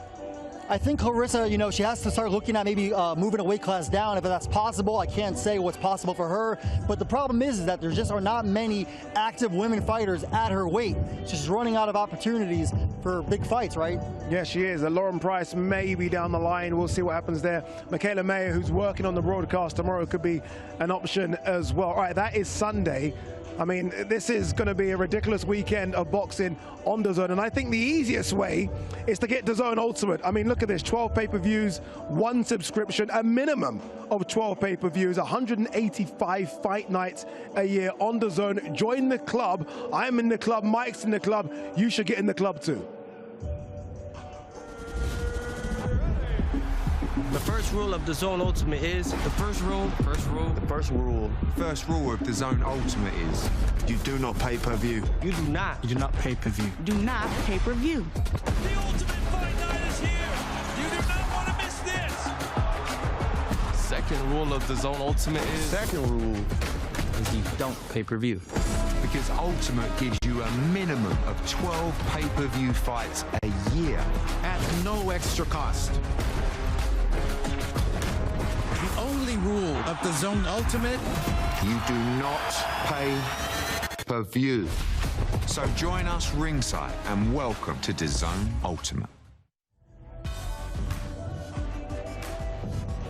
I think Clarissa, you know, she has to start looking at maybe moving a weight class down if that's possible. I can't say what's possible for her, but the problem is that there just are not many active women fighters at her weight. She's running out of opportunities for big fights, right? Yeah, she is. Lauren Price may be down the line. We'll see what happens there. Michaela Mayer, who's working on the broadcast tomorrow, could be an option as well. All right, that is Sunday. I mean, this is going to be a ridiculous weekend of boxing on DAZN, and I think the easiest way is to get DAZN Ultimate. I mean, look at this, 12 pay-per-views, 1 subscription, a minimum of 12 pay-per-views, 185 fight nights a year on DAZN. Join the club. I'm in the club, Mike's in the club. You should get in the club too. The first rule of DAZN Ultimate is the first rule of DAZN Ultimate is you do not pay-per-view. You do not pay-per-view. Do not pay-per-view. The Ultimate Fight Night is here. You do not want to miss this. Second rule of DAZN Ultimate is you don't pay-per-view. Because Ultimate gives you a minimum of 12 pay-per-view fights a year At no extra cost. The only rule of DAZN Ultimate, you do not pay per view. So join us ringside and welcome to DAZN Ultimate.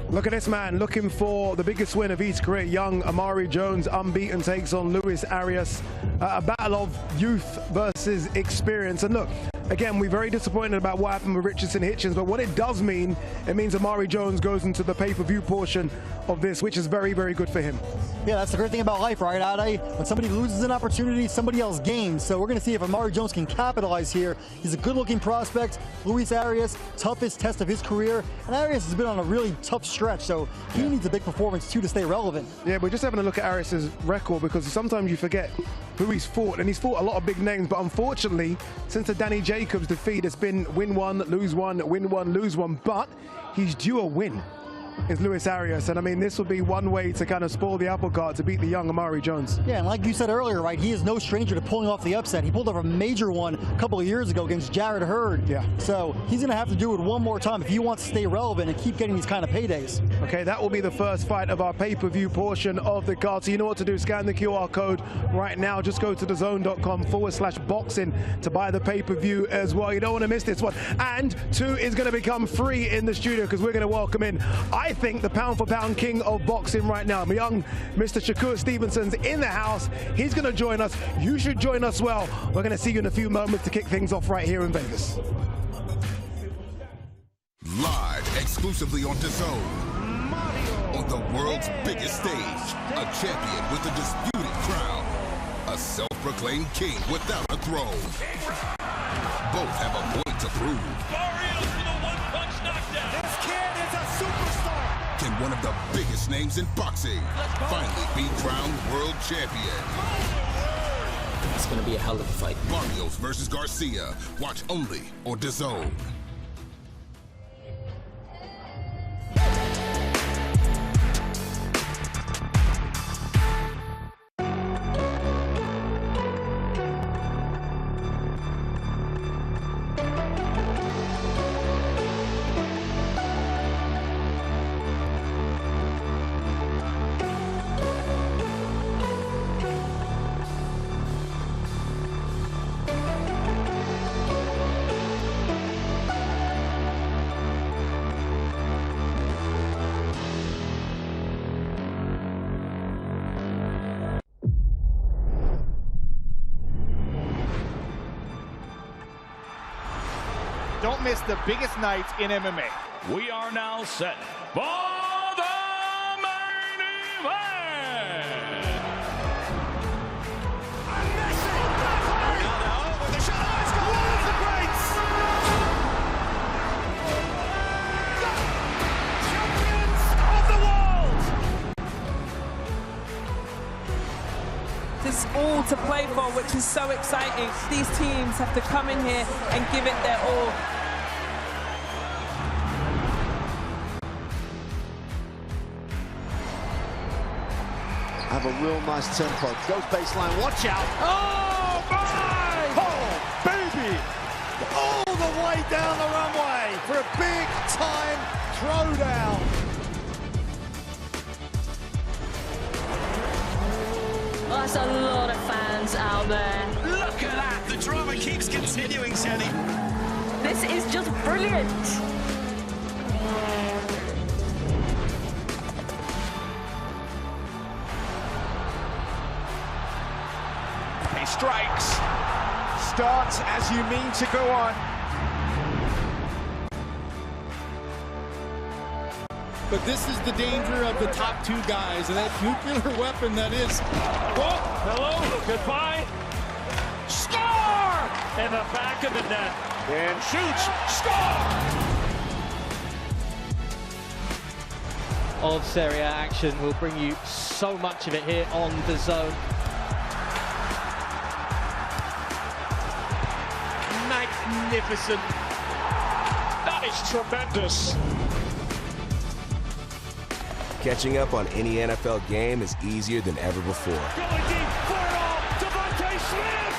Look at this man looking for the biggest win of his career. Young Amari Jones, unbeaten, takes on Luis Arias. A battle of youth versus experience. And look, again, we're very disappointed about what happened with Richardson Hitchens, but what it does mean, it means Amari Jones goes into the pay-per-view portion of this, which is very, very good for him. Yeah, that's the great thing about life, right, Ade? When somebody loses an opportunity, somebody else gains. So we're going to see if Amari Jones can capitalize here. He's a good-looking prospect. Luis Arias, toughest test of his career. And Arias has been on a really tough stretch, so he needs a big performance, too, to stay relevant. Yeah, we're just having a look at Arias' record because sometimes you forget who he's fought, and he's fought a lot of big names, but unfortunately, since the Danny Jacobs defeat, it's been win one, lose one, win one, lose one, but he's due a win. Is Luis Arias, and I mean, this will be one way to kind of spoil the apple cart to beat the young Amari Jones. Yeah, and like you said earlier, right, he is no stranger to pulling off the upset. He pulled off a major one a couple of years ago against Jared Hurd. Yeah. So he's going to have to do it one more time if he wants to stay relevant and keep getting these kind of paydays. Okay, that will be the first fight of our pay-per-view portion of the card. So you know what to do. Scan the QR code right now. Just go to DAZN.com/boxing to buy the pay-per-view as well. You don't want to miss this one. And 2 is going to become free in the studio because we're going to welcome in, I think, the pound-for-pound king of boxing right now. Young Mr. Shakur Stevenson's in the house. He's going to join us. You should join us well. We're going to see you in a few moments to kick things off right here in Vegas. Live exclusively on DAZN. On the world's biggest stage, a champion with a disputed crown. A self-proclaimed king without a throne. Both have a point to prove. Barrios with a one-punch knockdown. This kid is a superstar. Can one of the biggest names in boxing finally be crowned world champion? It's going to be a hell of a fight. Barrios versus Garcia. Watch only on DAZN. Don't miss the biggest nights in MMA. We are now set for the main event. this all to play for, which is so exciting. These teams have to come in here and give it their all. Have a real nice tempo. Goes baseline, watch out. Oh, my! Oh, baby! All the way down the runway for a big-time throwdown. Oh, that's a lot of fans out there. Look at that! The drama keeps continuing, Shelly. This is just brilliant. He strikes. Starts as you mean to go on. But this is the danger of the top two guys, and that nuclear weapon that is. Oh, hello, goodbye. Score! In the back of the net. And shoots. Score! Of Serie A action. We'll bring you so much of it here on DAZN. Magnificent. That is tremendous. Catching up on any NFL game is easier than ever before. Going deep, far off, Devontae Smith!